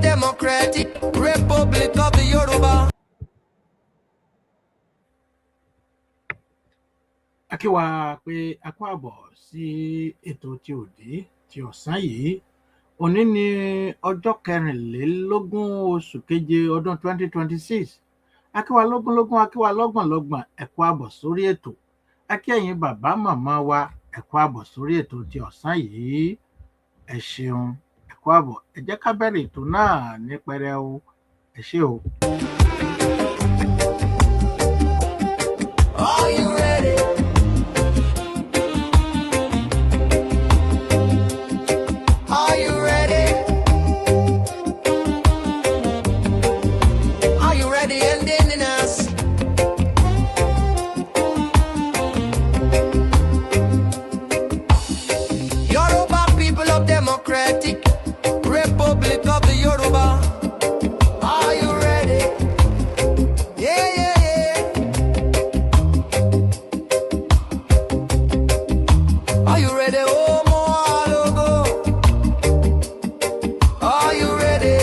Democratic Republic of the Yoruba. Akíwa pé a kú àbọ̀ sí ètò tí òde tí ọ̀sán yìí. Òní ni ọjọ́ 24 oṣù keje ọdún 2026. Akíwa lógúnlógún, akíwa lọ́gbọ̀nlọ́gbọ̀n, ẹ kú àbọ̀ sórí ètò. Akí ẹ̀yin bàbá màmá wa, ẹ kú àbọ̀ sórí ètò tí ọ̀sán yìí. Ẹ ṣeun, ẹ kú àbọ̀. Ẹ jẹ́ ká bẹ̀rẹ̀ ètò náà ní pẹrẹu. Ẹ ṣé o. Are you ready? Are you ready? Are you ready and in us? Yoruba people of Democratic Republic of the Yoruba. Are you ready? Yeah, yeah, yeah. Are you ready? Omo Alade. Are you ready?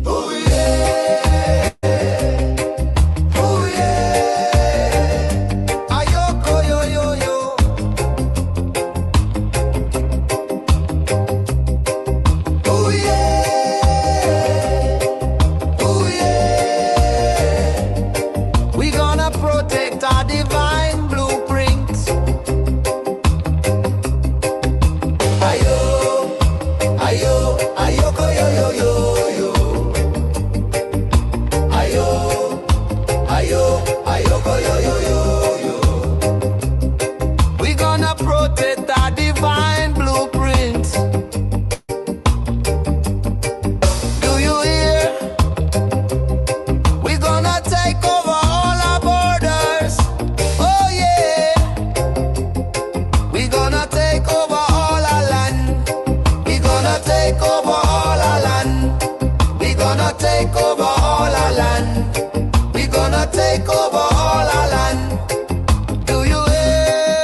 Oh yeah. Oh yeah. Ayoko yo yo yo. Oh yeah. Oh yeah. We gonna protect our divine blueprints. Ayo, ayo, ayoko yo yo yo yo. Ayo, ayo, ayoko yo yo yo yo. We gonna protect our divine blueprints. Do you hear? We gonna take over all our borders. Oh yeah. We gonna take over all our land. We gonna take over all our land. We gonna take over all our land. We gonna take over all our land. Do you hear?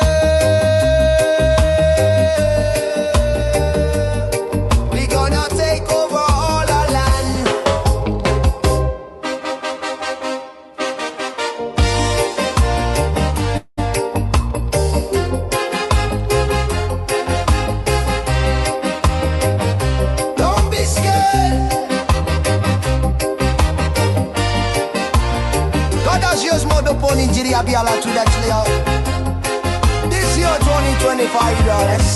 We gonna take over all our land. Don't be scared. God has used more upon Giri Lati actually. This year 2025 dollars.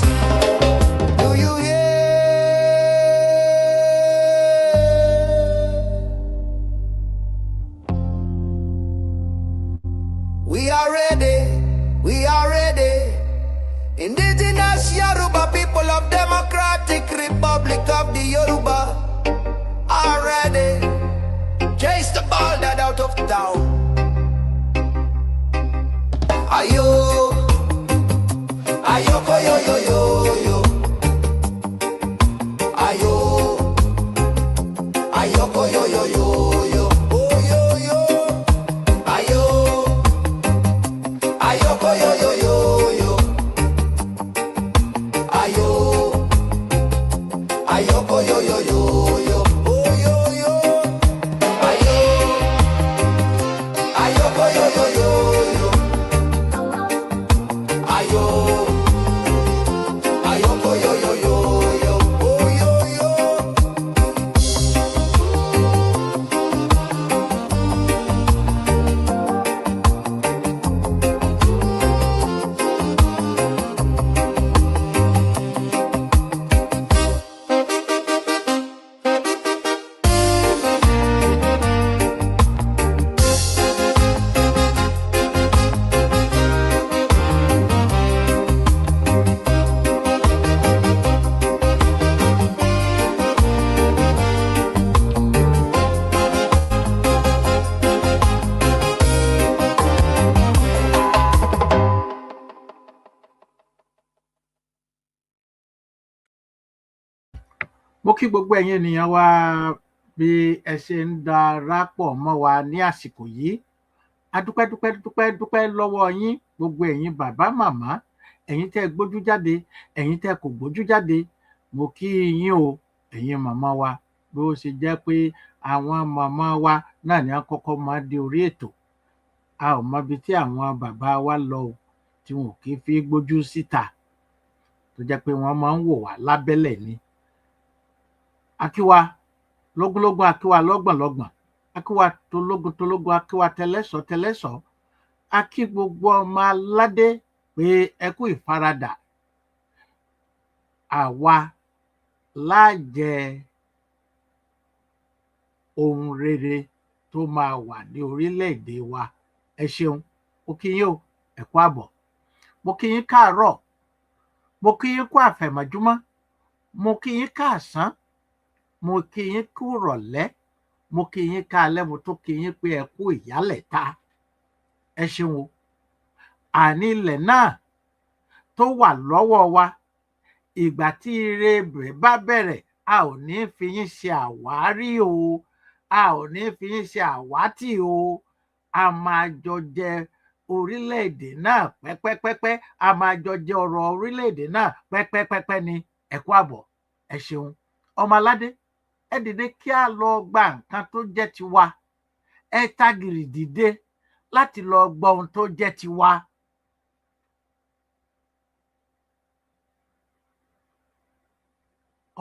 Do you hear? We are ready. We are ready. Indigenous Yoruba people of Democratic Republic of the Yoruba are ready. Chase the ball that out of town. Ayo, ayoko yo yo yo yo. Ayo, ayoko yo yo yo yo. Oh yo yo. Ayo, ayoko yo yo yo yo. Ayo, ayoko yo yo yo yo. Oh yo yo. Ayo, ayoko yo yo yo yo. Ayo, ayoko yo yo yo yo. Oh yo yo. Mo kí gbogbo ẹ̀yin ènìyàn wa bí ẹ ṣe ń darapọ̀ mọ́ wa ní àsìkò yìí. A dúpẹ́ lọ́wọ́ yín, gbogbo ẹ̀yin bàbá màmá ẹ̀yin tẹ́ gbójú jáde, ẹ̀yin tẹ́ kò gbójú jáde, mo kí yín o, ẹ̀yin màmá wa. Bó ṣe jẹ́ pé àwọn màmá wa náà ni àkọ́kọ́ máa dé orí ètò. A ò mọ ibi tí àwọn bàbá wa lọ o, tí wọn ò kí fi gbójú síta, tó jẹ́ pé wọ́n máa ń wò wá lábẹ́lẹ̀ ni. Akíwa lógúnlógún, akíwa lọ́gbọ̀nlọ́gbọ̀n, akíwa tológun, akíwa tẹlẹ́sọ̀. A kí gbogbo ọmọ aládé pé ẹ kú ìfaradà. Àwa lájẹ ohun rere tó máa wà ní orílẹ̀-èdè wa. Ẹ ṣeun, mo kí yín o, ẹ kú àbọ̀. Mo kí yín káàárọ̀, mo kí yín kú àfẹ̀mọ́júmọ́, mo kí yín káàsán, mo kí yín kú rọ̀lẹ́, mo kí yín káalẹ́, mo tún kí yín pé ẹ kú ìyálẹ̀ta. Ẹ ṣeun o. Àní ilẹ̀ náà tó wà lọ́wọ́ wa, ìgbà tí ire rẹ̀ bá bẹ̀rẹ̀, a ò ní fi yín ṣe àwárí o, a ò ní fi yín ṣe àwátì o. A máa jọ jẹ orílẹ̀-èdè náà pẹ́pẹ́pẹ́pẹ́, a máa jọ jẹ ọrọ̀ orílẹ̀-èdè náà pẹ́pẹ́pẹ́pẹ́ ni. Ẹ kú àbọ̀, ẹ ṣeun. Ọmọ aládé, ẹ dìde kí a lọ gba nǹkan tó jẹ́ tiwa. Ẹ tágìrì dìde láti lọ gbọ́ ohun tó jẹ́ tiwa.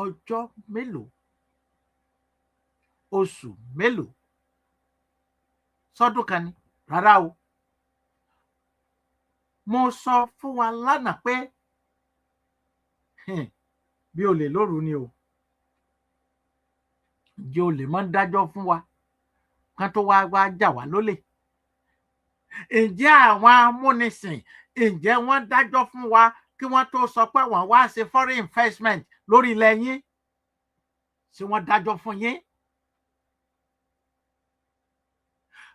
Ọjọ́ mélòó, oṣù mélòó, sọ́dún kan ni? Rárá o. Mo sọ fún wa lánàá pé bí olè lóru ni o. Ǹjẹ́ olè máa ń dájọ́ fún wa kán tó wá jà wá lólè? Ǹjẹ́ àwọn amúnisìn, ǹjẹ́ wọ́n dájọ́ fún wa kí wọ́n tó sọ pé wọ́n wá ṣe foreign investment lórí ilẹ̀ yín? Ṣé wọ́n dájọ́ fún yín?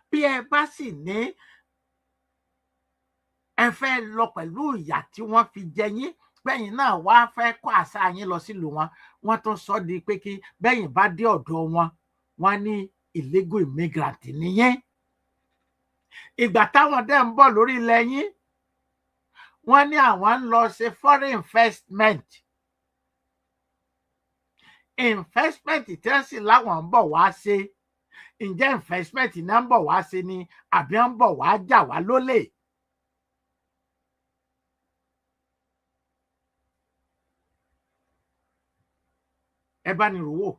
Bí ẹ bá sì ní ẹ fẹ́ lọ pẹ̀lú ìyà tí wọ́n fi jẹ yín, bẹ́yìn náà wá fẹ́ kó àṣà yín lọ sílùú wọn, wọ́n tún sọ di pé kí bẹ́yìn bá dé ọ̀dọ̀ wọn, wọ́n ní illegal immigrant nìyẹn. Ìgbà táwọn dẹ̀ ń bọ̀ lórí ilẹ̀ yín, wọ́n ní àwọn ń lọ ṣe foreign investment. Investment tí wọ́n sì láwọn ń bọ̀ wá ṣe, ǹjẹ́ investment náà ń bọ̀ wá ṣe ni àbí ń bọ̀ wá jà wá lólè? Ẹ bá ní rò wò.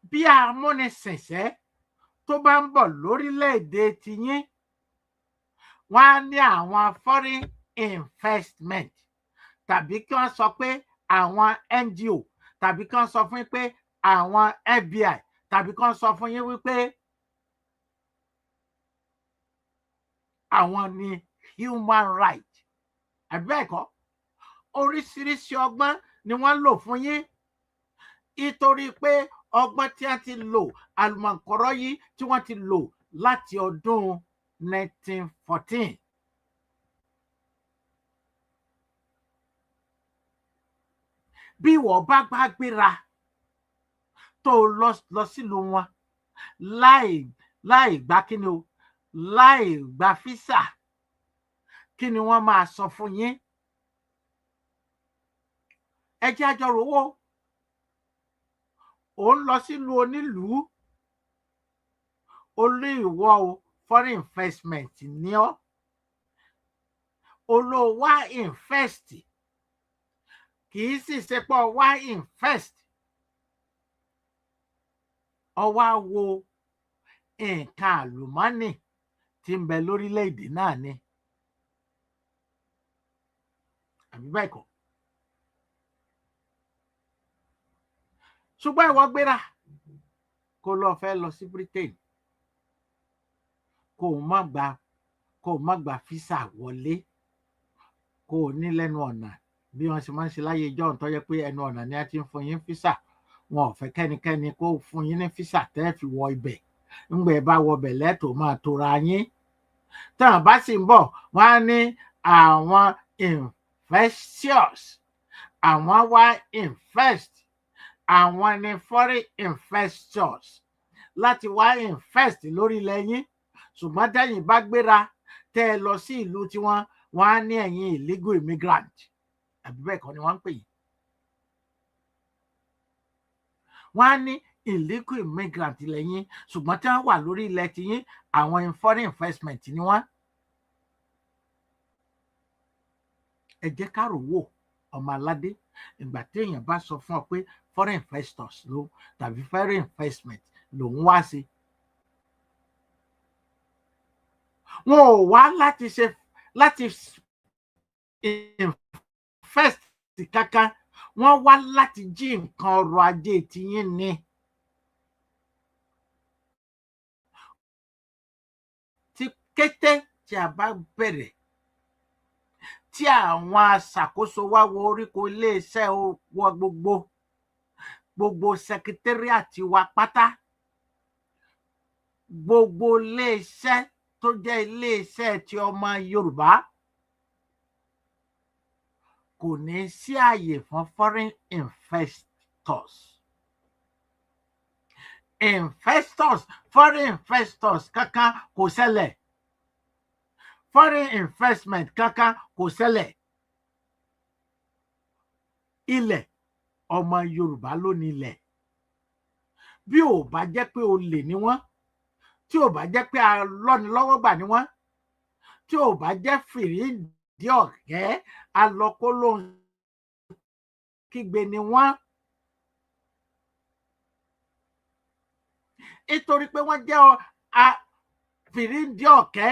Bí amúnisìnṣẹ́ tó bá ń bọ̀ lórílẹ̀-èdè tiyín, wọ́n á ní àwọn foreign investment, tàbí kí wọ́n sọ pé àwọn NGO, tàbí kí wọ́n sọ fún yín pé àwọn FBI, tàbí kí wọ́n sọ fún yín wípé àwọn ní human right. Àbí bẹ́ẹ̀ kọ́? Oríṣiríṣi ọgbọ́n ni wọ́n lò fún yín, nítorí pé ọgbọ́n tí a ti lò, àlùmọ̀kọ́rọ́ yìí tí wọ́n ti lò láti ọdún 1914. Bí wọ́n bá gbéra tó lọ sílùú wọn láì gbà kíni o, láì gba físà, kí ni wọ́n máa sọ fún yín? Ẹ jẹ́ a jọ rò wò. Ò ń lọ sílùú onílùú, olú ìwọ o, foreign investment ní ọ́. Olówá invest, kì í sì ṣe pé wá invest. Ó wá wo nǹkan àlùmọ́nì tí ń bẹ lórílẹ̀-èdè náà ni. Àbí bẹ́ẹ̀ kọ́? Ṣùgbọ́n ìwọ gbéra kó lọ fẹ́ lọ sí Britain, kó má gba físà wọlé, kó o ní lẹ́nu ọ̀nà bí wọ́n ṣe máa ń ṣe láyé ìjọ́un, tó yẹ pé ẹnu ọ̀nà ni a ti ń fún yín físà. Wọn ò fẹ́ kẹ́nikẹ́ni kó fún yín ní físà tẹ́ fi wọ ibẹ̀. Ńgbà ẹ bá wọ ibẹ̀ lẹ́tọ̀ọ́ máa tora yín. Táwọn bá sì ń bọ̀, wọ́n á ní àwọn investors, àwọn wá invest, àwọn ni foreign investors láti wá invest lórí ilẹ̀ yín. Ṣùgbọ́n tẹ́yìn bá gbéra tẹ́ ẹ lọ sí ìlú tí wọ́n á ní ẹ̀yin illegal immigrant àbí bẹ́ẹ̀ kọ́ ni wọ́n ń pè yín. Wọ́n á ní illegal immigrant lẹ́yìn ṣùgbọ́n tí wọ́n wà lórí ilẹ̀ tiyín àwọn foreign investment ni wọ́n. Ẹ jẹ́ ká rò wò ọmọ aládé ìgbà tí èèyàn bá sọ fún ọ pé foreign investors ló tàbí foreign investment lòun wá sí. Wọn ò wá láti invest kankan, wọ́n wá láti jí nǹkan ọrọ̀ ajé tiyín ni. Tí kété tí a bá bẹ̀rẹ̀ tí àwọn aṣàkóso wá wo oríko iléeṣẹ́ wọ gbogbo secretariat wa pátá, gbogbo iléeṣẹ́ tó jẹ́ iléeṣẹ́ ti ọmọ Yorùbá, kò ní sí àyè fún foreign investors. Foreign investors kankan kò ṣẹlẹ̀. Foreign investment kankan kò ṣẹlẹ̀. Ilẹ̀ ọmọ Yorùbá ló ní ilẹ̀. Bí ò bá jẹ́ pé olè ni wọ́n, tí ò bá jẹ́ pé alọ́nilọ́wọ́gbà ni wọ́n, tí ò bá jẹ́ fìrídìí ọ̀kẹ́ alọ́kólóhùn kígbe ni wọ́n. Nítorí pé wọ́n jẹ́ fìrídìí ọ̀kẹ́,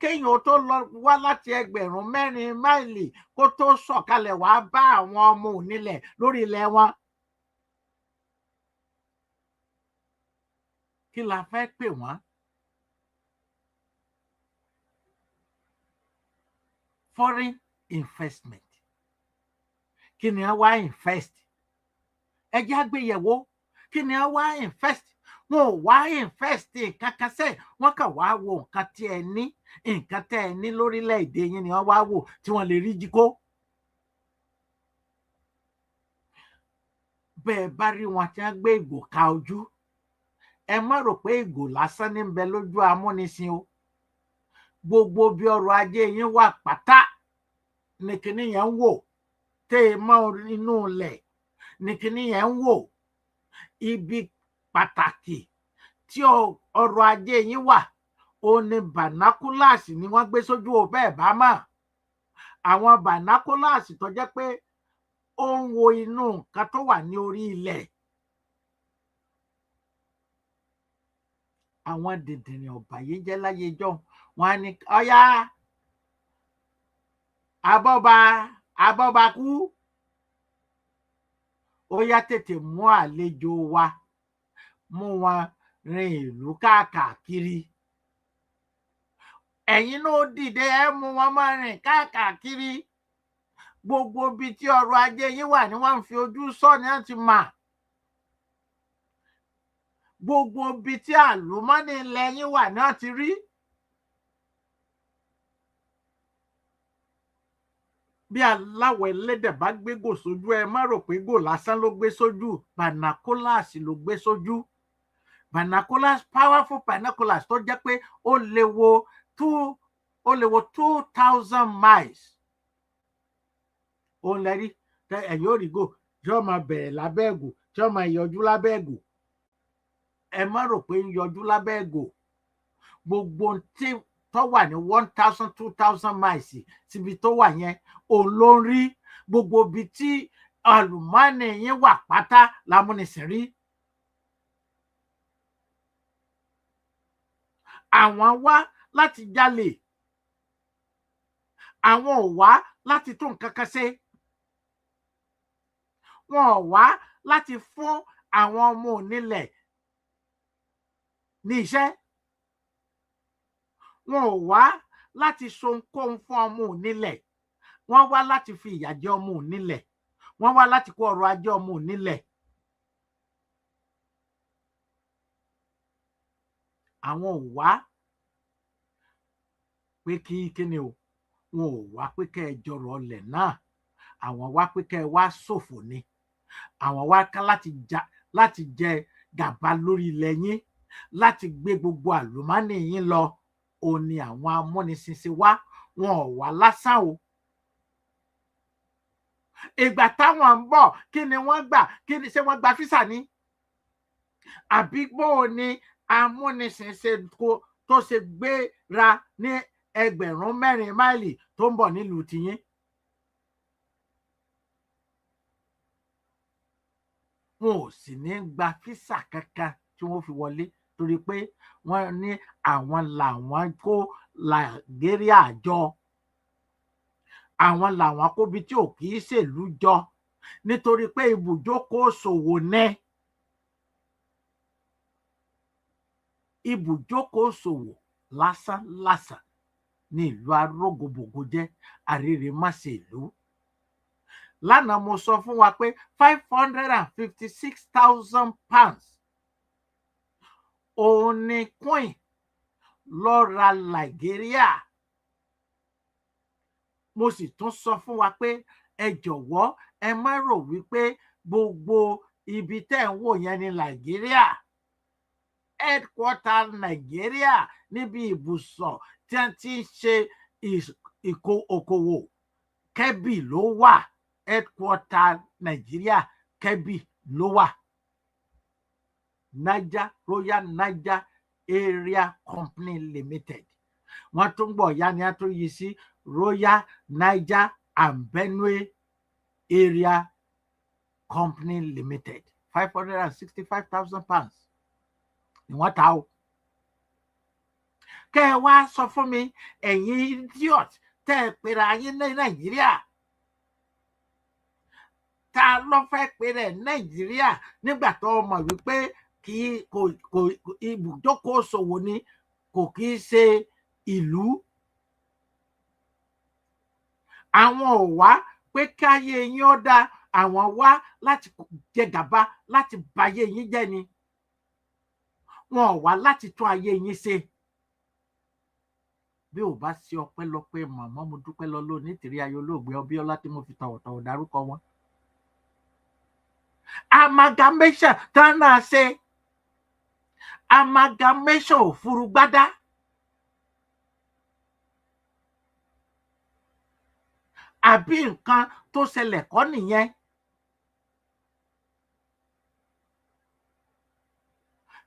kéèyàn tó lọ wá láti 4 máìlì kó tó sọ̀kalẹ̀ wá bá àwọn ọmọ onílẹ̀ lórí ilẹ̀ wọn. Kí la fẹ́ pè wọ́n? Foreign investment. Kí ni a wá invest? Ẹ jẹ́ àgbéyẹ̀wò. Kí ni a wá invest? Wọn ò wá invest kankan sẹ́, wọ́n kàn wá wo nǹkan tí ẹ ní, nǹkan tẹ́ ẹ ní lórílẹ̀-èdè yín ni wọ́n wá wò tí wọ́n lè rí jí kó. Bẹ́ẹ̀ bá rí wọn tí wọ́n gbé ìgò ka ojú, ẹ má rò pé ìgò lásán ní ń bẹ lójú amúnisìn o. Gbogbo bí ọrọ̀ ajé yín wà pátá ní kinní yẹn ń wò, tẹ́ ẹ mọ́ inú ilẹ̀ ní kinní yẹn ń wò. Ibi pàtàkì tí ọrọ̀ ajé yín wà, ó ní banakulasi ni wọ́n gbé sójú o bẹ́ẹ̀ bá mọ̀. Àwọn banakulasi tó jẹ́ pé ó ń wo inú nǹkan tó wà ní orí ilẹ̀. Àwọn dìndìnrín ọ̀bàyéjẹ́ láyé ijọ́ wọn á ní ọ̀yá abọ́bakú, ó yá tètè mú àlejò wa, mú wọn rin ìlú káàkiri. Ẹ̀yin náà dìde ẹ mú wọn máa rìn káàkiri. Gbogbo ibi tí ọrọ̀ ajé yín wà ni wọ́n ń fi ojú sọ́ni láti mà. Gbogbo ibi tí àlùmọ́nì ilẹ̀ yín wà náà ti rí. Bí aláwọ̀ ẹlẹ́dẹ̀ bá gbégò sójú, ẹ má rò pé gò lásán ló gbé sójú, banakulasi ló gbé sójú. Banaculars, powerful banaculars tó jẹ́ pé ó lè wo 2,000 miles. Òun lẹ rí ẹ̀yin ò rí gò tí wọ́n máa bẹ̀rẹ̀ lábẹ́ ẹ̀gò, tí wọ́n máa yọjú lábẹ́ ẹ̀gò. Ẹ má rò pé ń yọjú lábẹ́ ẹ̀gò. Gbogbo tí tó wà ní 1,000, 2,000 miles síbi tó wà yẹn, òun ló ń rí. Gbogbo ibi tí àlùmọ́ọ́nì yín wà pátá lámúnisìn rí. Àwọn wá láti jalè. Àwọn ò wá láti tún nǹkan kan ṣe. Wọn ò wá láti fún àwọn ọmọ onílẹ̀ ní iṣẹ́. Wọn ò wá láti ṣohunkóhun fún ọmọ onílẹ̀. Wọ́n wá láti fi ìyà jẹ ọmọ onílẹ̀. Wọ́n wá láti kó ọrọ̀ ajé ọmọ onílẹ̀. Àwọn ò wá pé kíni o, wọn ò wá pé kẹ́ ẹ jọrọ̀ ọlẹ̀ náà. Àwọn wá pé kẹ́ ẹ wá ṣòfò ni. Àwọn wá ká láti jẹ gàba lórí ilẹ̀ yín, láti gbé gbogbo àlùmọ́nì yín lọ. òun ni àwọn amúnisìn wá, wọn ò wá lásán o. Ìgbà táwọn ń bọ̀ kí ni wọ́n gbà? Kí ni, ṣé wọ́n gba físà ni? Àbí bóò ni amúnisìn tó ṣe gbéra ní 4,000 máìlì tó ń bọ̀ nílùú tiyín? Wọn ò sì ní gba físà kankan tí wọ́n fi wọlé, torí pé wọ́n ní àwọn làwọn kó Nàìjíríà jọ, àwọn làwọn kóbi tí ò kì í ṣèlú jọ, nítorí pé ibùjókòó ṣòwò ní. Ibùjókòó ṣòwò lásán lásán ní ìlú arógòbògò jẹ́, àrèrèmáṣèlú. Lánàá mo sọ fún wa pé £556,000 òun ni Queen lọ ra Nàìjíríà. Mo sì tún sọ fún wa pé ẹ jọ̀wọ́ ẹ má rò wípé gbogbo ibi tẹ́ ń wò yẹn ní Nàìjíríà. Headquarter Nàìjíríà níbi ibùsọ̀ tí wọ́n ti ń ṣe okòwò Kebbi ló wà. Headquarter Nàìjíríà Kebbi ló wà. Royal Niger Area Company Limited. Wọ́n tún gbọ́ ya ni a tún yí sí Royal Niger and Benue Area Company Limited. £565,000 ni wọ́n ta o. Kẹ́ ẹ wá sọ fún mi, ẹ̀yin idiot tẹ́ ẹ pera yín ní Nàìjíríà. Ta ló fẹ́ pera Nàìjíríà nígbà tó mọ̀ wípé ibùjókòó ṣòwò ni, kò kì í ṣe ìlú? Àwọn ò wá pé káyé yín ó dá, àwọn wá láti jẹ gàba, láti bayé yín jẹ́ ni. Wọn ò wá láti tún ayé yín ṣe. Bí ò bá ṣe ọpẹ́lọpẹ́ màmá mo dúpẹ́ lọ lónìí nítorí ayé olóògbé Ọbíọ́lá tí mo fi tọ̀wọ̀tọ̀wọ̀ dárúkọ wọn. Amalgamation tán náà ṣe, amalgamation òfurugbádá. Àbí nǹkan tó ṣẹlẹ̀ kọ́ nìyẹn?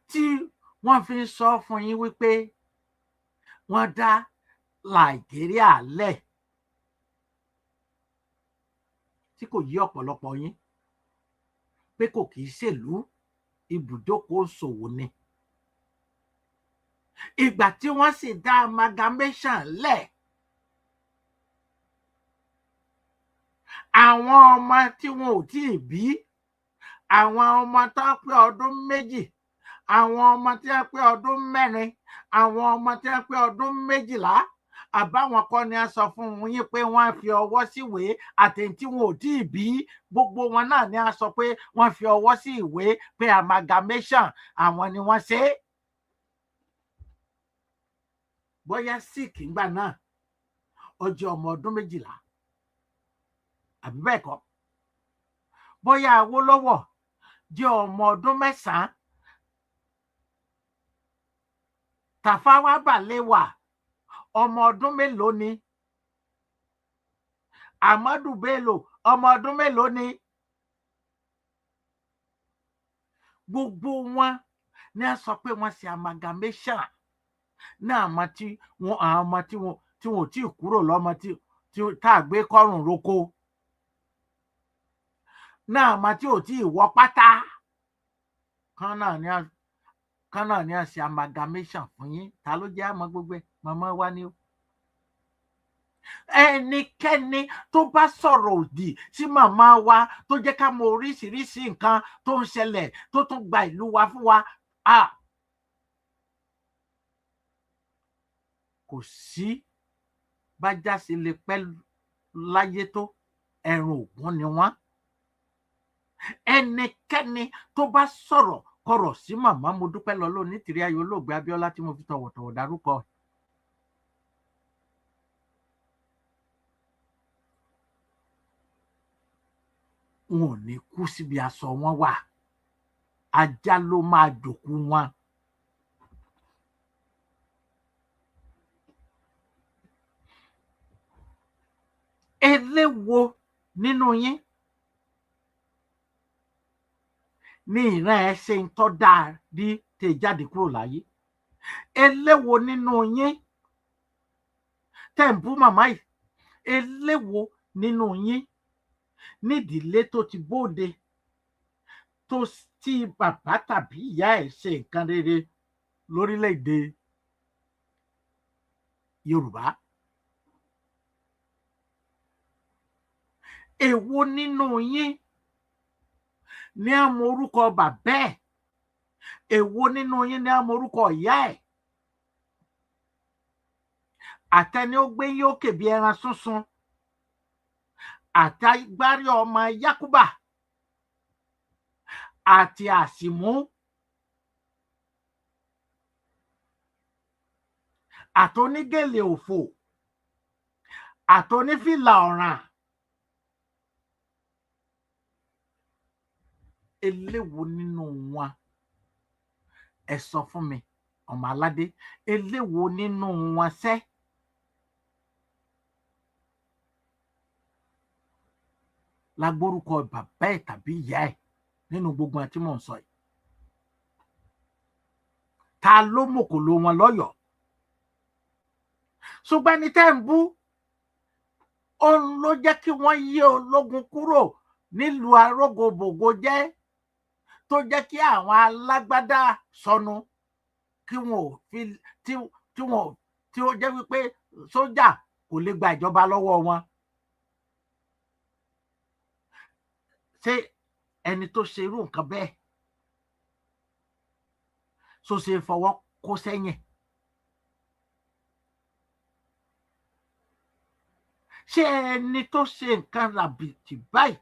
Tí wọ́n fi ń sọ fún yín wípé wọ́n dá Nàìjíríà lẹ̀, tí kò yí ọ̀pọ̀lọpọ̀ yín pé kò kì í ṣèlú, ibùjókòó ṣòwò ni. Ìgbà tí wọ́n sì dá amalgamation lẹ̀, àwọn ọmọ tí wọn ò tí ì bí, àwọn ọmọ tó pé ọdún méjì, àwọn ọmọ tí wọ́n pé ọdún mẹ́rin, àwọn ọmọ tí wọ́n pé ọdún 12, àbáwọn kọ́ ni a sọ fún yín pé wọ́n fi ọwọ́ síwèé, àtẹ̀yìn tí wọn ò tí ì bí, gbogbo wọn náà ni a sọ pé wọ́n fi ọwọ́ sí ìwé pé amalgamation àwọn ni wọ́n ṣe. Bóyá Sikh ńgbà náà ó jẹ́ ọmọ ọdún 12, àbí bẹ́ẹ̀ kọ́? Bóyá Awólọ́wọ̀ jẹ́ ọmọ ọdún 9, Tafawa Balewa ọmọ ọdún mélòó ni? Ahmadu Bello ọmọ ọdún mélòó ni? Gbogbo wọn ni a sọ pé wọ́n ṣe amalgamation náà. Àwọn tí wọn ò tí ì kúrò lọ́mọ tí tá a gbé kọ́rùn roko náà, àmọ́ tí ò tí ì wọ pátá kan náà ni a ṣe amalgamation fún yín. Ta ló jẹ́ àmọ́ gbogbo ẹ̀? Màmá wa ni o. Ẹnikẹ́ni tó bá sọ̀rọ̀ òdì sí màmá wa, tó jẹ́ ká mọ oríṣiríṣi nǹkan tó ń ṣẹlẹ̀, tó tún gba ìlú wa fún wa, kò sí bájá ṣe lè pẹ́ láyé tó, ẹran ògún ni wọ́n. Ẹnikẹ́ni tó bá sọ̀rọ̀ kọ̀rọ̀ sí màmá mo dúpẹ́ lọ lónìí nítorí ayé olóògbé Abíọ́lá tí mo fi tọ̀wọ̀tọ̀wọ̀ dárúkọ. Wọn ò ní kú síbi aṣọ wọn wà, ajá ló máa jòkú wọn. eléwo nínú yín ní ìran ẹ ṣe ń tọ́ dáa rí tè jáde kúrò láyé? Eléwo nínú yín tẹ̀ ń bú màmá yìí? Eléwo nínú yín nídìílé tó ti bóde tó tí bàbá tàbí ìyá ẹ̀ ṣe nǹkan rere lórílẹ̀‐èdè Yorùbá? Èwo nínú yín ní á mọ orúkọ bàbá ẹ̀? Èwo nínú yín ní á mọ orúkọ ìyá ẹ̀? Àtẹni ó gbé yín òkè bí ẹran súnsun, àtàgbárí ọmọ Yakuba, àti àsìmú, àtonígèlè òfò, àtonífìlà ọ̀ràn. Eléwo nínú wọn, ẹ sọ fún mi, Ọmọ Aládé, eléwo nínú wọn sẹ́? La gbórúkọ bàbá ẹ̀ tàbí ìyá ẹ̀ nínú gbogbo àti mò ń sọ yìí? Ta ló mòkòló wọn lọ́yọ̀ọ́? Ṣùgbọ́n ẹni tẹ́ ń bú, òun ló jẹ́ kí wọ́n yí ológun kúrò nílùú arógobògo jẹ́, tó jẹ́ kí àwọn alágbádá sọnù, kí wọn ò fi tí ó jẹ́ wípé sójà kò lè gba ìjọba lọ́wọ́ wọn. Ṣé ẹni tó ṣe irú nǹkan bẹ́ẹ̀ tó ṣe fọwọ́ kó sẹ́yìn? Ṣé ẹni tó ṣe nǹkan ràbìtì báyìí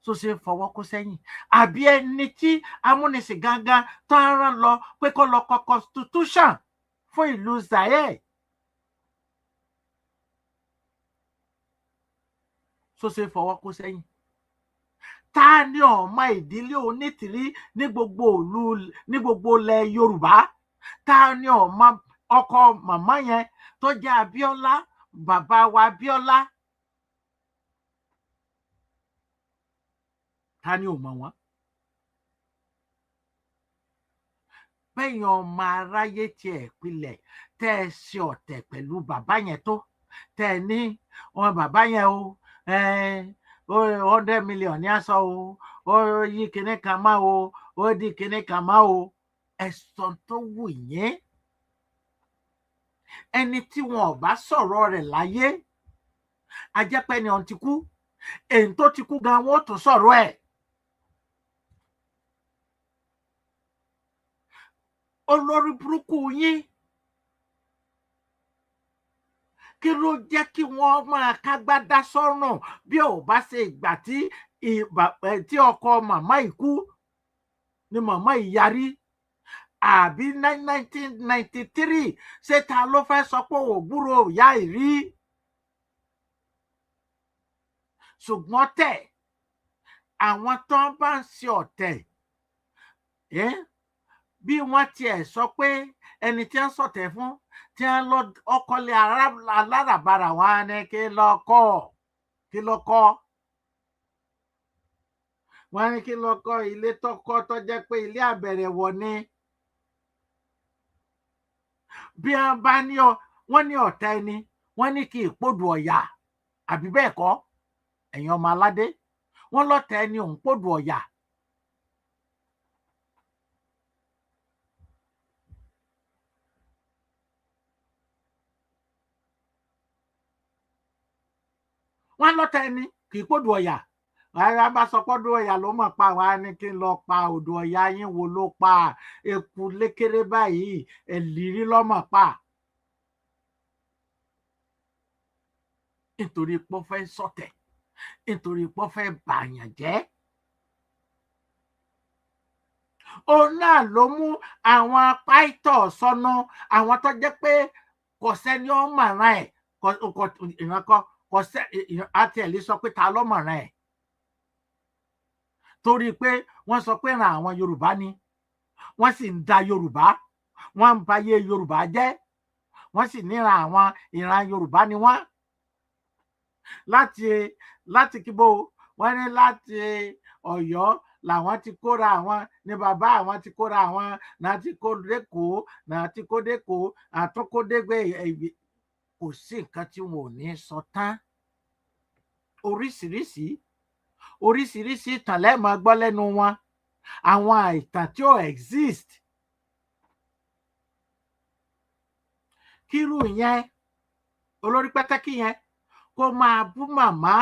tó ṣe fọwọ́ kó sẹ́yìn? Àbí ẹni tí amúnisìn gangan tó ń rán lọ pé kó lọ kọ constitution fún ìlú Zaire tó ṣe fọwọ́ kó sẹ́yìn? Ta ni ọmọ ìdílé Onítìrí ní gbogbo ilẹ̀ Yorùbá? Ta ni ọmọ ọkọ màmá yẹn tó jẹ́ Abíọ́lá, bàbá wa Abíọ́lá? Ta ni ò mọ̀ wọ́n? Bẹ́yìn ọmọ aráyé tiẹ̀ pilẹ̀ tẹ́ ẹ ṣe ọ̀tẹ̀ pẹ̀lú bàbá yẹn tó, tẹ́ ẹ ní ọmọ bàbá yẹn o, 100 million ní aṣọ o, ó yí kinní kan má o, ó di kinní kan má o. Ẹ̀sán tó wù yín. Ẹni tí wọn ò bá sọ̀rọ̀ rẹ̀ láyé, a jẹ́ pé ẹni ọ̀hún ti kú. Èyí tó ti kú gan wọn ò tún sọ̀rọ̀ ẹ̀. Olórí burúkú yín, kí ló jẹ́ kí wọ́n máa kágbádá sọ́rùn bí ò bá ṣe ìgbà tí ọkọ màmá yìí kú ni màmá yìí yarí? Àbí 1993 ṣé ta ló fẹ́ sọ pé òun gbúrò ìyá yìí rí? Ṣùgbọ́n tẹ̀ àwọn tó bá ń ṣe ọ̀tẹ̀, bí wọ́n tiẹ̀ sọ pé ẹni tí wọ́n sọ̀tẹ̀ fún tí wọ́n lọ ọkọlé aláràbarà wọn á ní kí ló kọ́. Wọ́n á ní kí ló kọ́ ilé tó kọ́ tó jẹ́ pé ilé àbẹ̀rẹ̀wọ̀ ni. Bí wọ́n bá ní wọ́n ní ọ̀tá ẹni, wọ́n ní kí ìpòdù ọ̀yà, àbí bẹ́ẹ̀ kọ́? Ẹ̀yin Ọmọ Aládé, wọ́n lọ́tá ẹni òun pòdù ọ̀yà. Wọ́n lọ́tá ẹni kì í pòdù ọ̀yà. Rárá bá sọ pọ́dù ọ̀yà ló mọ̀ pa, wá ní kí n lọ pa odò ọ̀yà yín wo ló pa? Eku lékeré báyìí ẹ̀lìrí lọ́mọ̀ pa. Nítorí pé ó fẹ́ sọ̀tẹ̀, nítorí pé ó fẹ́ bàyàn jẹ́. Òun náà ló mú àwọn pàìtọ̀ sọnù, àwọn tó jẹ́ pé kò sẹ́ni ó mọ̀ràn ẹ̀, ìrànkọ́ kò sẹ́ àti ẹ̀ lè sọ pé ta ló mọ̀ràn ẹ̀. Torí pé wọ́n sọ pé ìran àwọn Yorùbá ni, wọ́n sì ń da Yorùbá, wọ́n ń bayé Yorùbá jẹ́, wọ́n sì níran àwọn ìran Yorùbá ni wọ́n. láti kíbo wọ́n ní láti Ọ̀yọ́ làwọn ti kóra àwọn ní bàbá àwọn ti kóra àwọn náà ti kó dẹ́kọ̀ọ́ náà ti kó dẹ́kọ̀ọ́ àtúnkódégbé kò sí nǹkan tí wọn ò ní sọ tán. Oríṣiríṣi ìtàn lẹ́ẹ̀ máa gbọ́ lẹ́nu wọn, àwọn ìtàn tí ò exist. Kírú yẹn olórí pẹ́tẹ́kì yẹn kó máa bú màmá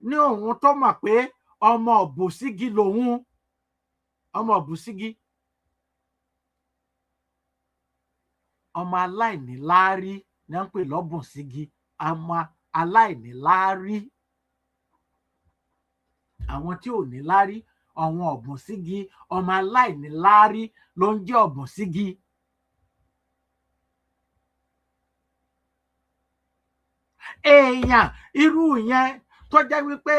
ní òun tó mọ̀ pé ọmọ ọ̀bùsígi lòun, ọmọ ọ̀bùsígi, ọmọ aláìníláárí ní wọ́n ń pè lọ́bùnsígi, ọmọ aláìníláárí, àwọn tí ò ní láárí, àwọn ọ̀bùnsígi, ọmọ aláìníláárí ló ń jẹ́ ọ̀bùnsígi. Èèyàn irú yẹn tó jẹ́ wípé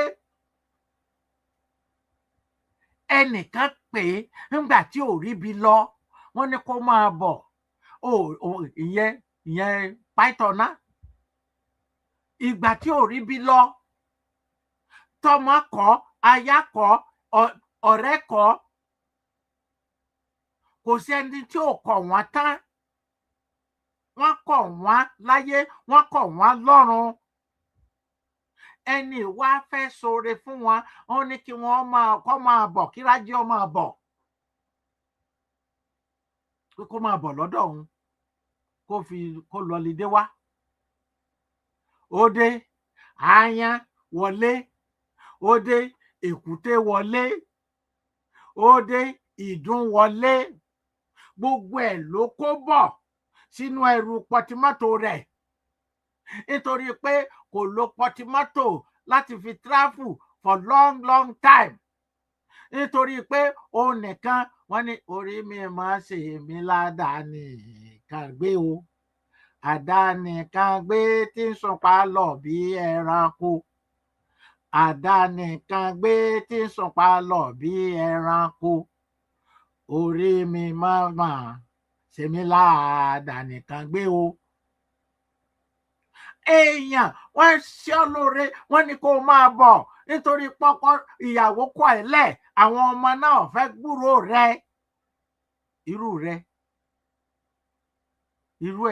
ẹnìkan pè é nígbà tí ò ríbi lọ, wọ́n ní kó máa bọ̀, ìyẹn páìtọ́nà, ìgbà tí ò ríbi lọ, tọmọ kọ́, aya kọ́, ọ̀rẹ́ kọ́, kò sí ẹni tí ò kọ̀ wọ́n tán. Wọ́n kọ̀ wọ́n láyé, wọ́n kọ̀ wọ́n lọ́run. Ẹni wá fẹ́ ṣoore fún wọn, wọ́n ní kí wọ́n máa bọ̀, kí Rájí ó máa bọ̀, pé kó máa bọ̀ lọ́dọ̀ òun, kó lọlidé wá. Ó dé, aáyán wọlé, ó dé, èkúté wọlé, ó dé, ìdun wọlé, gbogbo ẹ̀ ló kó bọ̀ sínú ẹrù pọtimọ́tò rẹ̀, nítorí pé kò lo pọtimọ́tò láti fi travel for long time, nítorí pé òun nìkan, wọ́n ní orí mi máa ṣe mí ládàáni kan gbé o, àdáni kan gbé tí ń sunpa lọ bí ẹranko, àdáni kan gbé tí ń sunpa lọ bí ẹranko, orí mi máa ṣe mí ládàáni kan gbé o. Èèyàn wọ́n ṣe ọ́ lóore, wọ́n ní kó máa bọ̀ nítorí pọ́pọ́ ìyàwó kọ̀ ẹ́ lẹ̀, àwọn ọmọ náà fẹ́ gbúrò rẹ. Irú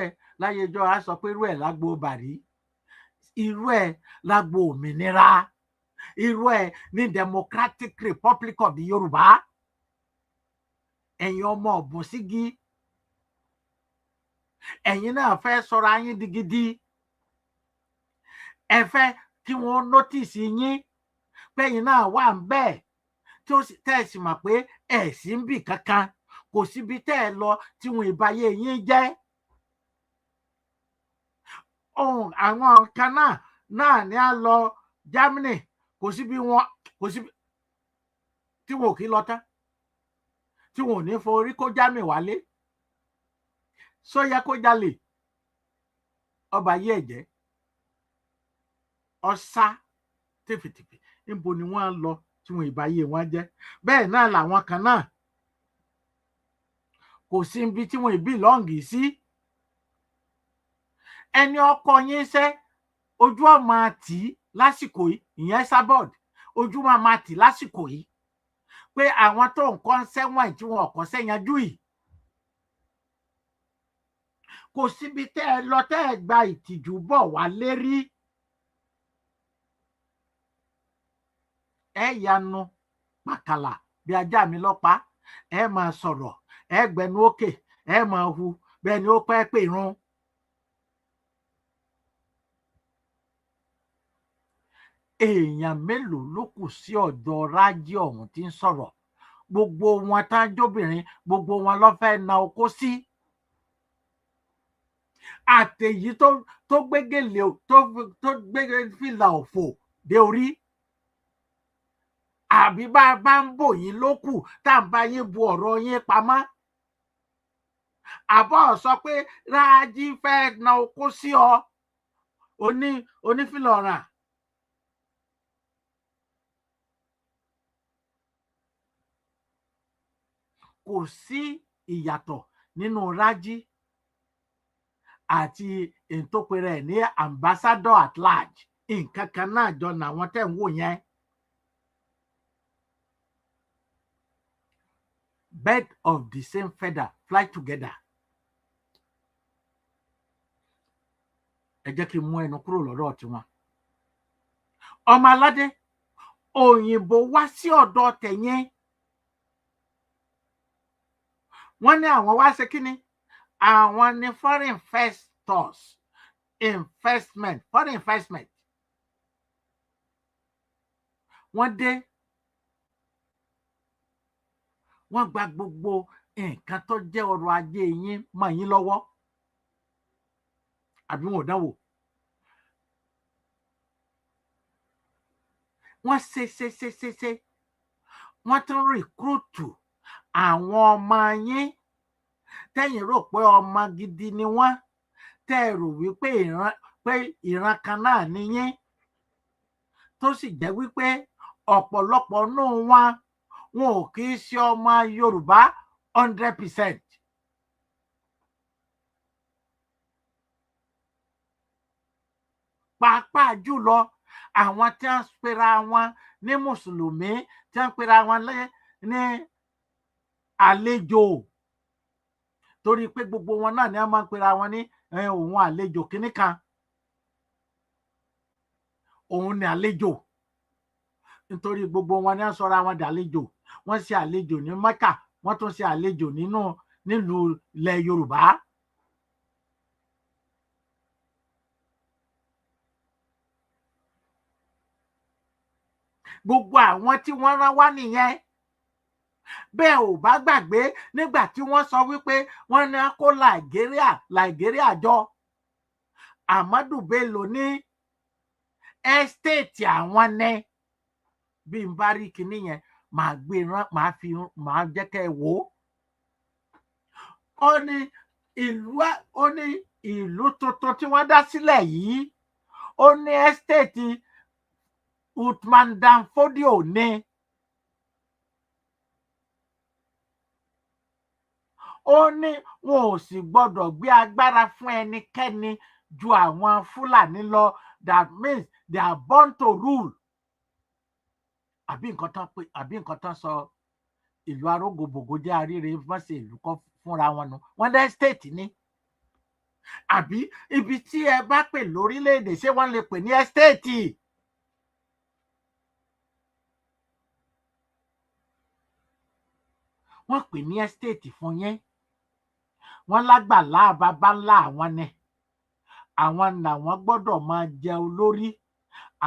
ẹ̀ láyé ijọ́ á sọ pé irú ẹ̀ lágbo bàrí, irú ẹ̀ lágbo òmìnira, irú ẹ̀ ní Democratic Republic of the Yorùbá. Ẹ̀yin ọmọ ọ̀bùnsígi, ẹ̀yin náà fẹ́ sọra yín di gidi, ẹ fẹ́ kí wọ́n notice yín pé ẹ̀yin náà wà ń bẹ́ẹ̀, tí ó sì tẹ́ ẹ sì mọ̀ pé ẹ̀ sí ń bì kankan, kò síbi tẹ́ ẹ lọ tí wọn ìbáyé yín jẹ́. Àwọn kan náà ní á lọ Germany, kò síbi tí wọn ò kí lọ tán, tí wọn ò ní forí kó Germany wálé. Só yẹ kó jalè, ọba yí ẹ̀jẹ̀, ọ̀sá tèfètèfè, níbo ni wọ́n á lọ tí wọn ìbáyé wọn jẹ́. Bẹ́ẹ̀ náà làwọn kan náà kò sí ibi tí wọn ìbílọ́ǹgì sí. Ẹni ọkọ yín ṣẹ́, ojú ọmọ àtì lásìkò yìí, ìyẹn sábọ̀d, ojú máa tì lásìkò yìí pé àwọn tó nǹkan sẹ́wọ̀n tí wọn ọ̀kọ́ sẹ́yanjú yìí, kò síbi tẹ́ ẹ lọ tẹ́ ẹ gba ìtìjú bọ̀ wá lérí. Ẹ yanu pàkàlà bí ajá mi lọ́pàá, ẹ máa sọ̀rọ̀, ẹ gbẹnu òkè, ẹ máa hu bẹ́ẹ̀ ni ó pẹ́ pè run. Èèyàn mélòó ló kù sí ọ̀dọ̀ Rájí ọ̀hún tí ń sọ̀rọ̀? Gbogbo wọn tán jóbìnrin, gbogbo wọn ló fẹ́ na okó sí. Àtèyí tó gbégèlè tó gbé fìlà òfò dé orí, àbí bá ń bò yín ló kù tá à ń bá yín bu ọ̀rọ̀ yín pamọ́. Àbọ̀ sọ pé Rájí fẹ́ na okó sí ọ, onífìlà ọ̀ràn. Kò sí ìyàtọ̀ nínú Rájí àti ìtòpẹrẹ ní ambassador at large nǹkan kan náà jọ làwọn tẹ̀ ń wò yẹn. Bird of the same feather fly together. Ẹ jẹ́ kí n mú ẹnu kúrò lọ́dọ̀ tiwọn. Ọmọ Aládé òyìnbó wá sí ọ̀dọ̀ tẹ̀yẹn. Wọ́n ní àwọn wá ṣe kíni? Àwọn ní foreign investors, foreign investment. Wọ́n dé, wọ́n gba gbogbo nǹkan tó jẹ́ ọrọ̀ ajé yín mọ́ yín lọ́wọ́. Àbí wọn ò dánwò. Wọ́n ṣe. Wọ́n tún rìkúrútù àwọn ọmọ yín tẹ́yìn rò pé ọmọ gidi ni wọ́n, tẹ́ rò wípé ìran kan náà ni yín, tó sì jẹ́ wípé ọ̀pọ̀lọpọ̀ nù wọn ò kì í ṣe ọmọ Yorùbá 100%. Pàápàá jùlọ àwọn tí wọ́n pera wọn ní Mùsùlùmí, tí wọ́n pera wọn ní àlejò, torí pé gbogbo wọn náà ni wọ́n máa ń pera wọn ní òun àlejò kìíní kan, òun ni àlejò, nítorí gbogbo wọn ni wọ́n sọra wọn dàlejò. Wọ́n ṣe àlejò ní Mẹ́kà, wọ́n tún ṣe àlejò nílùú ilẹ̀ Yorùbá. Gbogbo àwọn tí wọ́n rán wá nìyẹn. Bẹ́ẹ̀ ò bá gbàgbé nígbà tí wọ́n sọ wípé wọ́n ní kó Nàìjíríà jọ, Ahmadu Bello ní ẹ́stéètì àwọn ní. Bí n bá rí kinní yẹn màá gbé rán, màá jẹ́ kẹ́ ẹ wò ó. Ó ní ìlú tuntun tí wọ́n dá sílẹ̀ yìí, ó ní ẹ́stéètì Uthman Dan Fodio ní. Ó ní wọn ò sì gbọdọ̀ gbé agbára fún ẹnikẹ́ni ju àwọn Fúlàní lọ. That means they are born to rule. Àbí nǹkan tán sọ ìlú arógòbògò jẹ́ àríre fọ́nṣẹ́ ìlú kan fúnra wọn nù. Wọ́n dẹ́ state ní. Àbí ibi tí ẹ bá pè lórílẹ̀‐èdè ṣé wọ́n lè pè ní estate? Wọ́n pè ní estate fún yẹn. Wọ́n lágbàlá bàbá ńlá àwọn ni. Àwọn làwọn gbọ́dọ̀ máa jẹ olórí.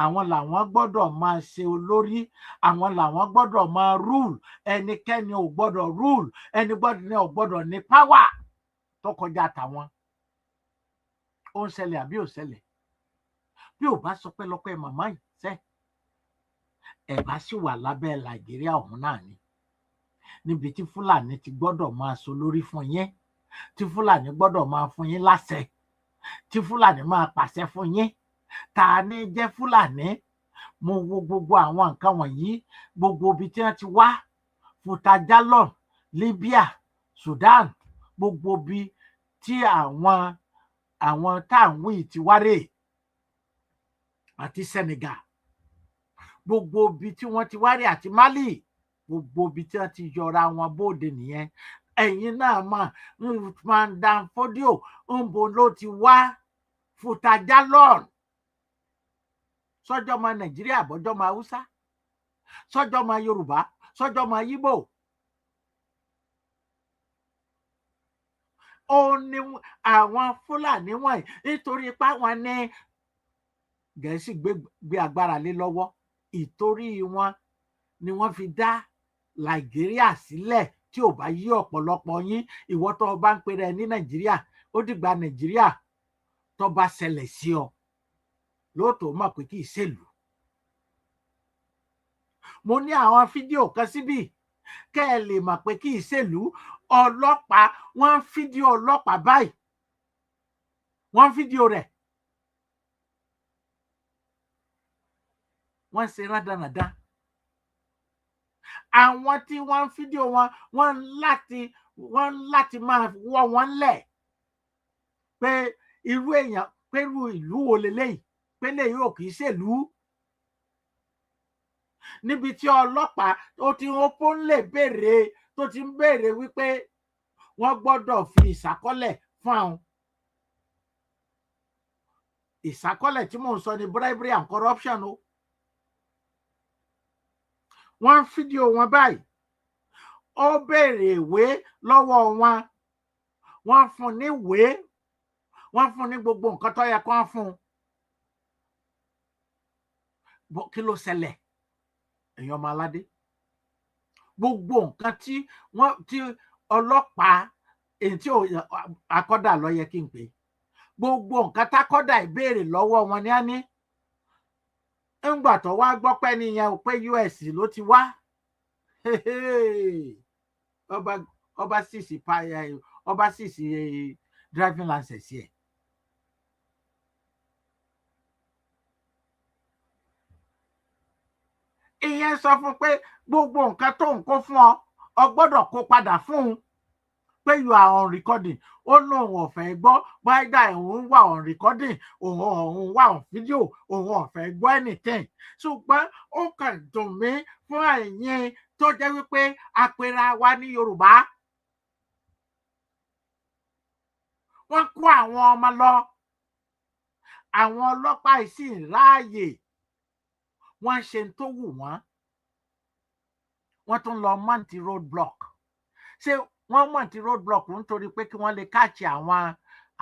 Àwọn làwọn gbọ́dọ̀ máa ṣe olórí. Àwọn làwọn gbọ́dọ̀ máa rule. Ẹnikẹ́ni ò gbọ́dọ̀ rule. Ẹnikẹ́ni ò gbọ́dọ̀ ní power tó kọjá tàwọn. Ó ń ṣẹlẹ̀ àbí ò ṣẹlẹ̀? Bí ò bá sọ pé lọ́pẹ́ màmá yìí sẹ́, ẹ̀ bá sì wà lábẹ́ Nàìjíríà ọ̀hún náà ni. Níbi tí Fúlàní ti gbọ́dọ̀ máa so lórí fún yín, tí Fúlàní gbọ́dọ̀ máa fún yín láṣẹ, tí Fúlàní máa pàṣẹ fún yín. Ta ni jẹ́ Fúlàní? Mo wo gbogbo àwọn nǹkan wọ̀nyí, gbogbo ibi tí wọ́n ti wá, Futajalon, Libya, Sudan, gbogbo ibi tí àwọn táwọn yìí ti wárè, àti Senegal, gbogbo ibi tí wọ́n ti wárè, àti Mali, gbogbo ibi tí wọ́n ti yọra wọn bóde nìyẹn. Ẹ̀yin náà mọ̀ Uthman Dan Fodio ńbo ló ti wá Futajalon? Sọ́jọ́ ọmọ Nàìjíríà bọ́jọ́ ọmọ Haúsá, sọ́jọ́ ọmọ Yorùbá, sọ́jọ́ ọmọ Yíbò. Ó ní àwọn Fúlàní wọ̀nyí nítorí pé àwọn ní Gẹ̀ẹ́sì gbé agbára lé lọ́wọ́. Ìtorí wọn ni wọ́n fi dá Nàìjíríà sílẹ̀. Tí ò bá yí ọ̀pọ̀lọpọ̀ yín, ìwọ tó bá ń pera ẹ ní Nàìjíríà, ó dìgbà Nàìjíríà tó bá ṣẹlẹ̀ sí ọ lóòótọ́ mọ̀ pé kì í ṣèlú. Mo ní àwọn fídíò kan síbí kẹ́ ẹ lè mọ̀ pé kì í ṣèlú. Ọlọ́pàá, wọ́n fídíò ọlọ́pàá báyìí, wọ́n fídíò rẹ̀, wọ́n ṣe rádaràda. Àwọn tí wọ́n fídíò wọn, wọ́n láti máa wọ́ wọn lẹ̀ pé irú èèyàn pẹ̀lú ìlú wo leléyìí pé léyìí ò kì í ṣèlú níbi tí ọlọ́pàá tó ti open lè béèrè tó ti ń béèrè wípé wọ́n gbọ́dọ̀ fi ìṣàkọ́lẹ̀ fún àwọn ìṣàkọ́lẹ̀ tí mò ń sọ ní bribery and corruption o wọ́n ń fídíò wọn báyìí ó béèrè ìwé lọ́wọ́ wọn wọ́n fún ní ìwé wọ́n fún ní gbogbo nǹkan tó yẹ kó wọ́n fún kí ló ṣẹlẹ̀ èèyàn ọmọ aládé gbogbo nǹkan tí ọlọ́pàá èyí tí akọ́dà ló yẹ kí n pè gbogbo nǹkan tákọ́dà ìbéèrè lọ́wọ́ wọn ní á ní ńgbà tó wá gbọ́ pé nìyẹn ò pé US ló ti wá ọba sísì driving license ẹ̀. ìyẹn sọ fún pé gbogbo nǹkan tó ń kó fún ọ gbọ́dọ̀ kó padà fún un pé you are on recording ó lóun ọ̀fẹ́ gbọ́ báyìí òun wà on recording òun wà on video òun ọ̀fẹ́ gbọ́ anything ṣùgbọ́n ó kàn dùn mí fún ẹ̀yin tó jẹ́ wípé apẹ̀rẹ̀ wa ní Yorùbá wọ́n kó àwọn ọmọ lọ àwọn ọlọ́pàá sì ráàyè wọ́n ṣe tó wù wọ́n tún lọ mọ́ǹtì road block ṣé wọ́n mọ́ǹtì road block nítorí pé kí wọ́n lè káàkiri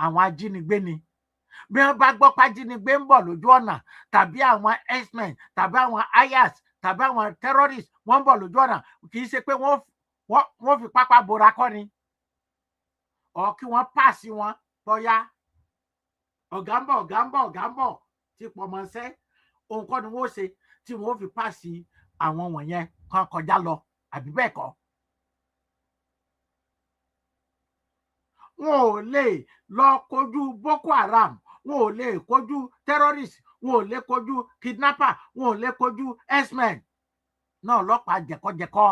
àwọn ajínigbé ni bí wọ́n bá gbọ́ pájínigbé ń bọ̀ lójú ọ̀nà tàbí àwọn x-men tàbí àwọn ayas tàbí àwọn terrorists wọ́n ń bọ̀ lójú ọ̀nà kì í ṣe pé wọ́n fi pápá bora kọ́ ni ọ̀ kí wọ́n pàṣẹ wọn bọ́yá ọ̀gá ń bọ̀ tí pọ̀ mọ́ sẹ́ òun kọ́ ni wọ́n ṣe tí wọ́n fi pàṣẹ àwọn wọ̀nyẹn kan kọjá lọ àbí bẹ́ẹ̀ kọ́. wọn ò lè lọ kojú Boko Haram wọn ò lè kojú terrorist wọn ò lè kojú kidnapper wọn ò lè kojú x-men náà ọlọ́pàá jẹ̀kọ́jẹ̀kọ́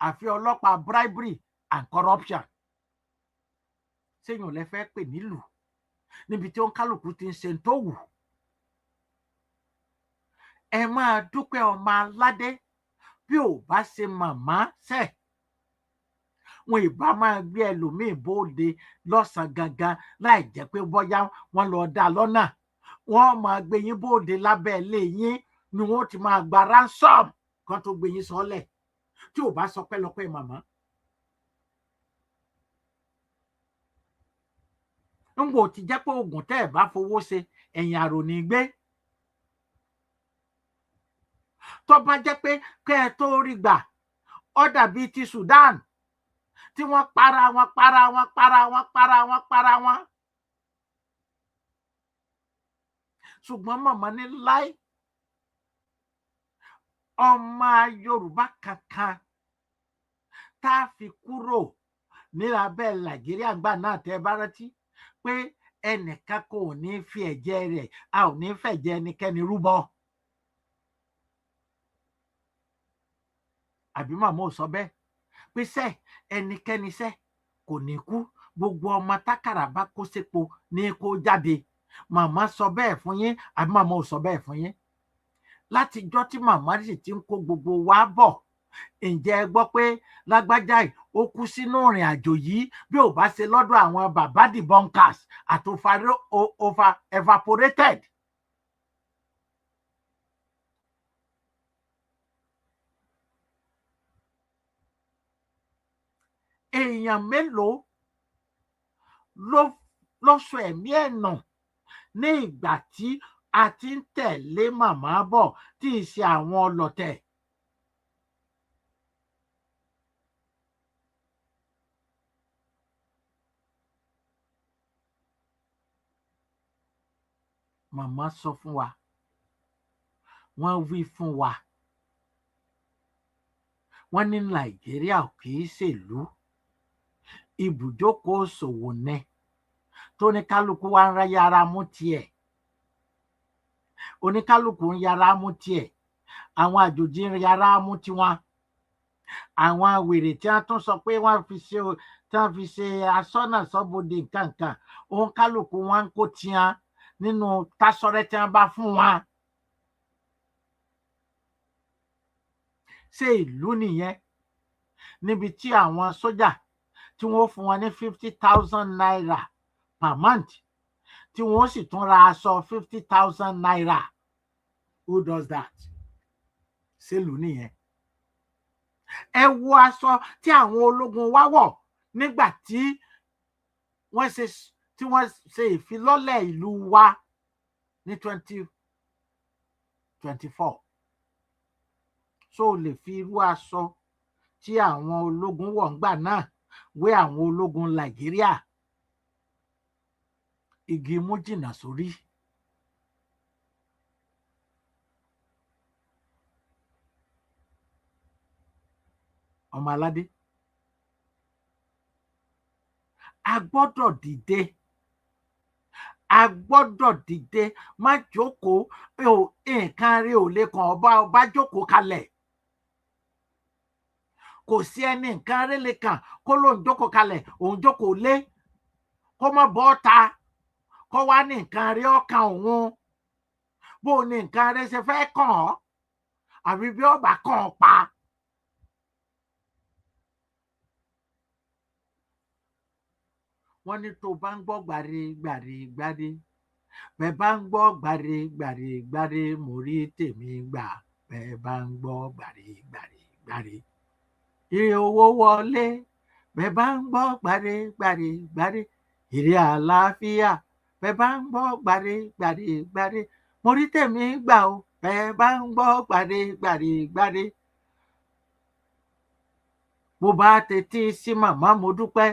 àfi ọlọ́pàá bribery and corruption séyìn lẹ fẹ́ pè nílùú níbi tí ó ń kálukú ti ń ṣe tó wù. ẹ máa dúpẹ́ ọmọ aládé bí ò bá ṣe màmá ṣe wọn ìbá máa gbé ẹlòmíín bóde lọ́sàn-án gangan láì jẹ́ pé bóyá wọ́n lọ dá lọ́nà wọ́n máa gbé yín bóde lábẹ́ ilé yín ni wọ́n ti máa gba ransom kan tó gbé yín sọ́lẹ̀ tí ò bá sọ pẹ́lọpẹ́ màmá. ń wò ti jẹ́ pé oògùn tẹ́ ẹ̀ bá fowó ṣe ẹ̀yìn àròní gbé. tó bá jẹ́ pé kẹ́ ẹ tó rí gbà ó dàbí ti Sudan tí wọ́n para wọn. ṣùgbọ́n màmá ní láì ọmọ Yorùbá kankan tá a fi kúrò ní abẹ́ Nàìjíríà gbà náà tẹ́ bá rántí pé ẹnìkan kò ní fi ẹ̀jẹ̀ rẹ̀ a ò ní fẹ̀jẹ̀ ẹnikẹ́ni rúbọ. àbí màmá ò sọ bẹ́ẹ̀ pé sẹ́ ẹnikẹ́ni sẹ́ kò ní kú gbogbo ọmọ tákàrà bá kó sépo ní kó jáde màmá sọ bẹ́ẹ̀ fún yín àbí màmá ò sọ bẹ́ẹ̀ fún yín. látijọ́ tí màmá sì ti ń kó gbogbo wa bọ̀ ǹjẹ́ ẹ gbọ́ pé lágbájá yìí ó kú sínú ìrìn àjò yìí bí ò bá ṣe lọ́dọ̀ àwọn bàbá debunkers àti over evaporated. èèyàn mélòó ló sọ ẹ̀mí ẹ̀ nù ní ìgbà tí a ti ń tẹ̀lé màmá bọ̀ tí ì ṣe àwọn ọlọ̀tẹ̀. màmá sọ fún wa wọ́n wí fún wa wọ́n ní Nàìjíríà kì í ṣèlú ibùjókòó ṣòwò ní tóníkálukú wa ń yára mú tiẹ̀ oníkálukú ń yára mú tiẹ̀ àwọn àjòjì ń yára mú tiwọn àwọn wèrè tí wọ́n tún sọ pé wọ́n fi ṣe aṣọ́nà sọ́bodè nǹkan òun kálukú wọn ń kó tiwọn nínú tásọ̀rẹ́ tí wọ́n bá fún wọn. ṣé ìlú nìyẹn níbi tí àwọn sójà tí wọ́n fún wọn ní 50,000 naira per month tí wọ́n sì tún ra aṣọ 50,000 naira? Who does that? ṣé ìlú nìyẹn? ẹ wo aṣọ tí àwọn ológun wá wọ̀ nígbà tí wọ́n ṣe ìfilọ́lẹ̀ ìlú wa ní 2024. so lè fi irú aṣọ tí àwọn ológun wọ̀ ńgbà náà wé àwọn ológun Nàìjíríà? igi mú jìnnà sórí. ọmọ aládé, a gbọ́dọ̀ dìde, má jókòó nǹkan rí ò lè kàn ọba jókòó kalẹ̀. kò sí ẹni nǹkan rí lè kàn kó lóun jókòó kalẹ̀, òun jókòó lé, kó má bọ́ ta, kó wá ní nǹkan rí ọkàn òun. bó ní nǹkan rí ṣe fẹ́ kàn ọ́, àbí bí ọba kàn ọ́ pa. wọ́n ní tó bá ń gbọ́ gbàre, bẹ́ẹ̀ bá ń gbọ́ gbàre, mo rí tèmi gbà. bẹ́ẹ̀ bá ń gbọ́ gbàre, ire owó wọlé. bẹ́ẹ̀ bá ń gbọ́ gbàre, ire àlàáfíà. bẹ́ẹ̀ bá ń gbọ́ gbàre, mo rí tèmi gbà o. bẹ́ẹ̀ bá ń gbọ́ gbàre. bó bá tètè sí màmá mo dúpẹ́,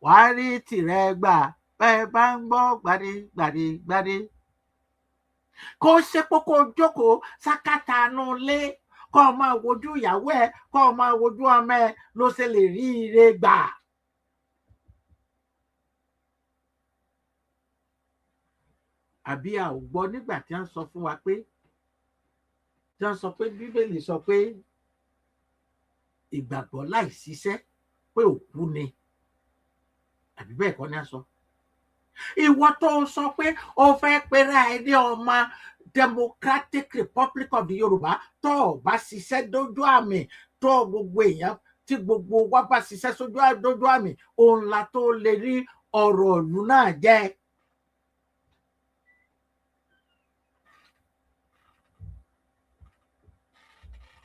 wàá rí tìrẹ gbà. bẹ́ẹ̀ bá ń gbọ́ gbàre. kó ṣe kókó jókòó sákàtà nù lé, kó o máa wojú ìyàwó ẹ, kó o máa wojú ọmọ ẹ, ló ṣe lè rí ire gbà. àbí a ò gbọ́ nígbà tí wọ́n sọ fún wa pé Bíbélì sọ pé ìgbàgbọ́ láì ṣiṣẹ́ pé òkú ni, àbí bẹ́ẹ̀ kọ́ ni a sọ? ìwọ tó sọ pé o fẹ́ pera ẹ ní ọmọ Democratic Republic of the Yorùbá, tó o bá ṣiṣẹ́ dójú àmì, tó gbogbo èèyàn tí gbogbo wa bá ṣiṣẹ́ dójú àmì, òun la tó lè rí ọ̀rọ̀ ìlú náà jẹ.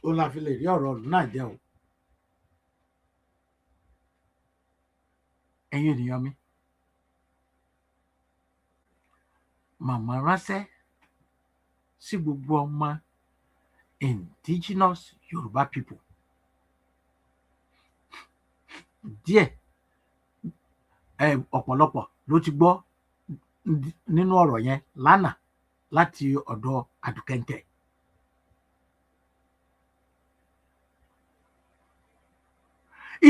òun la fi lè rí ọ̀rọ̀ ìlú náà jẹ o. ẹ̀yin ènìyàn mi, màmá ránṣẹ́ sí gbogbo ọmọ indigenous Yorùbá people. díẹ̀ ọ̀pọ̀lọpọ̀ ló ti gbọ́ nínú ọ̀rọ̀ yẹn lánàá láti ọ̀dọ̀ Àdùkẹ́ńkẹ́.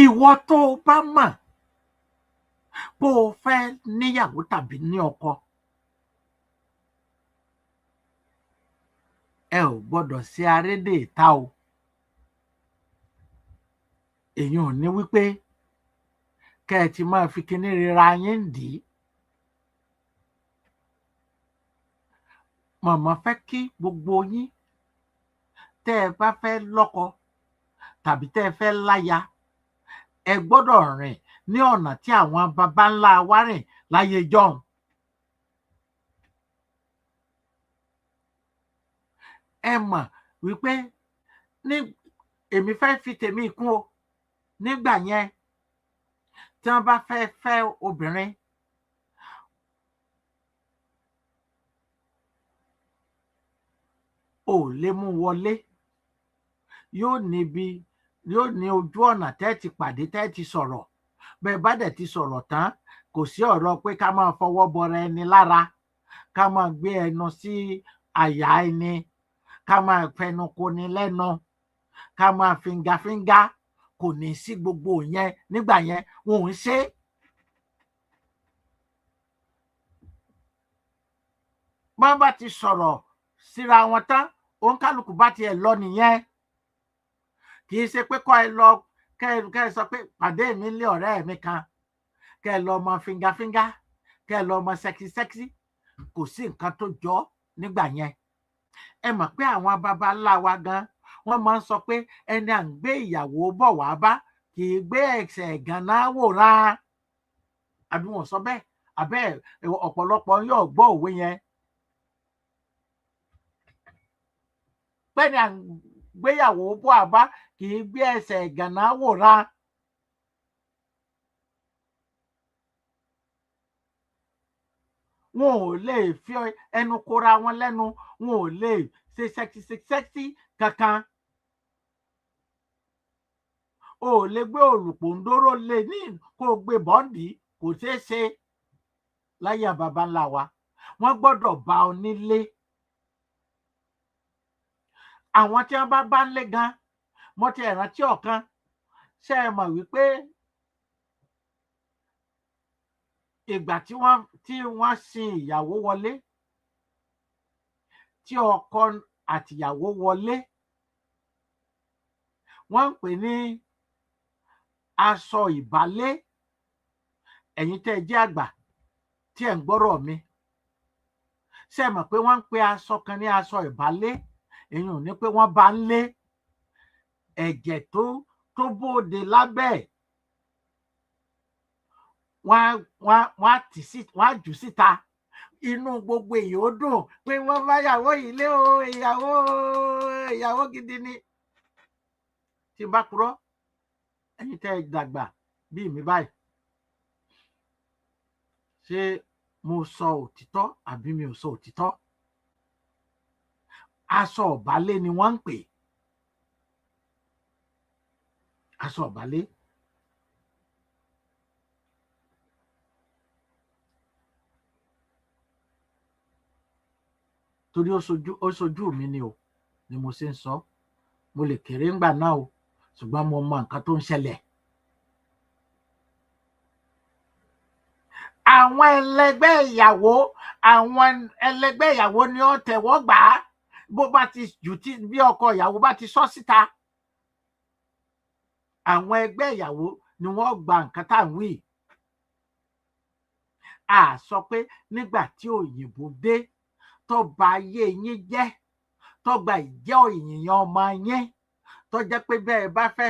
ìwọ tó o bá mọ̀ bó o fẹ́ níyàwó tàbí ní ọkọ, ẹ ò gbọ́dọ̀ ṣe arédè ìta o. èyí ò ní wípé kẹ́ ẹ ti máa fi kinní rira yín dì í. màmá fẹ́ kí gbogbo yín tẹ́ ẹ bá fẹ́ lọ́kọ tàbí tẹ́ ẹ fẹ́ láya, ẹ gbọ́dọ̀ rìn ní ọ̀nà tí àwọn baba ńlá wa rìn láyé jọ́hun. ẹ mọ̀ wípé èmi fẹ́ fi tèmi kún o. nígbà yẹn tí wọ́n bá fẹ́ obìnrin, ò lè mú wọlé, yóò ní ojú ọ̀nà tẹ́ ti pàdé, tẹ́ ti sọ̀rọ̀. bẹ́ẹ̀ bá dẹ̀ ti sọ̀rọ̀ tán, kò sí ọ̀rọ̀ pé ká máa fọwọ́ bọra ẹni lára, ká máa gbé ẹnu sí àyà ẹni, ká máa fẹnu koni lẹ́nu, ká máa fingafínga. kò ní sí gbogbo yẹn nígbà yẹn, wọn ò ń ṣe. bọ́n bá ti sọ̀rọ̀ síra wọn tán, òǹkálùkù bá tiẹ̀ lọ nìyẹn. kì í ṣe pé kọ́ ẹ lọ kẹ́ sọ pé pàdé mi lé ọ̀rẹ́ mi kan, kẹ́ lọ mọ fíngafínga, kẹ́ lọ mọ sẹ́kísẹ́kí, kò sí nǹkan tó jọ nígbà yẹn. Ẹ mọ̀ pé àwọn baba ńlá wa gan wọ́n máa ń sọ pé ẹni à ń gbé ìyàwó bọ̀ wá bá kì í gbé ẹsẹ̀ gànà wòran. Àbí wọn sọ bẹ́ẹ̀? Àbẹ́ ọ̀pọ̀lọpọ̀ yóò gbọ́ òwe yẹn. Pé ẹni à ń gbéyàwó bọ̀ wá bá kì í gbé ẹsẹ̀ gànà wòran. Wọn ò lè fi ẹnu kóra wọn lẹ́nu, wọn ò lè ṣe sẹ́kísẹ́kí kankan. O ò lè gbé olùpòǹdóró lé ní kó o gbé bọ́ǹdì, kò ṣeé ṣe láyé baba ńlá wa. Wọ́n gbọ́dọ̀ bá ọ nílé. Àwọn tí wọ́n bá ń lé gan, mo ti rántí ọ̀kan, ṣé ẹ mọ̀ wípé ìgbà tí wọ́n sin ìyàwó wọlé, tí ọkọ àtìyàwó wọlé, wọ́n ń pè ní aṣọ ìbálé. Ẹ̀yin tẹ́ ẹ jẹ́ àgbà tí ẹ̀ ń gbọ́rọ̀ mi, ṣé ẹ mọ̀ pé wọ́n ń pe aṣọ kan ní aṣọ ìbálé? Èyí ò ní pé wọ́n bá ń lé ẹ̀jẹ̀ tó bóde lábẹ́ ẹ̀, wọ́n á jù síta. Inú gbogbo èèyàn ó dùn pé wọ́n bá yàwó yìí lé o, ìyàwó gidi ni. Tí n bá purọ́, ẹ̀yin tẹ́ ẹ dàgbà bíi mi báyìí, ṣé mo sọ òtítọ́ àbí mi ò sọ òtítọ́? Aṣọ ìbálé ni wọ́n ń pè. Aṣọ ìbálé. Torí ó ṣojú mi ni o, ni mo ṣe ń sọ. Mo lè kéré ńgbà náà o, ṣùgbọ́n mo mọ nǹkan tó ń ṣẹlẹ̀. Àwọn ẹlẹgbẹ́ ìyàwó ni ó tẹ̀wọ́ gbà á. Bó bá ti jù tí bí ọkọ ìyàwó bá ti sọ síta, àwọn ẹgbẹ́ ìyàwó ni wọ́n gba nǹkan tá à ń wí. A sọ pé nígbà tí òyìnbó dé tó ba ayé yín jẹ́, tó gba ìjẹ́ òyìnbó ọmọ yín, tó jẹ́ pé bẹ́ẹ̀ bá fẹ́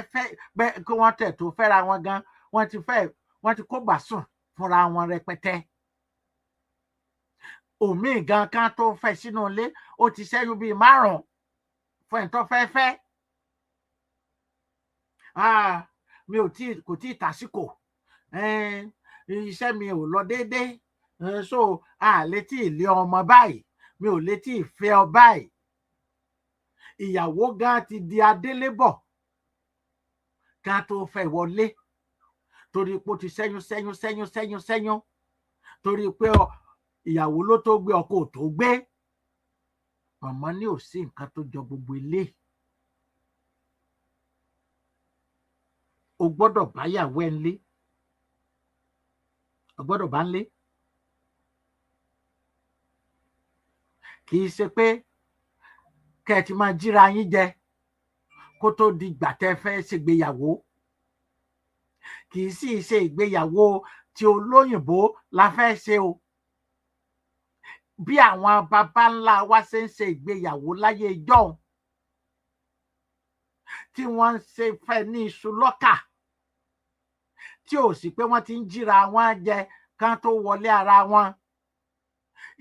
bẹ́ẹ̀ kí wọ́n tẹ̀ tó fẹ́ra wọn gan, wọ́n ti kó gbàsùn fúnra wọn rẹpẹtẹ. Òmíì gan kan tó fẹ́ sínú ilé, ó ti ṣẹ́yún bíi 5 fún ẹ̀ tó fẹ́. Mi kò tí ì tàsíkò, iṣẹ́ mi ò lọ déédéé, so lè tí ì lé ọmọ báyìí, mi ò lè tí ì fẹ́ ọ báyìí. Ìyàwó gan ti di adélébọ̀ ká tó fẹ́ wọlé, torí pé ó ti ṣẹ́yún, torí pé ìyàwó ló tó gbé, ọkọ ò tó gbé. Màmá ní ò sí nǹkan tó jọ gbogbo ilé. O gbọ́dọ̀ bá yàwó ẹ̀ ńlé, o gbọ́dọ̀ bá ńlé. Kì í ṣe pé kẹ́ ẹ ti máa jíra yín jẹ kó tó di ìgbà tẹ́ fẹ́ ṣègbéyàwó. Kì í sì ṣe ìgbéyàwó tí olóyìnbó la fẹ́ ṣe o. Bí àwọn baba ńlá wa ṣe ń ṣe ìgbéyàwó láyé ìjọ́un, tí wọ́n ń ṣe fẹ́ ní iṣu lọ́kà, tí ò sí pé wọ́n ti ń jíra wọn jẹ kán tó wọlé ara wọn.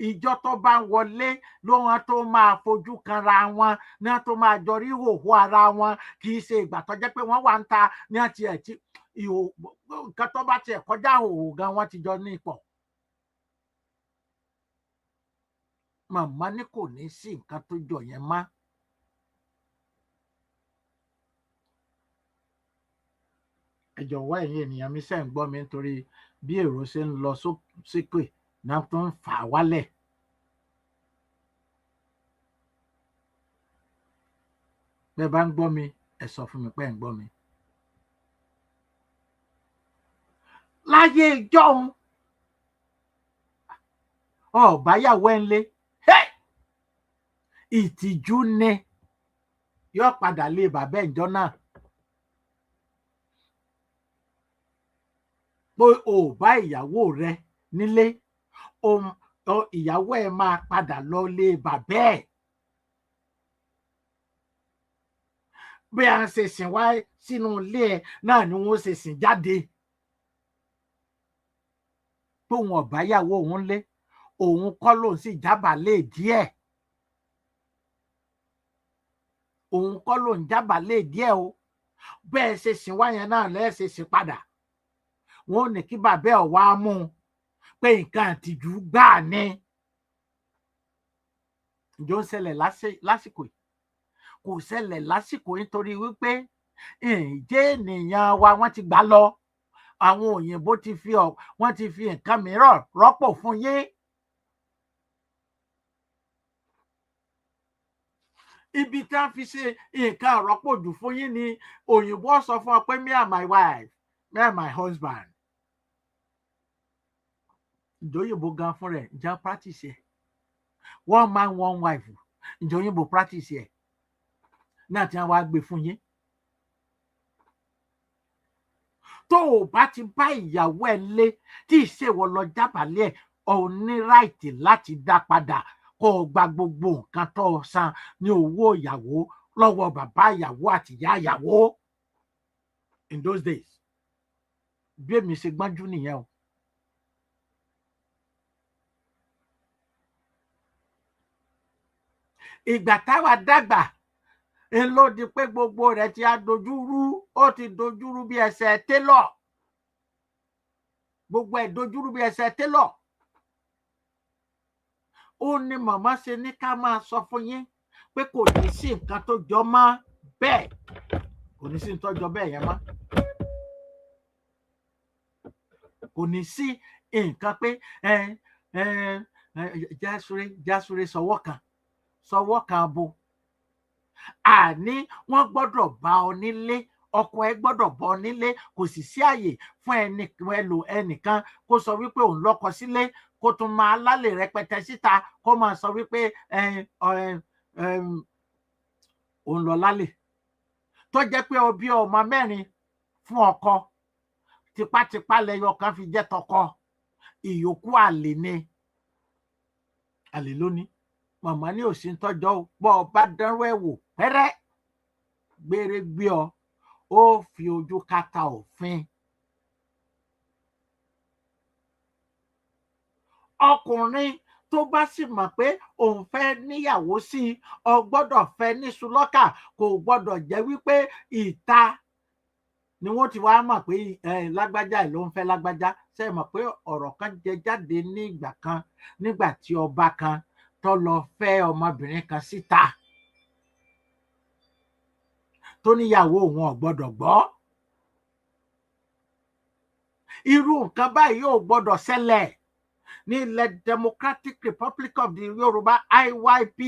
Ìjọ tó bá wọlé ló wọn tó máa fojú kanra wọn, ní wọn tó máa jọ rí ìhòòhò ara wọn. Kì í ṣe ìgbà tó jẹ́ pé wọ́n wà ń ta ní àti ẹ̀ tí nǹkan tó bá tiẹ̀ kọjá ìhòòhò gan, wọ́n ti jọ ní ipò. Màmá ní kò ní sí nǹkan tó jọ yẹn mọ́. Ẹ jọ̀wọ́ ẹ̀yin ènìyàn mi ṣe ń gbọ́ mi, nítorí bí èrò ṣe ń lọ sókè náà tó ń fà wálẹ̀. Bẹ́ẹ̀ bá ń gbọ́ mi, ẹ sọ fún mi pé ẹ ń gbọ́ mi. Láyé ìjọ́un, ọ̀báyàwó ẹ̀ ń lé, ìtìjú ni yóò padà lé bàbá ìjọ náà. pé o bá ìyàwó rẹ nílé, ìyàwó ẹ máa padà lọ lé bàbá ẹ̀. Bí a ṣe sìn wá sínú ilé ẹ náà ni wọ́n ṣe sìn jáde. Pé òun ọ̀bá ìyàwó òun lé, òun kọ́ lòun sì jábàálẹ̀ díẹ̀. Òun kọ́ lòun jábàálẹ̀ díẹ̀ o. Bẹ́ẹ̀ ṣe sìn wá yẹn náà lẹ́ẹ̀ ṣe sìn padà. Wọ́n ò ní kí bàbá ẹ̀ wá mú un pé nǹkan àtijú gbáà ni. Ǹjọ́ ń ṣẹlẹ̀ lásìkò yìí? Kò ṣẹlẹ̀ lásìkò yìí nítorí wípé ǹjẹ́ ènìyàn wa wọ́n ti gbà lọ. Àwọn òyìnbó wọ́n ti fi nǹkan mìíràn rọ́pò fún yín. Ibi tí wọ́n fi ṣe nǹkan àrọ́pò jù fún yín ni òyìnbó sọ fún ọ pé me and my wife, me and my husband. Ìjọyìnbó gan fún rẹ̀ ǹjẹ́ practice ẹ̀. One man, one wife. Ìjọyìnbó practice ẹ̀. Náà tí wọ́n wá gbé fún yín. Tó o bá ti bá ìyàwó ẹ lé tí ìṣèwọ lọ jábàálẹ̀, o ní ráìtì láti dá padà kó o gba gbogbo nǹkan tó o san ní owó ìyàwó lọ́wọ́ bàbá ìyàwó àti ìyá ìyàwó. In those days, bí èmi ṣe gbọ́njú nìyẹn o. Ìgbà táwa dàgbà ló di pé gbogbo rẹ̀ ti dojúrú, ó ti dojúrú bí ẹsẹ̀ télọ̀. Gbogbo ẹ̀ dojúrú bí ẹsẹ̀ télọ̀. Ó ní màmá ṣe ní ká máa sọ fún yín pé kò ní sí nǹkan tó jọ mọ́ bẹ́ẹ̀. Kò ní sí nǹkan tó jọ bẹ́ẹ̀ yẹn mọ́. Kò ní sí nǹkan pé jásúré sọwọ́ kan abo. Àní wọ́n gbọ́dọ̀ bá ọ nílé, ọkọ ẹ gbọ́dọ̀ bá ọ nílé. Kò sì sí àyè fún ẹnìkan kó sọ wípé òun lọ́kọ sílé, kó tún máa lálẹ́ rẹpẹtẹ síta, kó máa sọ wípé òun lọ lálẹ́. Tó jẹ́ pé o bí ọmọ 4 fún ọkọ, tipátipá lẹyọ kan fi jẹ́ tọkọ, ìyókù àlè ni. Àlè lónìí. Màmá ní òsì ń tọ́jọ́ o. Bọ́ ọ bá dánrú ẹ̀ wò pẹ́rẹ́, gbére gbé ọ, ó fi ojú kàtà òfin. Ọkùnrin tó bá sì mọ̀ pé òun fẹ́ níyàwó sí i, ọ gbọ́dọ̀ fẹ́ ní sùlọ́kà. Kò gbọ́dọ̀ jẹ́ wípé ìta ni wọ́n ti wá mọ̀ pé lágbájá ló ń fẹ́ lágbájá. Ṣé ẹ mọ̀ pé ọ̀rọ̀ kan jẹ jáde ní ìgbà kan, nígbà tí ọba kan tó lọ fẹ́ ọmọbìnrin kan síta, tó níyàwó òun ò gbọ́dọ̀ gbọ́. Irú nǹkan báyìí ò gbọ́dọ̀ ṣẹlẹ̀ ní ilẹ̀ Democratic Republic of the Yorùbá, IYP.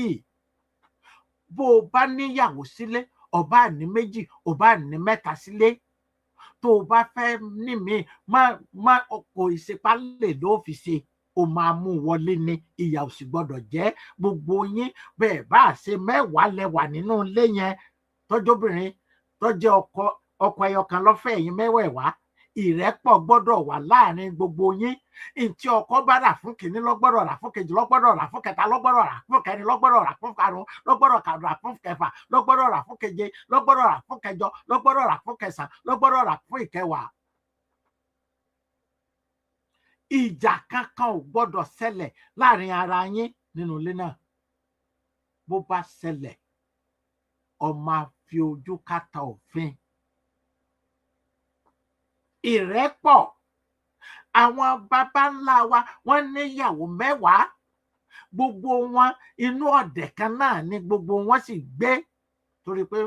Bó o bá níyàwó sílé, o bá ní 2, o bá ní 3 sílé, tó o bá fẹ́ ní mi, kò ìṣepá lè ló fi ṣe. O máa mú wọlé ní. Ìyà ò sì gbọ́dọ̀ jẹ́ gbogbo yín. Bẹ́ẹ̀ bá ṣe 10 lẹ́wà nínú ilé yẹn, tọ́jọ́bìnrin tọ́jẹ́ ọkọ ẹyọkan lọ́fẹ́ yín 10. Ìrẹ́pọ̀ gbọ́dọ̀ wà láàrin gbogbo yín. Ntí ọkọ bá rà fún kìíní lọ́gbọ́dọ̀ rà fún kejì, lọ́gbọ́dọ̀ rà fún kẹta, lọ́gbọ́dọ̀ rà fún kẹrin, lọ́gbọ́dọ̀ rà fún karùn-ún, lọ́gbọ́dọ̀ rà fún kẹfà, lọ́gbọ́dọ̀ rà fún keje, lọ́gbọ́dọ̀ rà fún kẹjọ, lọ́gbọ́dọ̀ rà fún kẹsàn, lọ́gbọ́dọ̀ rà fún ìkẹwàá. Ìjà kankan ò gbọ́dọ̀ ṣẹlẹ̀ láàrin ara yín nínú ilé náà. Bó bá ṣẹlẹ̀, ó máa fi ojú kàtà òfin. Ìrẹ́pọ̀. Àwọn baba ńlá wa wọ́n níyàwó 10. Gbogbo wọn inú ọ̀dẹ̀ kan náà ni gbogbo wọn sì gbé. Torí pé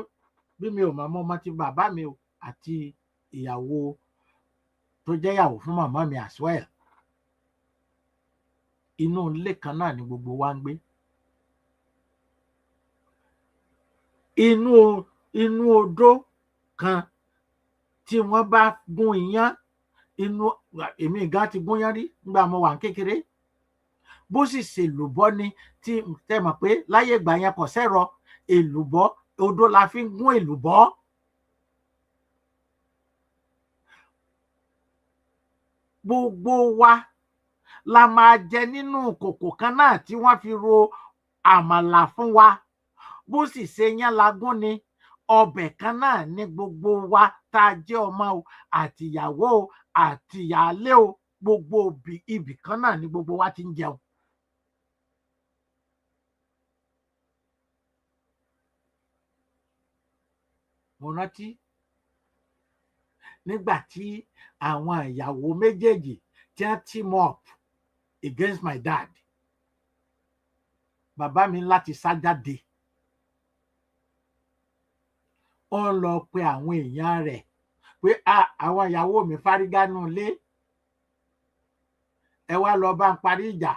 bí mi ò mọ̀ ọmọ ti bàbá mi o àti ìyàwó tó jẹ́ ìyàwó fún màmá mi as well. Inú ilé kan náà ni gbogbo wa ń gbé. Inú odó kan tí wọ́n bá gún iyán, èmi gan ti gún yán rí nígbà mo wà kékeré. Bó sì ṣèlùbọ́ ni, tí tẹ́ mọ̀ pé láyé ìgbà yẹn kò sẹ́rọ, èlùbọ́ odó la fi ń gún èlùbọ́. gbogbo wa la máa jẹ nínú kòkò kan náà tí wọ́n fi ro àmàlà fún wa. Bó sì ṣe yán lagún ni, ọbẹ̀ kan náà ní gbogbo wa tá a jẹ́ ọmọ o, àtìyàwó o, àtìyálé o, gbogbo ibì kan náà ní gbogbo wa ti ń jẹun. Mo rántí nígbà tí àwọn ìyàwó méjèèjì tí wọ́n team up against my dad, bàbá mi láti sá jáde. Ó ń lọ pe àwọn èèyàn rẹ̀ pé àwọn ìyàwó mi fárígá nù ilé, ẹ wá lọ bá ń parí ìjà.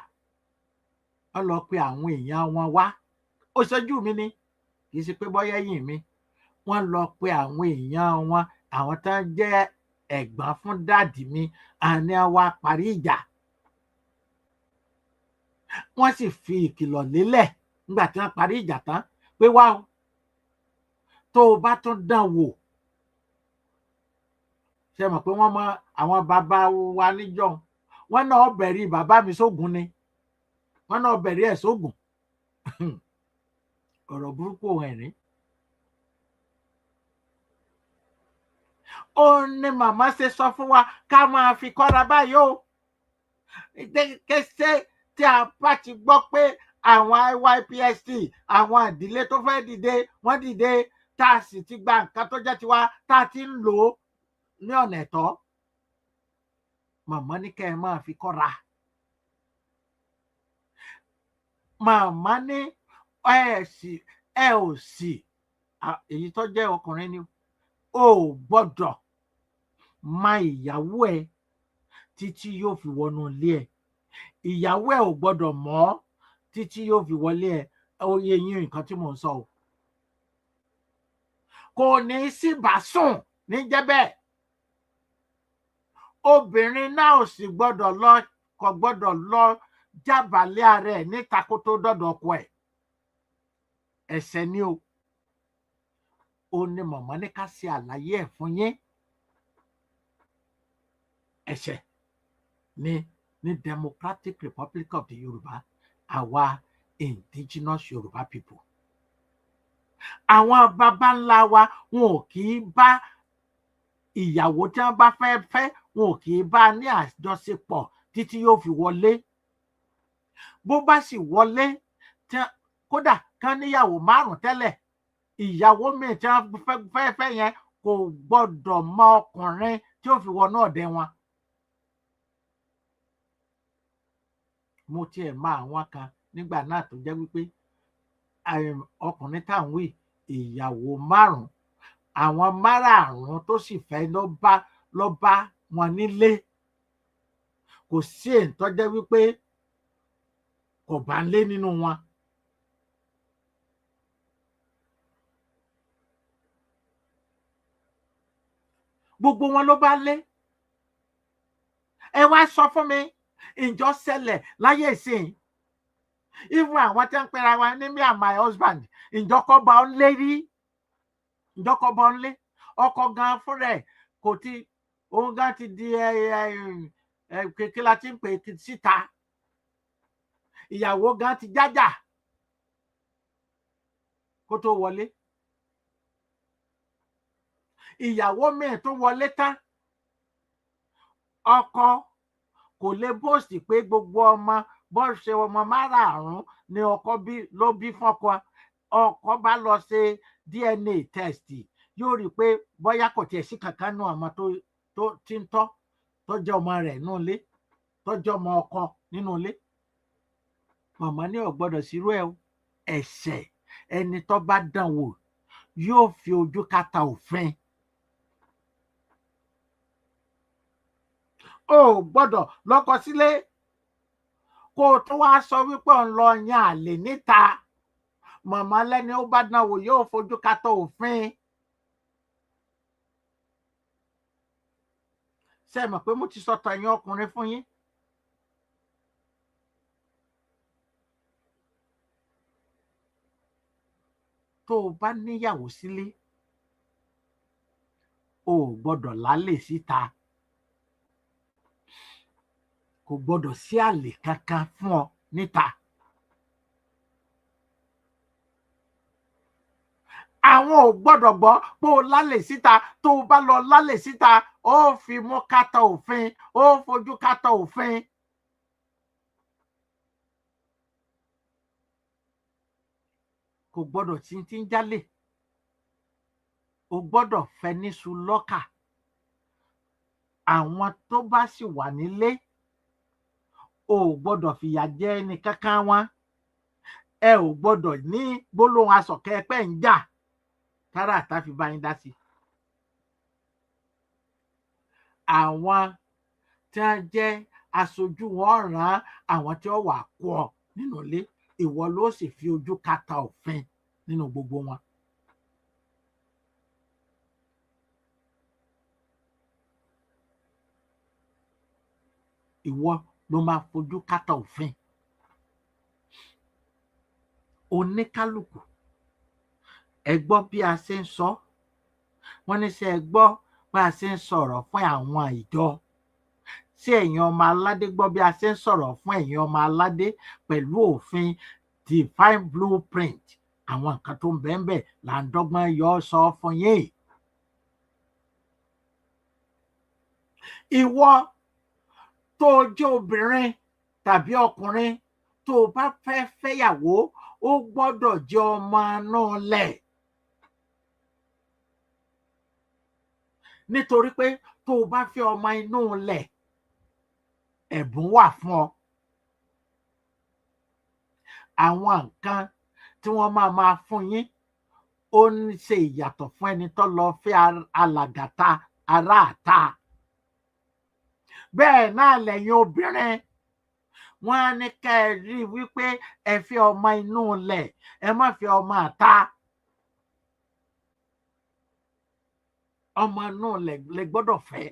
Ó lọ pe àwọn èèyàn wọn wá. Ó ṣojú mi ni, kì í ṣe pé bọ́yá ẹ̀yìn mi. Wọ́n lọ pe àwọn èèyàn wọn, àwọn tán jẹ́ ẹ̀gbọ́n fún dáàdì mi, àní wá parí ìjà. Wọ́n sì fi ìkìlọ̀ lélẹ̀ nígbà tí wọ́n parí ìjà tán pé wá o, tó o bá tún dán wò. Ṣé mọ̀ pé wọ́n mọ àwọn bàbá wa níjọ́, wọ́n náà bẹ̀rí bàbá mi sógun ni, wọ́n náà bẹ̀rí ẹ̀ sógun. Ọ̀rọ̀ burúkú ẹ̀rín. Ó ní màmá ṣe sọ fún wa ká máa fi kọ́ra báyìí o. Kése tí a bá ti gbọ́ pé àwọn IYPST, àwọn ìdílé tó fẹ́ dìde, wọ́n dìde, tá a sì ti gba nǹkan tó jẹ́ tiwa, tá a ti ń lò ó ní ọ̀nà ẹ̀tọ́. Màmá ní kẹ́ ẹ máa fi kọ́ra. Màmá ní ẹ ò sì, èyí tó jẹ́ ọkùnrin ni, o gbọ́dọ̀ má ìyàwó ẹ títí yóò fi wọnú ilé ẹ. Ìyàwó ẹ ò gbọ́dọ̀ mọ̀ títí yóò fi wọlé ẹ. Ó yé yín nǹkan tí mò ń sọ o. Kò ní sí bàsùn ní jẹ́bẹ̀. Obìnrin náà ò sì gbọ́dọ̀ lọ, kò gbọ́dọ̀ lọ jábàálẹ̀ ara ẹ̀ níta kó tó dọ́dọ̀ ọkọ ẹ̀. Ẹ̀ṣẹ̀ ni o. Ó ní màmá ní ká ṣe àlàyé ẹ̀ fún yín. Ẹ̀ṣẹ̀ ni ní Democratic Republic of the Yorùbá, àwa indigenous Yorùbá people. Àwọn baba ńlá wa wọn ò kì í bá ìyàwó tí wọ́n bá fẹ́ fẹ́, wọn ò kì í bá ní àjọṣepọ̀ títí yóò fi wọlé. Bó bá sì wọlé, kódà kán níyàwó 5 tẹ́lẹ̀, ìyàwó míì tí wọ́n fẹ́ yẹn kò gbọ́dọ̀ mọ ọkùnrin tí ó fi wọnú ọ̀dẹ wọn. Mo tiẹ̀ mọ àwọn kan nígbà náà tó jẹ́ wípé ọkùnrin tá à ń wí, ìyàwó 5, àwọn 5 tó sì fẹ́ ló bá wọn nílé. Kò sí èyí tó jẹ́ wípé kò bá ń lé nínú wọn. Gbogbo wọn ló bá lé. Ẹ wá sọ fún mi, ǹjọ́ ṣẹlẹ̀ láyé ìsìn? Even àwọn tí ń pera wa ní me and my husband, ǹjọ́ kọ́ bá ń lé rí? Ǹjọ́ kọ́ bá ń lé? Ọkọ gan fúnra ẹ̀ kò ti, òun gan ti di kí la ti ń pè síta. Ìyàwó gan ti jájà kó tó wọlé. Ìyàwó míì tó wọlé tán, ọkọ kò lè bóòsì pé gbogbo ọmọ bó ṣe ọmọ 5 ni ọkọ ló bí fọ́kọ. Ọkọ bá lọ ṣe DNA test, yóò rí i pé bóyá kò tiẹ̀ sí kankan nù ọmọ tó ti ń tọ́ tó jẹ́ ọmọ rẹ̀ nínú ilé, tó jẹ́ ọmọ ọkọ nínú ilé. Màmá ní ò gbọ́dọ̀ sírú ẹ̀ o. Ẹ̀ṣẹ̀ ẹni tó bá dán wò yóò fi ojú kàtà òfin. O gbọ́dọ̀ lọ́kọ sílé kó o tó wá sọ wípé òun lọ yan àlè níta. Màmá lẹ́ni ó bá dán wò yóò fojú kàtà òfin. Ṣé ẹ mọ̀ pé mo ti sọ tẹ̀yìn ọkùnrin fún yín? Tó o bá níyàwó sílé, o gbọ́dọ̀ lálè síta. kò gbọ́dọ̀ sí àlè kankan fún ọ níta. Àwọn ò gbọ́dọ̀ gbọ́ pé o lálè síta. Tó o bá lọ lálè síta, ó fi mú kàtà òfin, ó fojú kàtà òfin. Kò gbọ́dọ̀ tí ń jálè. O gbọ́dọ̀ fẹ́ níṣu lọ́kà. Àwọn tó bá sì wà nílé, o ò gbọ́dọ̀ fìyà jẹ ẹnì kankan wọn. Ẹ ò gbọ́dọ̀ ní gbólóhùn asọ̀kẹ́ pẹ́ ń jà tára àtà fi bá yín dá sí. Àwọn tí wọ́n jẹ́ aṣojú wọn rán àwọn tí ó wà kó ọ nínú ilé. Ìwọ ló sì fi ojú kàtà òfin nínú gbogbo wọn. Ìwọ ló máa fojú kàtà òfin. Oníkálùkù, ẹ gbọ́ bí a ṣe ń sọ. Wọ́n ní ṣé ẹ gbọ́ bí a ṣe ń sọ̀rọ̀ fún àwọn ìjọ. Ṣé ẹ̀yin ọmọ aládé gbọ́ bí a ṣe ń sọ̀rọ̀ fún ẹ̀yin ọmọ aládé pẹ̀lú òfin divine blueprint? Àwọn nǹkan tó ń bẹ ńbẹ̀ là ń dọ́gbọ́n yọ sọ fún yín. Ìwọ tó jẹ́ obìnrin tàbí ọkùnrin, tó o bá fẹ́ fẹ́yàwó, ó gbọ́dọ̀ jẹ́ ọmọ náà lẹ̀. Nítorí pé tó o bá fẹ́ ọmọ inú lẹ̀, ẹ̀bùn wà fún ọ. Àwọn nǹkan tí wọ́n máa fún yín, ó ń ṣe ìyàtọ̀ fún ẹni tó lọ fẹ́ alàgàtà aráàta. Bẹ́ẹ̀ náà lẹ̀yin obìnrin, wọ́n á ní ká ẹ rí wípé ẹ fẹ́ ọmọ inú lẹ̀, ẹ má fẹ́ ọmọ àta. Ọmọ inú lẹ̀ lẹ gbọ́dọ̀ fẹ́.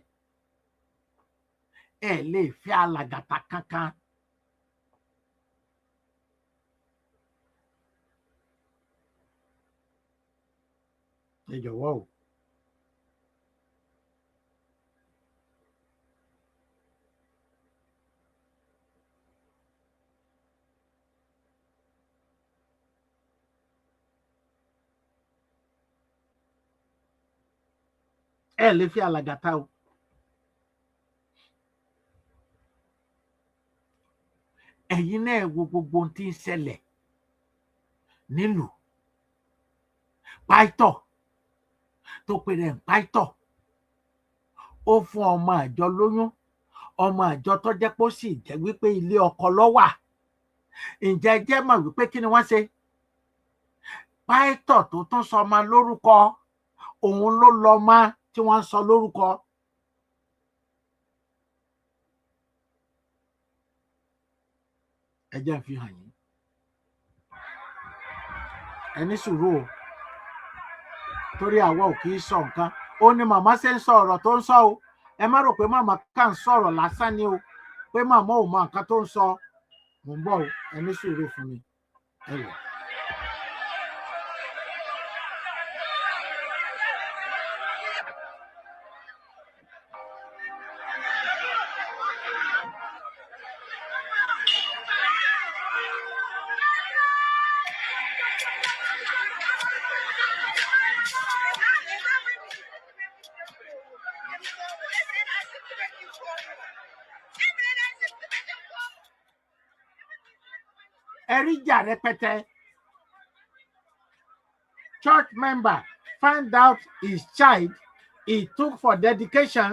Ẹ lè fẹ́ alàgàtà kankan. Ẹ jọ̀wọ́ o. Ẹ lè fẹ́ alàgàtà o. Ẹ̀yin náà wo gbogbo ohun tí ń ṣẹlẹ̀ nílùú. Pàìtọ̀ tó pe rẹ̀ ń pàìtọ̀, ó fún ọmọ àjọ lóyún. Ọmọ àjọ tó jẹ́ pé ó sì jẹ́ wípé ilé ọkọ ló wà. Ǹjẹ́ ẹ jẹ́ mọ̀ wípé kí ni wọ́n ṣe? Pàìtọ̀ tó tún sọmọ lórúkọ, òun ló lọ́mọ tí wọ́n ń sọ lórúkọ. Ẹ jẹ́ n fi hàn yín. Ẹ ní sùúrù o, torí àwa ò kì í sọ nǹkan. Ó ní màmá ṣe ń sọ ọ̀rọ̀ tó ń sọ o. Ẹ má rò pé màmá kàn ń sọ̀rọ̀ lásán ni o, pé màmá ò mọ nǹkan tó ń sọ. Mò ń bọ̀ o, ẹ ní sùúrù fún mi. Ẹ wò. Ẹ̀ríjà rẹpẹtẹ. Church member found out his child he took for dedication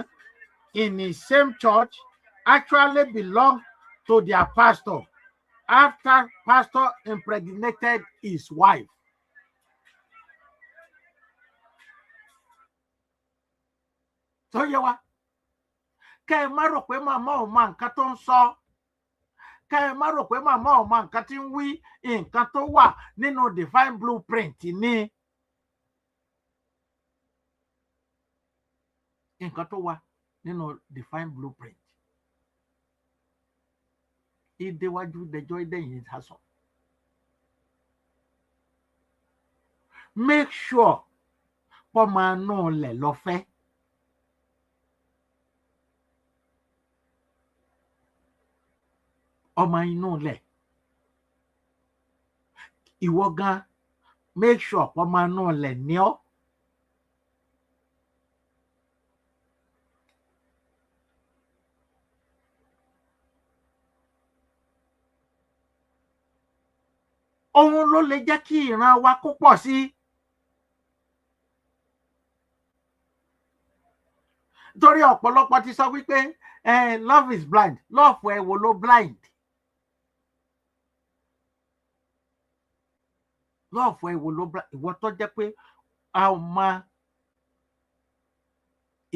in his same church actually belonged to their pastor after pastor impregnated his wife. Tó yẹ wa, kẹ́ ẹ má rò pé màmá ò mọ nǹkan tó ń sọ. Kẹ́ ẹ má rò pé màmá ò mọ nǹkan tí ń wí. Nǹkan tó wà nínú divine blueprint ni. Nǹkan tó wà nínú divine blueprint. Ìdéwájú dẹjọ́ ìdẹ́yìn ìdásọ. Make sure pọ́ máa nù lẹ̀ lọ́fẹ́. ọmọ inú ilẹ̀ ìwọ gan make sure ọmọ inú ilẹ̀ ní ọ́. Ohun ló lè jẹ́ kí ìran wa kó pọ̀ sí. Torí ọ̀pọ̀lọpọ̀ ti sọ wípé love is blind. Love ẹ wo ló blind. Love ẹ wo ló blind. Ìwọ tó jẹ́ pé ọmọ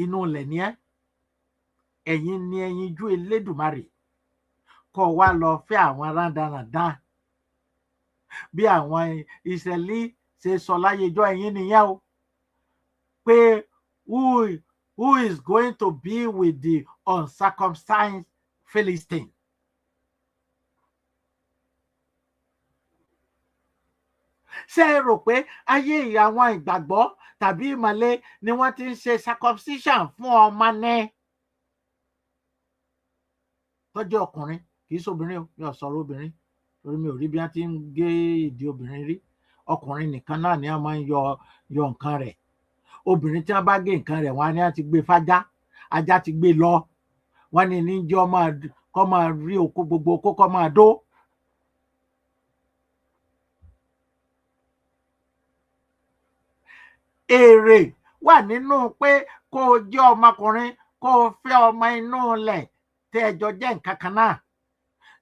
inú ilẹ̀ ni ẹ́. Ẹ̀yin ni ẹyinjú Elédùmarè. Kó wá lọ fẹ́ àwọn rándanràndán. Bí àwọn Ísírẹ́lì ṣe sọ láyéjọ́ ẹ̀yin nìyẹn o. Pé who is going to be with the uncircumcised Philistine? Ṣé ẹ rò pé ayé àwọn ìgbàgbọ́ tàbí ìmọ̀le ni wọ́n ti ń ṣe circumcision fún ọmọ ní? Tọ́jú ọkùnrin kì í ṣobìnrin o, mi ò sọ̀rọ̀ obìnrin torí mi ò rí bí wọ́n ti ń gé ìdí obìnrin rí. Ọkùnrin nìkan náà ni wọ́n máa ń yọ nǹkan rẹ̀. Obìnrin tí wọ́n bá gé nǹkan rẹ̀ wọ́n á ní wọ́n ti gbé fájá, ajá ti gbé lọ, wọ́n ní níjọ́ kọ́ máa rí oko gbogbo oko kọ́ máa dó. Èrè wà nínú pé kó o jẹ́ ọmọkùnrin kó o fẹ́ ọmọ inú ilẹ̀ tí ẹjọ́ jẹ́ nǹkan kan náà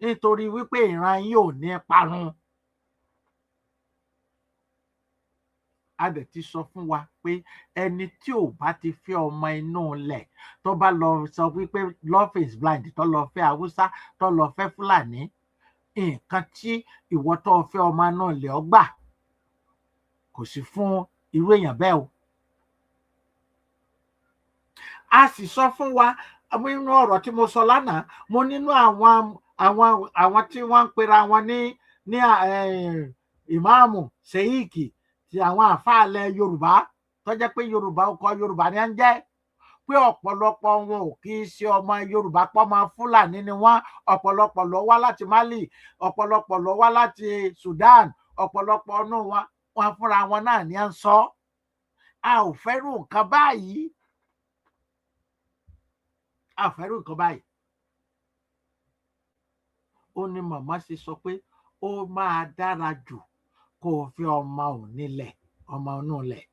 nítorí wípé ìran yín ò ní parun. A dẹ̀ ti sọ fún wa pé ẹni tí ò bá ti fẹ́ ọmọ inú ilẹ̀ tó bá lọ sọ wípé love is blind tó lọ fẹ́ Haúsá tó lọ fẹ́ Fúlàní, nǹkan tí ìwọ tó fẹ́ ọmọ inú ilẹ̀ ọ gbà kò sí fún irú èèyàn bẹ́ẹ̀ o. A sì sọ fún wa nínú ọ̀rọ̀ tí mo sọ lánàá, mo nínú àwọn tí wọ́n ń pera wọn ní ìmáàmù ṣèyíkì ti àwọn àfáàlẹ̀ Yorùbá tó jẹ́ pé ọkọ̀ Yorùbá ni ń jẹ́, pé ọ̀pọ̀lọpọ̀ wọn ò kì í ṣe ọmọ Yorùbá, pọ́mọ Fúlàní ni wọ́n. Ọ̀pọ̀lọpọ̀ ló wá láti Mali, ọ̀pọ̀lọpọ̀ ló wá láti Sudan, ọ̀pọ̀lọpọ̀ ọ̀nù wọn fúnra wọn náà ni à ń sọ. A ò fẹ́rù nǹkan báyìí. A ò fẹ́rù nǹkan báyìí. Ó ní màmá ṣe sọ pé ó máa dára jù kó o fi ọmọ onílẹ̀, ọmọ inú ilẹ̀.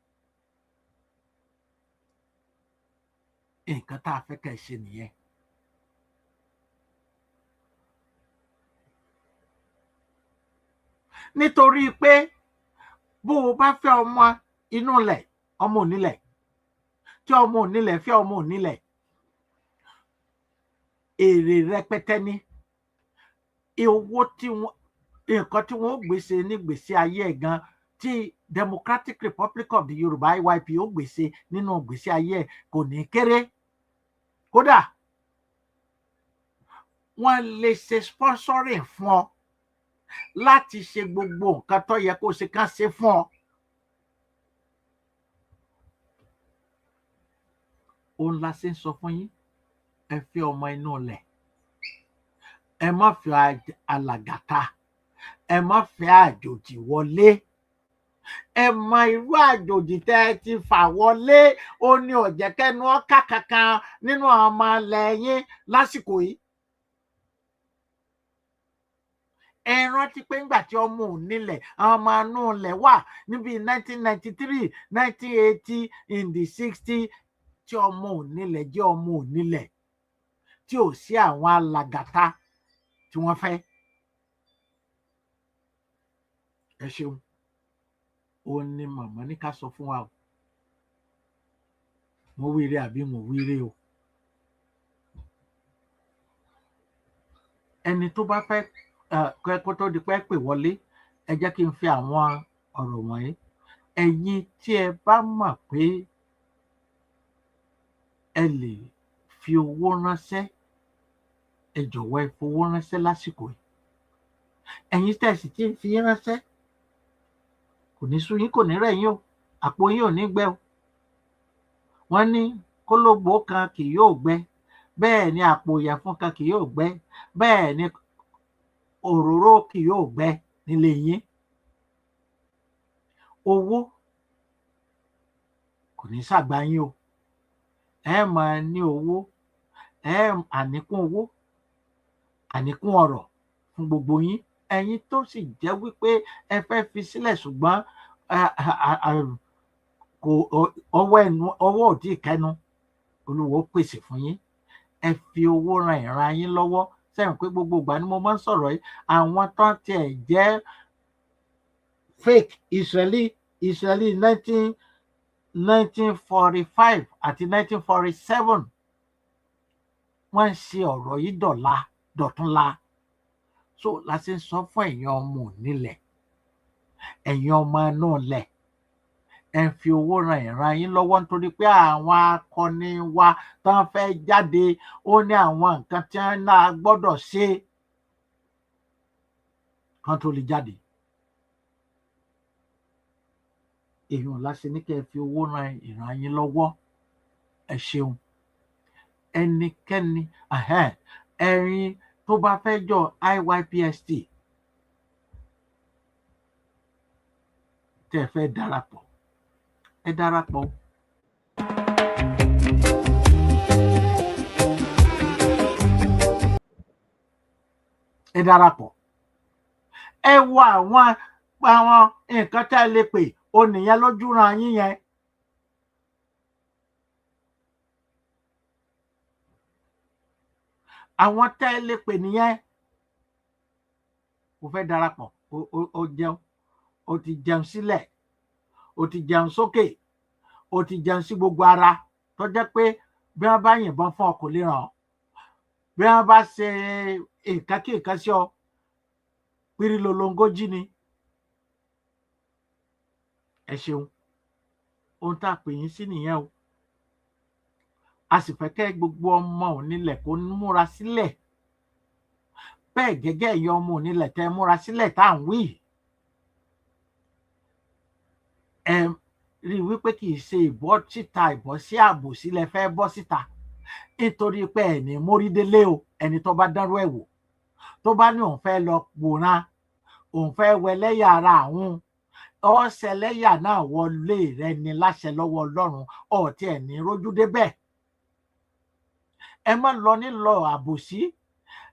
Nǹkan tá a fẹ́ kẹ́ ẹ ṣe nìyẹn. Nítorí pé bó o bá fẹ́ ọmọ inú ilẹ̀, ọmọ onílẹ̀, tí ọmọ onílẹ̀ fẹ́ ọmọ onílẹ̀, èrè rẹpẹtẹ ní owó nǹkan tí wọ́n gbèsè ní gbèsè ayé ẹ̀ gan, tí Democratic Republic of the Yorùbá IYP ó gbèsè nínú gbèsè ayé ẹ̀ kò ní kéré. Kódà wọ́n lè ṣe sponsoring fún ọ láti ṣe gbogbo nǹkan tó yẹ kó ṣe kán ṣe fún ọ. Òun la ṣe ń sọ fún yín, ẹ fẹ́ ọmọ inú ilẹ̀, ẹ má fẹ́ alàgàtà, ẹ má fẹ́ àjòjì wọlé. Ẹ mọ irú àjòjì tẹ́ ẹ ti fà wọlé, ó ní ó jẹ́ kẹ́nu ọkà kankan nínú ọmọ ilẹ̀ yín lásìkò yìí. Ẹ rántí pé ńgbà tí ọmọ onílẹ̀, àwọn ọmọ inú ilẹ̀ wà níbi 1993, 1980, in the 60s, tí ọmọ onílẹ̀ jẹ́ ọmọ onílẹ̀ tí ò sí àwọn alàgàtà tí wọ́n fẹ́. Ẹ ṣeun. Ó ní màmá ní ká sọ fún wa o. Mo wíire àbí mo wíire o. Ẹni tó bá fẹ́ kó tó di pé pè wọlé, ẹ jẹ́ kí n fi àwọn ọ̀rọ̀ wọ̀nyí. Ẹ̀yin tí ẹ bá mọ̀ pé ẹ lè fi owó ránṣẹ́, ẹ jọ̀wọ́ ẹ fowó ránṣẹ́ lásìkò yìí. Ẹ̀yin tẹ̀sí tí ń fi ránṣẹ́, kò ní sú yín, kò ní rẹ̀ yín o, àpò yín ò ní gbẹ o. Wọ́n ní kólóbó kan kì yóò gbẹ, bẹ́ẹ̀ ni àpò ìyẹ̀fun kan kì yóò gbẹ, bẹ́ẹ̀ ni òróró kì yóò gbẹ nílé yín. Owó kò ní ṣàgbà yín o. Ẹ máa ní owó, àníkún owó, àníkún ọrọ̀ fún gbogbo yín. Ẹ̀yin tó sì jẹ́ wípé ẹ fẹ́ fi sílẹ̀ ṣùgbọ́n ọwọ́ ò tí ì kẹnu, Olúwa ó pèsè fún yín. Ẹ fi owó ran ìran yín lọ́wọ́. Sẹ́yìn pé gbogbo ìgbà ni mo máa ń sọ̀rọ̀ yìí, àwọn tó tiẹ̀ jẹ́ fake Israeli 1945 àti 1947 wọ́n ń ṣe ọ̀rọ̀ yìí dọ̀túnla. So la ṣe ń sọ fún ẹ̀yin ọmọ onílẹ̀, ẹ̀yin ọmọ inú ilẹ̀, ẹ fi owó ran ìran yín lọ́wọ́, nítorí pé àwọn akọni wa tán fẹ́ jáde, ó ní àwọn nǹkan tí wọ́n náà gbọ́dọ̀ ṣe kan tó lè jáde. Èèyàn láṣẹ ní kẹ́ ẹ fi owó ran ìran yín lọ́wọ́. Ẹ ṣeun. Ẹnikẹ́ni ẹ̀yin tó bá fẹ́ jọ IYPST tẹ́ ẹ fẹ́ darapọ̀, ẹ darapọ̀. Ẹ darapọ̀. Ẹ wo àwọn nǹkan tẹ́ ẹ lè pè ó nìyẹn lójú ran yín yẹn. Àwọn tẹ́ ẹ lè pè nìyẹn. Ó fẹ́ darapọ̀, ó jẹun, ó ti jẹun sílẹ̀, ó ti jẹun sókè, ó ti jẹun sí gbogbo ara, tó jẹ́ pé bí wọ́n bá yìnbọn fún ọ kò lè ràn ọ́. Bí wọ́n bá ṣe nǹkan kí nǹkan sí ọ, pírí lolongójì ni. Ẹ ṣeun. Ohun tá a pè yín sí nìyẹn o. A sì fẹ́ kẹ́ gbogbo ọmọ onílẹ̀ kó múra sílẹ̀. Bẹ́ẹ̀ gẹ́gẹ́ ẹ̀yin ọmọ onílẹ̀ tẹ́ múra sílẹ̀ tá à ń wí. Ẹ rí i wípé kì í ṣe ìbọ́ síta, ìbọ́ sí ààbò sílẹ̀ fẹ́ bọ́ síta, nítorí pé ẹni mórídélé o. Ẹni tó bá dánrú ẹ̀ wò, tó bá ní òun fẹ́ lọ wòran, òun fẹ́ wẹlẹ́yà ara àwọn, ọ̀sẹ̀lẹ́yà náà wọlé rẹ ni láṣẹ lọ́wọ́ Ọlọ́run, ọ̀tí ẹ̀ ní rójú débẹ̀. Ẹ má lọ nílọ àbòsí,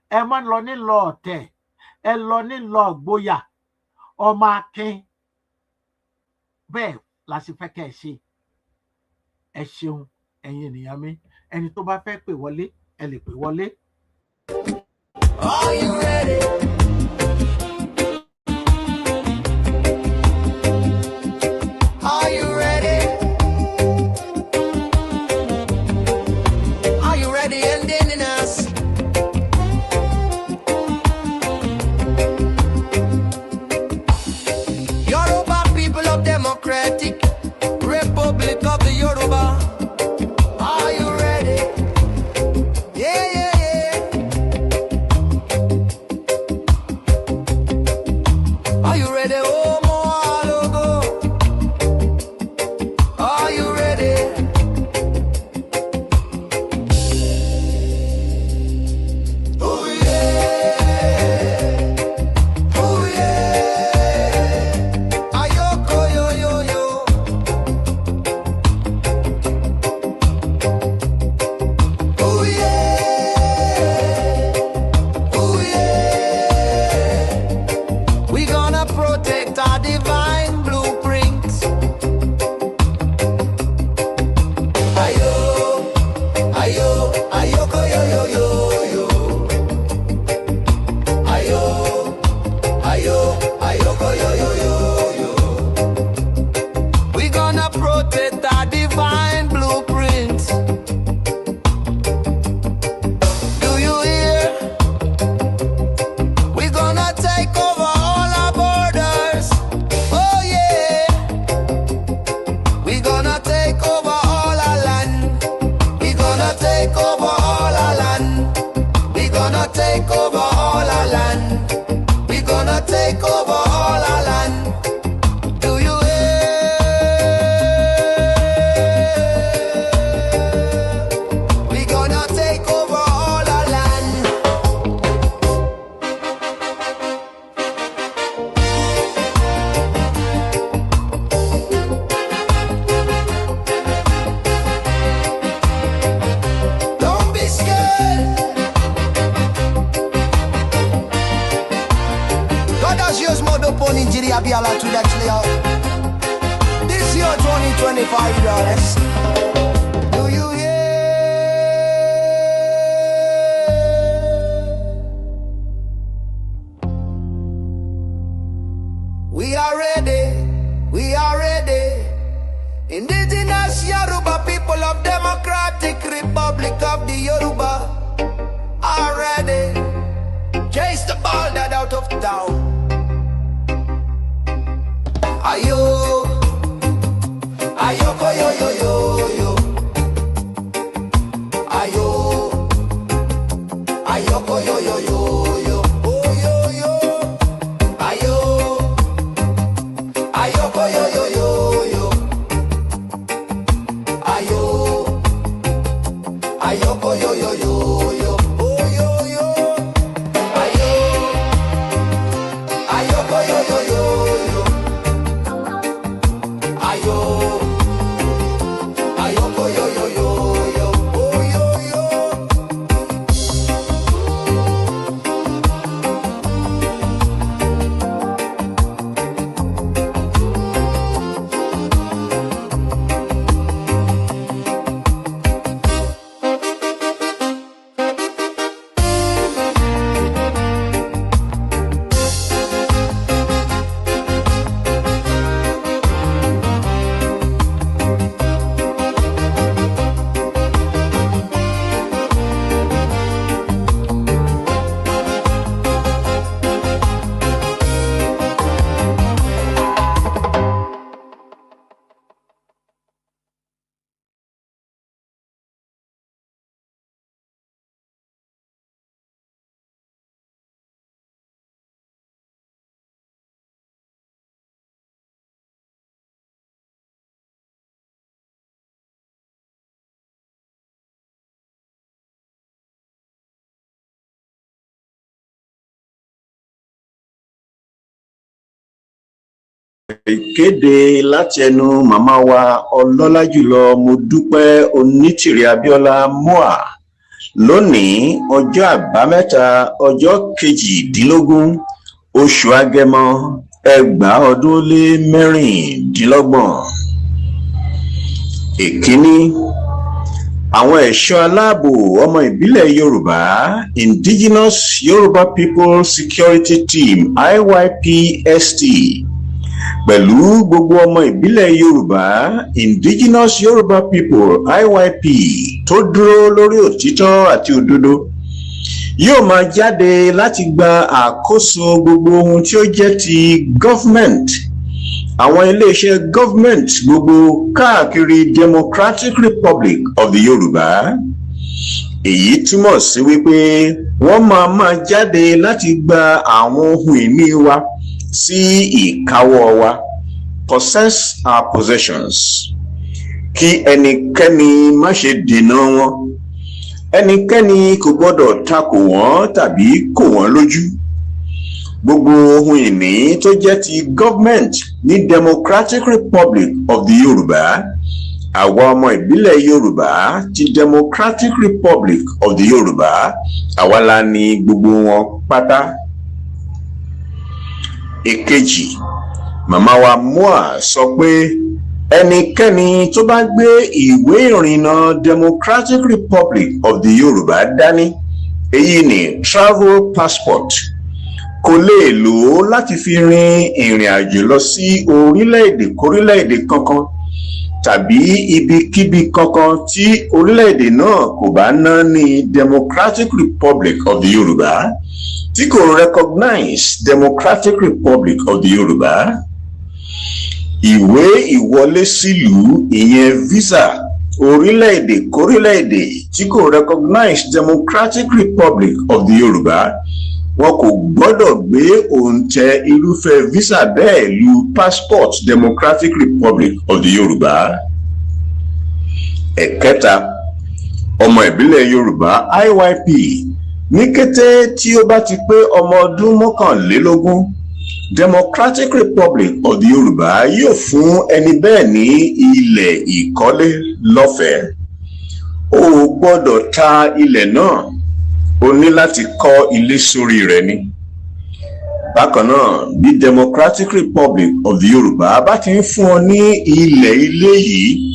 ẹ má lọ nílọ ọ̀tẹ̀, ẹ lọ nílọ gboyà, ọmọ akin. Bẹ́ẹ̀ la sì fẹ́ kẹ́ ẹ ṣe. Ẹ ṣeun ẹ̀yin ènìyàn mi. Ẹni tó bá fẹ́ pè wọlé, ẹ lè pè wọlé. Are you ready? Are you ready? Are you ready and in us? Yoruba people of Democratic Republic of the Yoruba. Are you ready? Yeah, yeah, yeah. Are you ready? Omo Alade. Are you ready? Oh yeah. Oh yeah. Ayoko yo yo yo. a gala to that layout. This year 2025, dollars. Do you hear? We are ready. We are ready. Indigenous Yoruba people of Democratic Republic of the Yoruba are ready. Chase the ball that out of town. Ayo, ayoko yo yo yo yo. Ayo, ayoko yo yo yo yo. Oh yo yo. Ayo, ayoko yo yo yo yo. Ayo, ayoko yo yo yo yo. Oh yo yo. Ayo, ayoko yo yo yo yo. Ayo, ayoko yo yo yo yo. Oh yo yo. Ìkéde láti ẹnu màmá wa ọlọ́lá jùlọ Modúpẹ́ Onítìrí Abíọ́lá Moa lónìí ọjọ́ àbámẹ́ta ọjọ́ 18 oṣù Agẹmọ 2026. Èkíní, àwọn ẹ̀ṣọ́ aláàbò ọmọ ìbílẹ̀ Yorùbá Indigenous Yoruba People Security Team IYPST pẹ̀lú gbogbo ọmọ ìbílẹ̀ Yorùbá Indigenous Yoruba People IYP tó dúró lórí òtítọ́ àti òdodo yóò máa jáde láti gba àkóso gbogbo ohun tí ó jẹ́ ti government, àwọn iléeṣẹ́ government gbogbo káàkiri Democratic Republic of the Yorùbá. Èyí túmọ̀ sí wípé wọ́n máa jáde láti gba àwọn ohun ìní wa sí ìkáwọ́ wa, possess our possessions. Kí ẹnikẹ́ni má ṣe dènà wọn. Ẹnikẹ́ni kò gbọ́dọ̀ takò wọ́n tàbí kò wọ́n lójú. Gbogbo ohun ìní tó jẹ́ ti government ní Democratic Republic of the Yorùbá, àwa ọmọ ìbílẹ̀ Yorùbá ti Democratic Republic of the Yorùbá, àwa la ní gbogbo wọn pátá. Èkejì, màmá wa Moa sọ pé ẹnikẹ́ni tó bá gbé ìwé ìrìnnà Democratic Republic of the Yorùbá dání, èyí ni travel passport, kò lè lò ó láti fi rin ìrìn àjò lọ sí orílẹ̀-èdè kórílẹ̀-èdè kankan tàbí ibikíbi kankan tí orílẹ̀-èdè náà kò bá ná ní Democratic Republic of the Yorùbá, tí kò recognize Democratic Republic of the Yorùbá. Ìwé ìwọlé sílùú ìyẹn visa orílẹ̀-èdè kórílẹ̀-èdè tí kò recognize Democratic Republic of the Yorùbá, wọn kò gbọ́dọ̀ gbé òǹtẹ̀ irúfẹ́ visa bẹ́ẹ̀ lu passport Democratic Republic of the Yorùbá. Ẹ̀kẹta, ọmọ ìbílẹ̀ Yorùbá IYP ní kété tí ó bá ti pé ọmọ ọdún 21, Democratic Republic of the Yorùbá yóò fún ẹni bẹ́ẹ̀ ní ilẹ̀ ìkọ́lé lọ́fẹ̀ẹ́. O gbọ́dọ̀ ta ilẹ̀ náà, o ní láti kọ́ ilé sórí rẹ̀ ni. bákan náà bí Democratic Republic of the Yorùbá bá ti ń fún ọ ní ilẹ̀ ilé yìí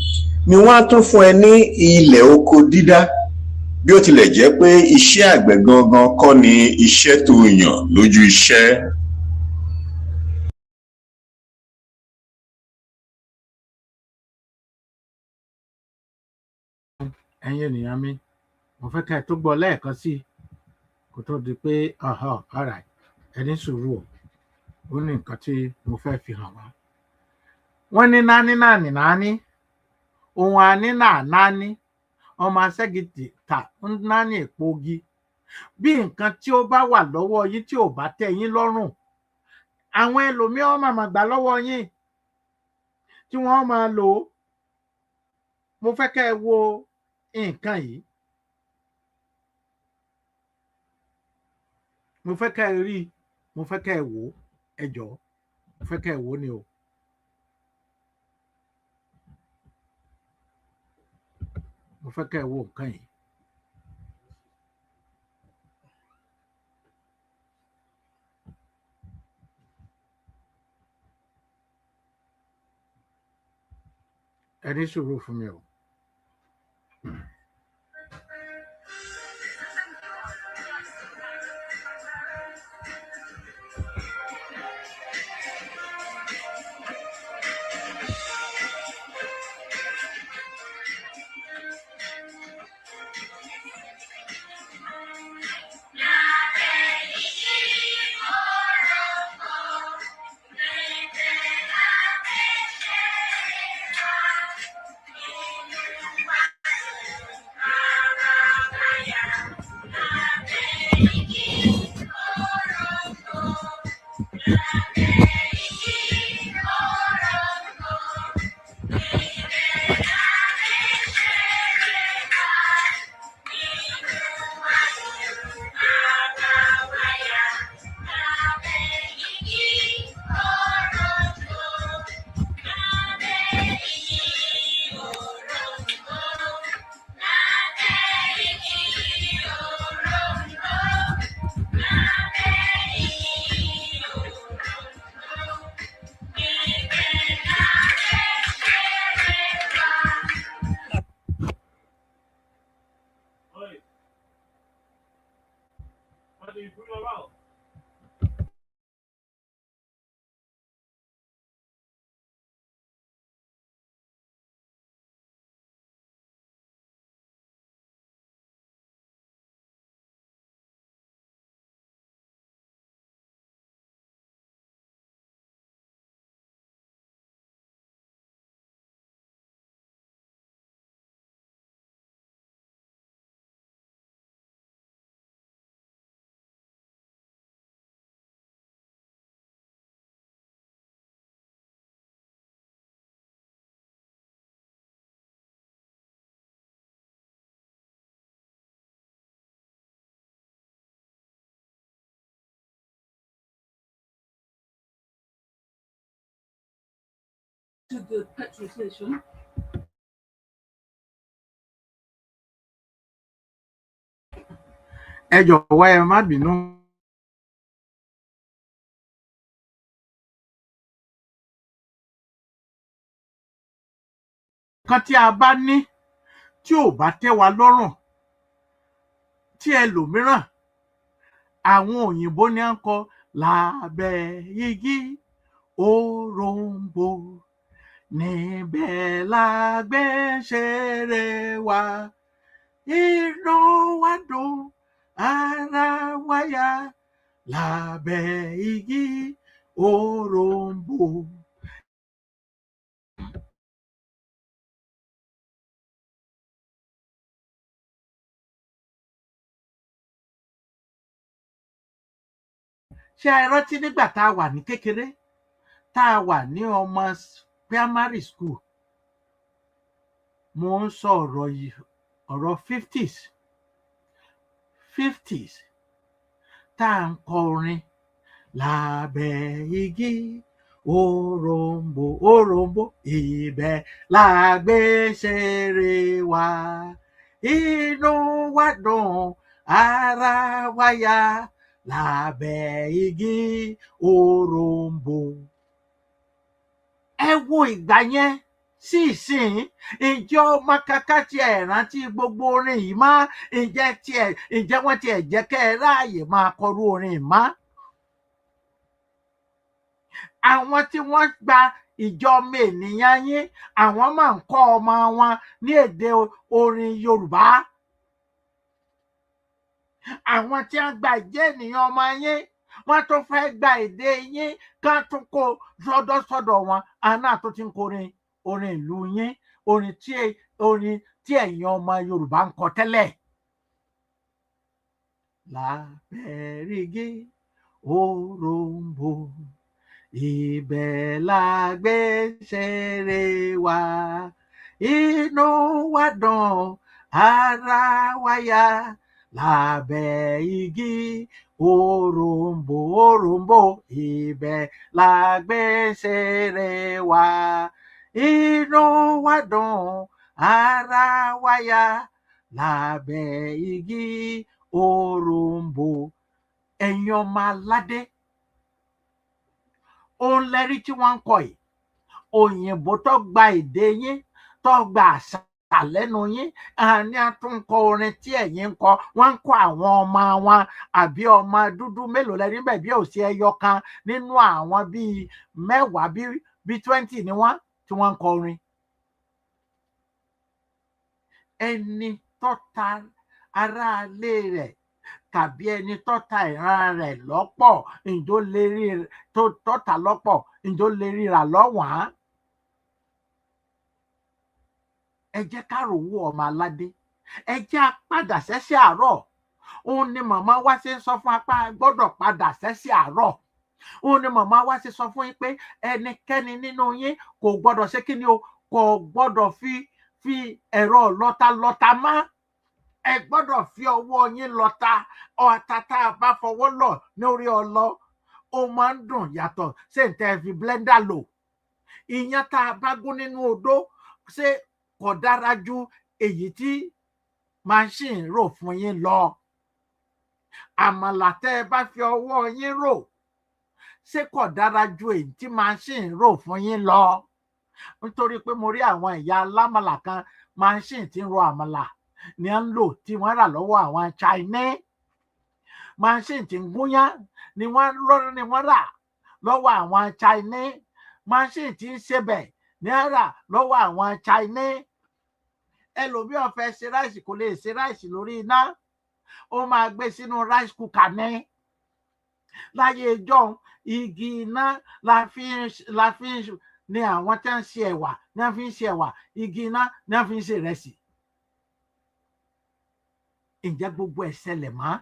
ni wọ́n á tún fún ẹ ní ilẹ̀ oko dídá, bí ó tilẹ̀ jẹ́ pé iṣẹ́ àgbẹ̀ gangan kọ́ ni iṣẹ́ tó yàn lójú iṣẹ́. ẹ̀yin ènìyàn mi, mo fẹ́ ká ẹ tó gbọ́ lẹ́ẹ̀kan sí kó tó di pé alright, ẹni sùúrù ó ní nǹkan tí mo fẹ́ fi hàn wá. wọ́n ní náání ohun àní náání ọmọ aṣẹ́gìtì ta náání èpogi. bí nǹkan tí ó bá wà lọ́wọ́ yín tí ò bá tẹ́ yín lọ́rùn, àwọn ẹlòmíràn máa gbà lọ́wọ́ yín tí wọ́n máa lò ó. mo fẹ́ ká ẹ wo nǹkan yìí, mo fẹ́ ká ẹ rí, mo fẹ́ ká ẹ wò ó, ẹ jọ̀ọ́, mo fẹ́ ká ẹ wò ó ni o. mo fẹ́ ká ẹ wo nǹkan yìí. ẹ ní sùúrù fún mi o. To the petrol station. ẹ jọ̀wọ́ ẹ má bínú. nǹkan tí a bá ní tí ò bá tẹ́ wa lọ́rùn, tí ẹlòmíràn, àwọn òyìnbó ní à ń kọ lábẹ́ igi òrombó níbẹ̀ la gbé ṣeré wa, inú wa dùn ara wa yá lábẹ́ igi òrombó. ṣé ẹ rántí nígbà tá a wà ní kékeré, tá a wà ní ọmọ primary school? mo ń sọ ọ̀rọ̀ 50s tá à ń kọ orin lábẹ́ igi òrombó ibẹ̀ la gbé ṣeré wa, inú wa dùn ara wa yá lábẹ́ igi òrombó. Ẹ wo ìgbà yẹn sí ìsìn, ǹjẹ́ ọmọ kankan tiẹ̀ rántí gbogbo orin yìí má? Ǹjẹ́ wọ́n tiẹ̀ jẹ́ kẹ́ ẹ ráàyè máa kọrú orin yìí má? Àwọn tí wọ́n gba ìjọ ọmọ ènìyàn yín, àwọn máa ń kọ́ ọmọ wọn ní èdè orin Yorùbá. Àwọn tí wọ́n gba ìjẹ́ ènìyàn ọmọ yín, wọ́n tún fẹ́ gba èdè yín kán tún kó sọ́dọ̀ wọn. Àná tó ti ń kọrin orin ìlú yín, orin tí ẹ̀yin ọmọ Yorùbá ń kọ tẹ́lẹ̀. Lábẹ́ igi òrombó, ibẹ̀ la gbé ṣeré wa, inú wa dùn, ara wa yá, lábẹ́ igi òrombó, ibẹ̀ la gbé ṣeré wa, inú wa dùn, ara wa yá, lábẹ́ igi òrombó. Ẹ̀yin ọmọ aládé, òun lẹ́rí tí wọ́n ń kọ yìí. Òyìnbó tó gba èdè yín, tó gba àṣà lẹ́nu yín, àní àtúnkọ orin tí ẹ̀yin ń kọ. Wọ́n ń kọ àwọn ọmọ wọn, àbí ọmọ dúdú mélòó lẹ́rí bẹ́ẹ̀ bí òsì ẹyọ kan nínú àwọn bíi 10 bíi 20 ni wọ́n tí wọ́n ń kọ orin. Ẹni tó ta aráalé rẹ̀ tàbí ẹni tó ta ìran rẹ̀ lọ́pọ̀, ǹjọ́ lè rí tó ta lọ́pọ̀, ǹjọ́ lè ríra lọ́wọ́n. Ẹ jẹ́ ká ròwó ọmọ aládé, ẹ jẹ́ á padà sẹ́sẹ̀ àárọ̀. Òun ni màmá wa ṣe ń sọ fún apá gbọ́dọ̀ padà sẹ́sẹ̀ àárọ̀. Òun ni màmá wa ṣe sọ fún yín pé ẹnikẹ́ni nínú yín kò gbọ́dọ̀ ṣe kí ni o, kò gbọ́dọ̀ fi ẹ̀rọ lọ́ta mọ́. Ẹ gbọ́dọ̀ fi ọwọ́ yín lọ́ta. Ọ̀tá tá a bá fọwọ́ lọ̀ lórí ọlọ, ó máa ń dùn yàtọ̀ ṣé ń tẹ́ fi blender lò. Iyán tá a bá gún nínú odó, ṣé kò dára ju èyí tí machine rò fún yín lọ? Àmàlà tẹ́ ẹ bá fi ọwọ́ yín rò, ṣé kò dára ju èyí tí machine rò fún yín lọ? Nítorí pé mo rí àwọn ìyá alámàlà kan, machine tí ń ro àmàlà ni à ń lò, tí wọ́n rà lọ́wọ́ àwọn Chinese. Machine tí ń gúnyán ni wọ́n rà lọ́wọ́ àwọn Chinese. Machine tí ń sebẹ̀ ni à ń rà lọ́wọ́ àwọn Chinese. Ẹlòmíì ó fẹ́ ṣe ráìsì, kò lè ṣe ráìsì lórí iná, ó máa gbé sínú rice cooker ní. Láyé ìjọ́un, igi iná la fi ni àwọn tí ń ṣe ẹ̀wà ni wọ́n fi ń ṣe ẹ̀wà, igi iná ni wọ́n fi ń ṣe ìrẹsì. Ǹjẹ́ gbogbo ẹ̀ ṣẹlẹ̀ mọ́?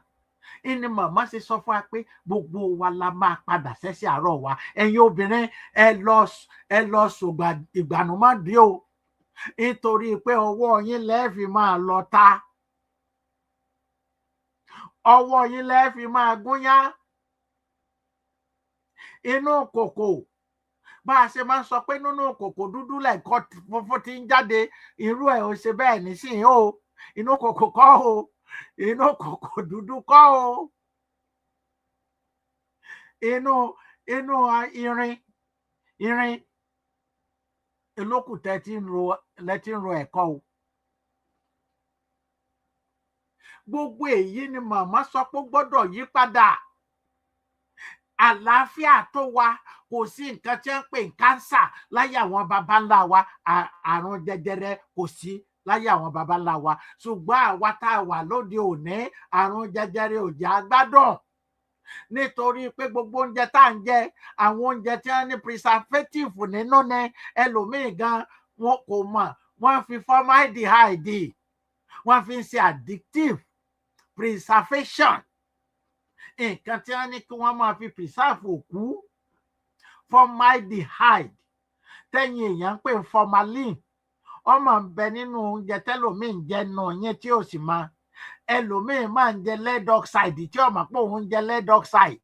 Ìní màmá ṣe sọ fún wa pé gbogbo wa la máa padà sẹ́sẹ̀ àárọ̀ wa. Ẹ̀yin obìnrin, ẹ lọ sògbà ìgbànúmọ́dé o, nítorí pé ọwọ́ yín lẹ́ẹ̀fì máa lọ́ta, ọwọ́ yín lẹ́ẹ̀fì máa gúnyán. Inú kòkò, bá a ṣe máa ń sọ pé nínú kòkò dúdú lẹ́ẹ̀kọ́ funfun ti ń jáde, irú ẹ̀ ò ṣe bẹ́ẹ̀ nísìnyí o. Inú kòkò kọ́ o, inú kòkò dúdú kọ́ o. Inú irin olókùn lẹ́tí ń ro ẹ̀kọ́ o. Gbogbo èyí ni màmá sọ pé ó gbọ́dọ̀ yí padà. Àlàáfíà tó wà, kò sí nǹkan tí wọ́n ń pè ní kánsà láyé àwọn baba ńlá wa, àrùn jẹjẹrẹ kò sí láyé àwọn baba ńlá wa. Ṣùgbọ́n àwa tá a wà lóde òní, àrùn jẹjẹrẹ ò jẹ́ á gbádùn. Nítorí pé gbogbo oúnjẹ tá à ń jẹ, àwọn oúnjẹ tí wọ́n ní preservative nínú ni. Ẹlòmíì gan wọn kò mọ̀, wọ́n fi formaldehyde, wọ́n fi ń ṣe addictive preservation. Nǹkan tí wọ́n ní kí wọ́n máa fi preserve òkú, formaldehyde, tẹ́yìn èèyàn ń pè formalin. Ọmọ ń bẹ nínú oúnjẹ tẹ́lòmíì ń jẹ nù yín tí ò sì mọ̀. Ẹlòmíì máa ń jẹ lead oxide tí ó mọ̀ pé òun ń jẹ lead oxide.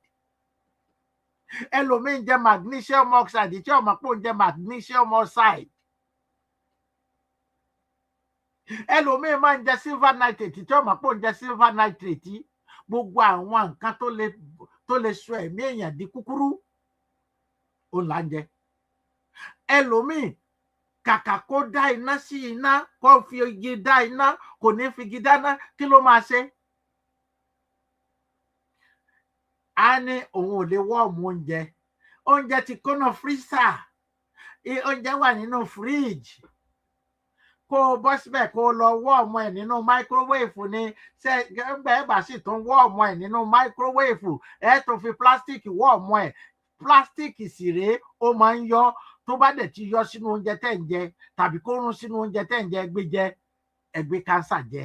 Ẹlòmíì ń jẹ magnesium oxide tí ó mọ̀ pé òun jẹ magnesium oxide. Ẹlòmíì máa ń jẹ silver nitrate tí ó mọ̀ pé òun jẹ silver nitrate. gbogbo àwọn nǹkan tó lè sọ ẹ̀mí èèyàn di kúkúrú ó là ń jẹ. Ẹlòmíì kàkà kó dá iná sí iná kó fi igi dá iná kò ní fi igi dáná, kí ló máa ṣe? A ní òun ò lè wọ́ọ̀mù oúnjẹ ti kóná fírísà, oúnjẹ wà nínú fíríjì, kó o bọ́ síbẹ̀ kó o lọ wọ́ọ̀mù ẹ̀ nínú máíkírówéèfù ni. Ṣé gbẹ́ngbẹ́ ẹ̀ bá sì tún wọ́ọ̀mù ẹ̀ nínú máíkírówéèfù ẹ̀ tún fi pílásítìkì wọ́ọ̀mù ẹ̀. Pílásítìkì sì rèé ó máa ń yọ, tó bá dẹ̀ ti yọ sínú oúnjẹ tẹ́ ń jẹ tàbí kó rún sínú oúnjẹ tẹ́ ń jẹ, ẹ gbé kánsà jẹ.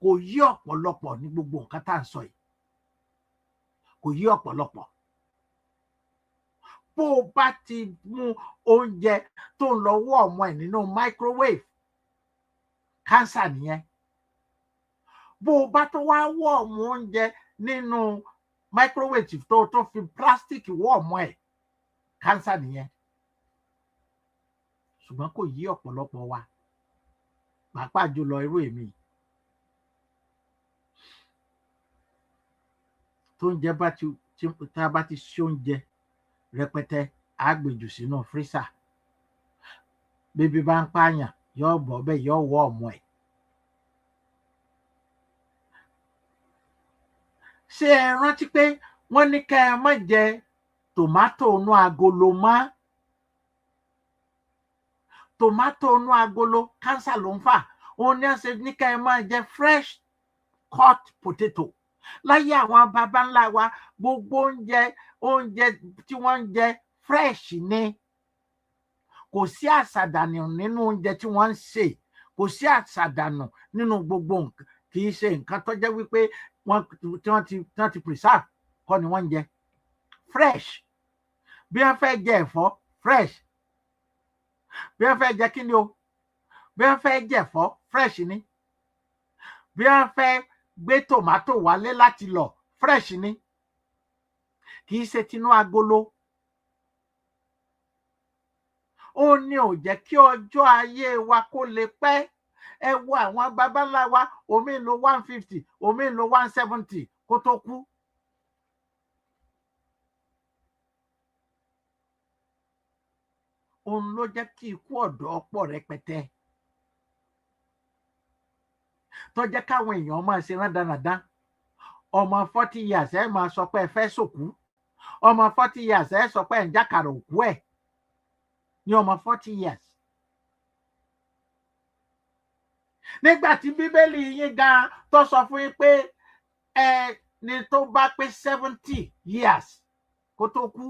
Kò yí ọ̀pọ̀lọpọ̀ ní gbogbo nǹkan tá à ń sọ yìí, kò yí ọ̀pọ̀lọpọ̀. Bó o bá ti mú oúnjẹ tó ń lọ wọ́ọ̀mù ẹ̀ nínú máíkírówéèfù, kánsà nìyẹn. Bó o bá tó wá wọ́ọ̀mù oúnjẹ nínú máíkírówéèfù tó fi pílásítìkì wọ́ọ̀mù ẹ̀, kánsà nìyẹn. Ṣùgbọ́n kò yí ọ̀pọ̀lọpọ̀ wa, pàápàá jùlọ irú èmi. Tóúnjẹ tá a bá ti ṣe oúnjẹ rẹpẹtẹ, á gbèjù sínú fírísà. Bébí bá ń pààyàn, yóò bọ́ bẹ́ẹ̀, yóò wọ́ọ̀mù ẹ̀. Ṣé ẹ rántí pé wọ́n ní ká ẹ má jẹ tòmátò inú agolo mọ́? Tòmátò inú agolo kánsà ló ń fà. Òun ní ṣe ní ká ẹ má jẹ fresh cut potato. Láyé àwọn baba ńlá wa, gbogbo oúnjẹ tí wọ́n ń jẹ fresh ni. Kò sí àṣàdànù nínú oúnjẹ tí wọ́n ń sè, kò sí àṣàdànù nínú gbogbo nǹkan. Kì í ṣe nǹkan tó jẹ́ wípé wọ́n ti preserve kọ́ ni wọ́n ń jẹ. Fresh. Bí wọ́n fẹ́ jẹ ẹ̀fọ́, fresh. Bí wọ́n fẹ́ jẹ kí ni o? Bí wọ́n fẹ́ jẹ ẹ̀fọ́, fresh ni. Bí wọ́n fẹ́ gbé tòmátò wálé láti lọ̀, fresh ni. Kì í ṣe tinú agolo. Ó ní ò jẹ́ kí ọjọ́ ayé wa kó lè pẹ́. Ẹ wo àwọn baba ńlá wa, omi ń lo 150, omi ń lo 170 kó tó kú. Òun ló jẹ́ kí ikú ọ̀dọ́ pọ̀ rẹpẹtẹ. Tó jẹ́ káwọn èèyàn máa ṣe rádaràdá. Ọmọ 40 years ẹ máa sọ pé ẹ fẹ́ sòkú. Ọmọ 40 years ẹ sọ pé ẹ ń jàkàrà òkú ẹ̀. Ní ọmọ 40 years. Nígbà tí Bíbélì yín gan tó sọ fún yín pé ẹni tó bá pé 70 years kó tó kú,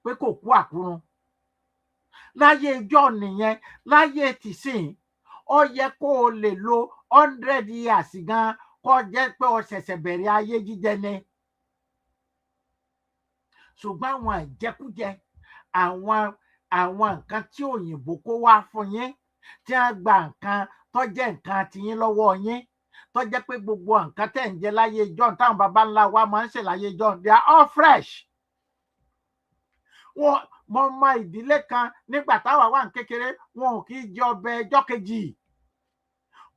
pé kò kú àkúrun. Láyé ijọ́ nìyẹn, láyé tìsín, ó yẹ kó o lè lo 100 years gan kó jẹ́ pé o ṣẹ̀ṣẹ̀ bẹ̀rẹ̀ ayé jíjẹ ni. Ṣùgbọ́n àwọn ìjẹkújẹ, àwọn nǹkan tí òyìnbó kó wá fún yín, tí wọ́n gba nǹkan tó jẹ́ nǹkan tiyín lọ́wọ́ yín, tó jẹ́ pé gbogbo nǹkan tẹ̀ ń jẹ láyé ijọ́ táwọn baba ńlá wa máa ń ṣe láyé ijọ́, they are all fresh. Mo mọ ìdílé kan nígbà táwa wà ní kékeré, wọn ò kì í jẹ ọbẹ̀ ọjọ́ kejì.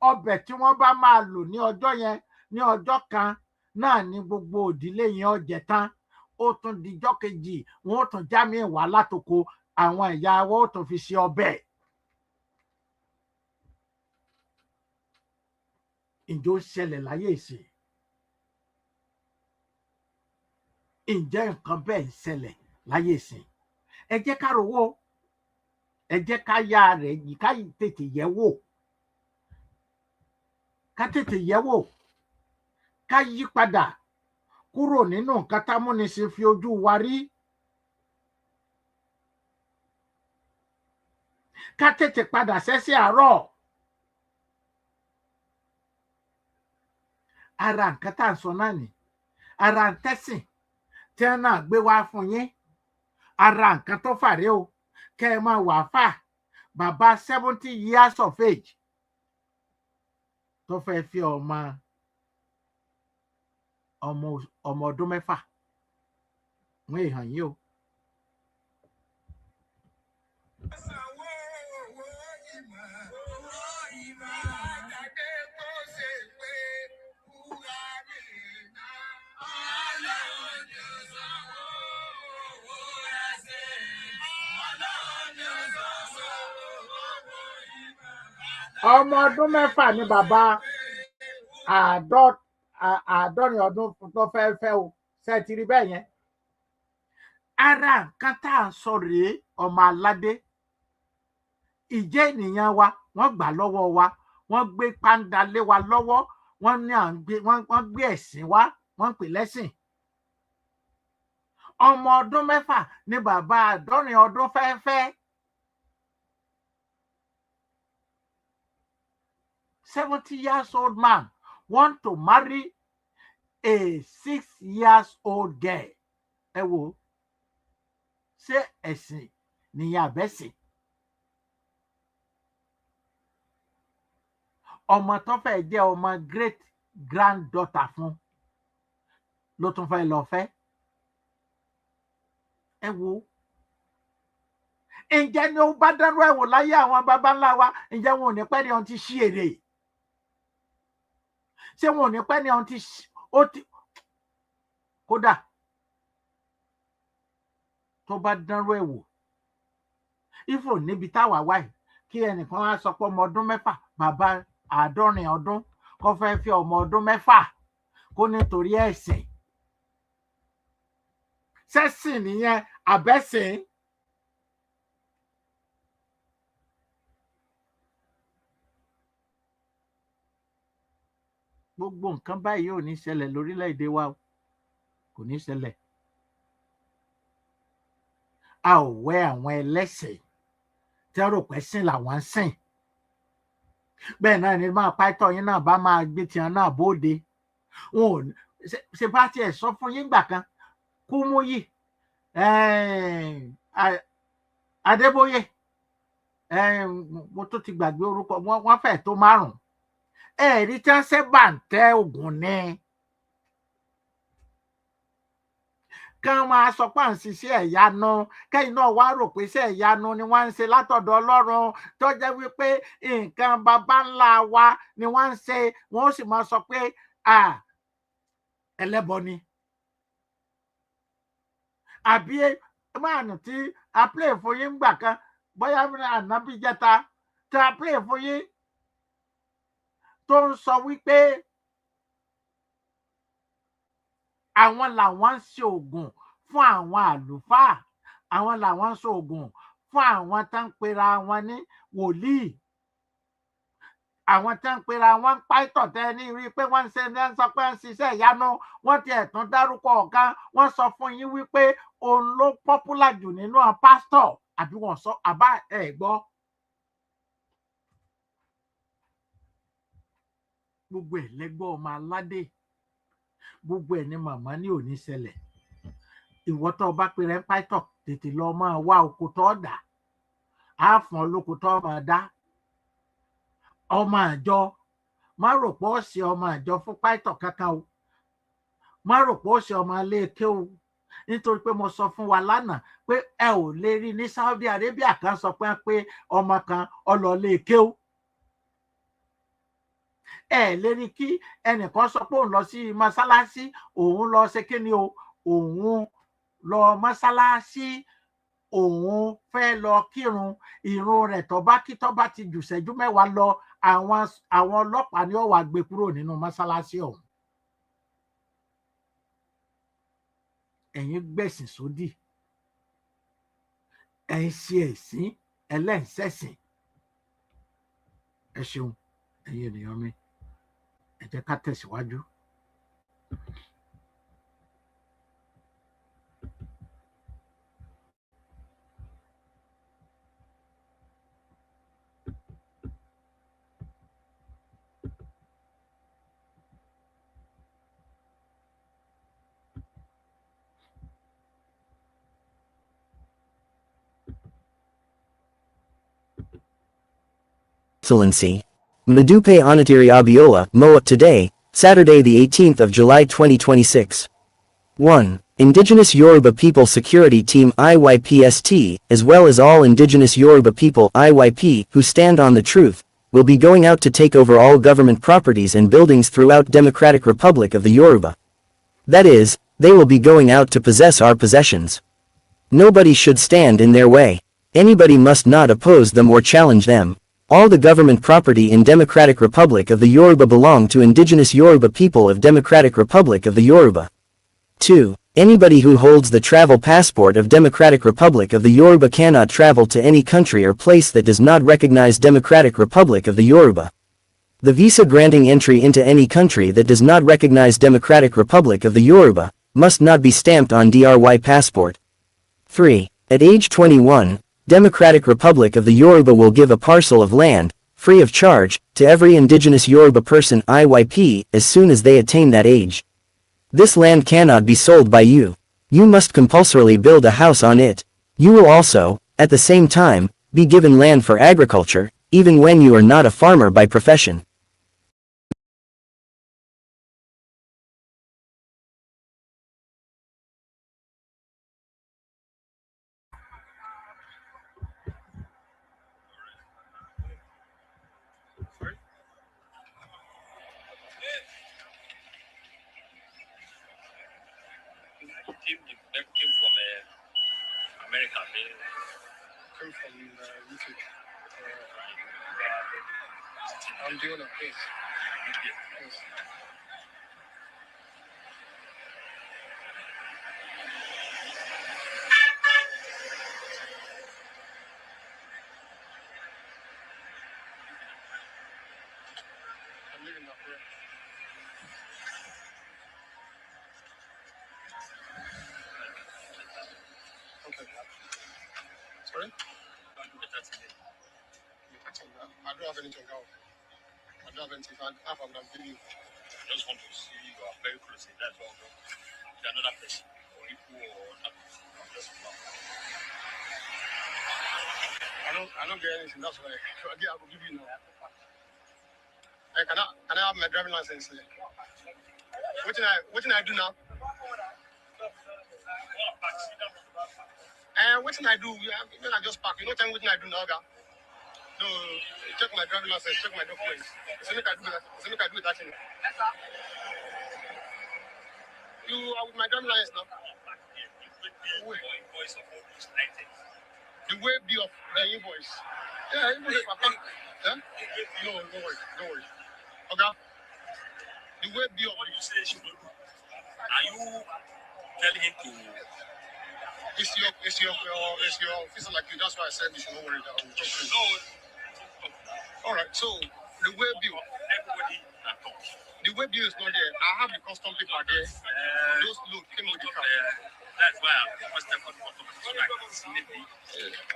Ọbẹ̀ tí wọ́n bá máa lò ní ọjọ́ yẹn, ní ọjọ́ kan náà ni gbogbo ìdílé yẹn ó jẹ tán. Ó tún di ọjọ́ kejì, wọn ó tún já mi wá látoko, àwọn ìyá wọn ó tún fi ṣe ọbẹ̀. Ǹjẹ́ ó ṣẹlẹ̀ láyé ìsìn? Ǹjẹ́ nǹkan bẹ́ẹ̀ ń ṣẹlẹ̀ láyé ìsìn? Ẹ jẹ́ ká rówó, ẹ jẹ́ ká yá rẹ̀ yìí, ká tètè yẹ̀ wò. Ká tètè yẹ̀ wò. Ká yí padà kúrò nínú nǹkan támúnisìn fi ojú wa rí. Ká tètè padà sẹ́sẹ̀ àárọ̀. Ara nǹkan tá à ń sọ náà ni. Ara ń tẹ́sìn tí wọ́n náà gbé wá fún yín. Ara nǹkan tó fàré o. Kẹ́ ẹ máa wà fà. Bàbá 70 years of age tó fẹ́ fi ọmọ ọdún 6. Wọ́n èèyàn yìí o. ọmọ ọdún mẹ́fà ni bàbá àádọ́rin ọdún tó fẹ́ o ṣe ti rí bẹ́ẹ̀ yẹn. Ara nǹkan tá à ń sọ rèé ọmọ aládé. Ìjẹ́ ènìyàn wa wọ́n gbà lọ́wọ́ wa, wọ́n gbé pàǹdà lé wa lọ́wọ́, wọ́n gbé ẹ̀sìn wá, wọ́n ń pè lẹ́sìn. Ọmọ ọdún mẹ́fà ni bàbá àádọ́rin ọdún fẹ́. 70 years old man want to marry a 6 years old girl. Ẹ wo, ṣé ẹ̀sìn nìyẹn àbẹ́sìn? Ọmọ tó fẹ́ jẹ́ ọmọ great granddaughter fún ló tún fẹ́ lọ fẹ́. Ẹ wo, ǹjẹ́ ni ó bá dánrú ẹ̀ wò láyé àwọn baba ńlá wa, ǹjẹ́ wọn ò ní pẹ́ ní ohun ti ṣí èrè? Ṣé wọn ò ní pẹ́ ní ohun ti kódà tó bá dánrú ẹ̀ wò, ifò níbi táwa wáyé kí ẹnìkan wá sọ pé ọmọ ọdún mẹ́fà bàbá àádọ́rin ọdún kó fẹ́ fi ọmọ ọdún mẹ́fà kó nítorí ẹ̀sìn. Ṣẹ̀sìn nìyẹn àbẹ́sìn? Gbogbo nǹkan báyìí ò ní ṣẹlẹ̀ lórílẹ̀‐èdè wa, kò ní ṣẹlẹ̀. A ò wẹ́ àwọn ẹlẹ́sìn tí wọ́n rò pé sìn làwọn ń sìn. Bẹ́ẹ̀ náà ni máa pàtó yín náà bá máa gbé tiwọn náà bóde. Wọn ò ṣe bá tiẹ̀ sọ fún yín gbà kan, Kúmúyì, Adébóyè, mo tó ti gbàgbé orúkọ wọn fẹ́ tó 5. Ẹ̀rí tí wọ́n ṣe bàǹtẹ́ Ògùn ni. Kán máa sọ pé à ń ṣiṣẹ́ ìyanu, kẹ́yìn náà wá rò pé iṣẹ́ ìyanu ni wọ́n ń ṣe látọ̀dọ̀ Ọlọ́run, tó jẹ́ wípé nǹkan baba ńlá wa ni wọ́n ń ṣe, wọ́n ó sì máa sọ pé ẹlẹ́bọ ni. Àbí máàlù tí a play fún yín gbà kan, bóyá ànábì jẹta tí a play fún yín tó ń sọ wípé àwọn làwọn ń ṣe ògùn fún àwọn àlùfáà, àwọn làwọn ń ṣe ògùn fún àwọn tó ń pera wọn ní wòlíì, àwọn tó ń pera wọn ń pàìtọ̀ tẹ́ ní rí pé wọ́n ń ṣe ní sọ pé ń ṣiṣẹ́ ìyanu. Wọ́n ti ẹ̀tún dárúkọ ọ̀kan, wọ́n sọ fún yín wípé òun ló pọ́pùlà jù nínú pásítọ̀, àbí wọ́n sọ àbá ẹ̀ gbọ́. Gbogbo ẹ̀ lẹ́gbọ́ ọmọ aládé, gbogbo ẹ̀ ni màmá ní òní ṣẹlẹ̀. Ìwọ tó bá pèrè ń pàìtọ̀ tètè lọ máa wá oko tó dà, á fún ọ lóko tó máa dá. Ọmọ àjọ, má rò pé ó ṣe ọmọ àjọ fún pàìtọ̀ kankan o, má rò pé ó ṣe ọmọ iléeké o, nítorí pé mo sọ fún wa lánàá pé ẹ ò lè rí ní Saudi Arabia kan sọ pé ọmọ kan ọlọ́ọ̀léeké o. Ẹ lè rí kí ẹnìkan sọ pé òun lọ sí mọ́sálásí, òun lọ ṣe kí ni o, òun lọ mọ́sálásí, òun fẹ́ lọ kírun, ìrun rẹ̀ tó bá kí tó bá ti jù ṣẹ́jú 10 lọ, àwọn ọlọ́pàá ni ó wá gbé kúrò nínú mọ́sálásí ọ̀hún. Ẹ̀yin gbẹ̀sìn sódì, ẹ̀ ń ṣe ẹ̀sìn, ẹlẹ́ǹsẹ̀sìn. Ẹ ṣeun ẹ̀yin ènìyàn mi, ẹ jẹ́ ká tẹ̀síwájú. Excellency. Madupe Onitiri Abiola, Moa today, Saturday the 18th of July 2026. 1. Indigenous Yoruba People Security Team IYPST, as well as all Indigenous Yoruba people IYP who stand on the truth, will be going out to take over all government properties and buildings throughout Democratic Republic of the Yoruba. That is, they will be going out to possess our possessions. Nobody should stand in their way. Anybody must not oppose them or challenge them. All the government property in Democratic Republic of the Yoruba belong to indigenous Yoruba people of Democratic Republic of the Yoruba. 2. Anybody who holds the travel passport of Democratic Republic of the Yoruba cannot travel to any country or place that does not recognize Democratic Republic of the Yoruba. The visa granting entry into any country that does not recognize Democratic Republic of the Yoruba must not be stamped on DRY passport. 3. At age 21, Democratic Republic of the Yoruba will give a parcel of land, free of charge, to every indigenous Yoruba person IYP as soon as they attain that age. This land cannot be sold by you. You must compulsorily build a house on it. You will also, at the same time, be given land for agriculture, even when you are not a farmer by profession. That came from America. Came from UK. I'm doing a place. Yes. I'm living up here. Okay. Sorry? I don't have anything now. I don't have anything. I have I'm giving you. I just want to see you are very close. That's all. You're another person or equal or nothing. Just I don't get anything. That's why I will give you now. Hey, can I have my driving license? What can I do now? What can I do? When I just park, you know tell me what can I do now, guy? No, check my driving license, check my documents. So make I do that. So make I do that thing. You are with my driving license now. The way be of the invoice. Yeah, invoice. Huh? No worry. Okay. The way be of what you say. Are you telling him to? It's your officer like you. That's why I said you should not worry. No. All right. So the way bill, everybody the way bill is not there. I have the custom paper there. Those load came with the car. That's why I'm requesting for the custom so I can see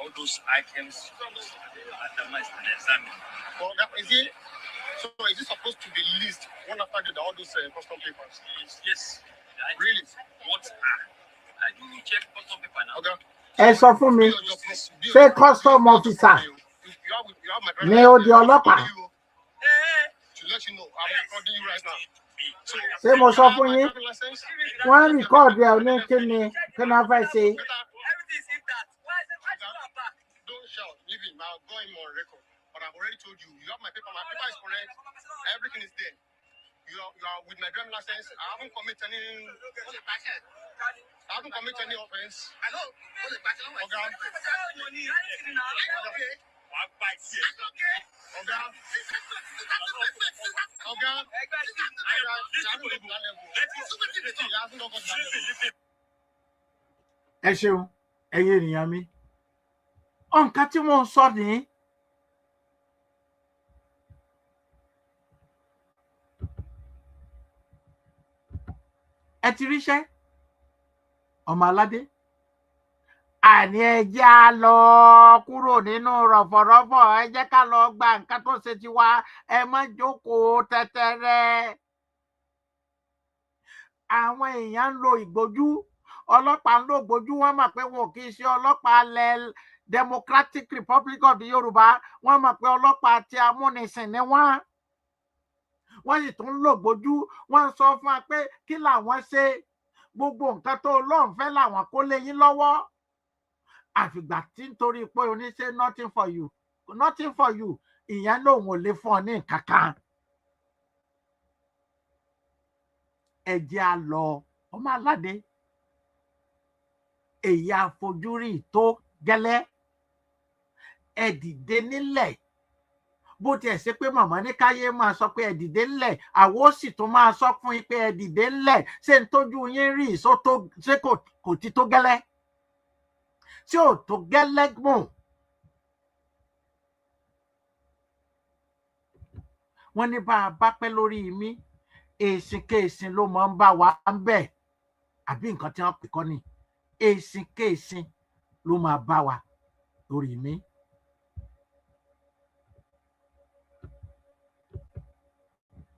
all those items itemized and examined. Well, is it? So is it supposed to be list one after the all those custom papers? Yes. Really? What are? You check custom paper now. Okay. Ẹ sọ fún mi, ṣé custom officer ní ó di ọlọ́pàá? To let you know, I'm recording you right now. Ṣé mo sọ fún yín? Wọ́n ń rìkọ́ọ̀dù ẹ̀ ní kíni kí wọ́n fẹ́ ṣe. Don't shout, leave him. I'll go him on record. But I've already told you, you have my paper. My paper is correct. Everything is there. You are with my driving license. I haven't committed any offense. I know. Okay. Ẹ ṣeun, ẹ̀yin ènìyàn mi. Nǹkan tí mo ń sọ nìyí. Ẹ ti ríṣẹ́ ọmọ aládé àní ẹ jẹ́ á lọ kúrò nínú rọ̀fọ̀rọ̀fọ̀ ẹ jẹ́ ká lọ gba nǹkan tó ṣe tiwa ẹ má jókòó tẹ́tẹ́rẹ́. Àwọn èèyàn ń lo ìgbójú ọlọ́pàá ń lo ìgbójú wọ́n mọ̀ pé wọn ò kì í ṣe ọlọ́pàá ilẹ̀ Democratic Republic of the Yorùbá wọ́n mọ̀ pé ọlọ́pàá ti amúnisìn ni wọ́n sì tún ń lo ìgbójú wọ́n sọ fún wa pé kí làwọn ṣe gbogbo nǹkan tó lọ́n fẹ́ làwọn kó lé yín lọ́wọ́ àfìgbà tí nítorí pé oníṣẹ́ nothing for you ìyẹn lòun ò lè fún ọ ní nǹkan kan. Ẹ jẹ́ á lọ ọmọ aládé èyí àfojúrí tó gẹ́lẹ́ ẹ dìde nílẹ̀ bó tiẹ̀ ṣe pé màmá ní káyé máa sọ pé ẹ dìde ńlẹ̀ àwo sì tún máa sọ fún yín pé ẹ dìde ńlẹ̀ ṣé ń tójú yín rí ṣé kò ti tó gẹ́lẹ́ tí ò tó gẹ́lẹ́ gbọ̀n. wọ́n ní bá a bá pẹ́ lórí mi èsìn kéèsìn ló máa ń bá wa ń bẹ̀ àbí nǹkan tí wọ́n pè kọ́ ni èsìn kéèsìn ló máa bá wa lórí mi.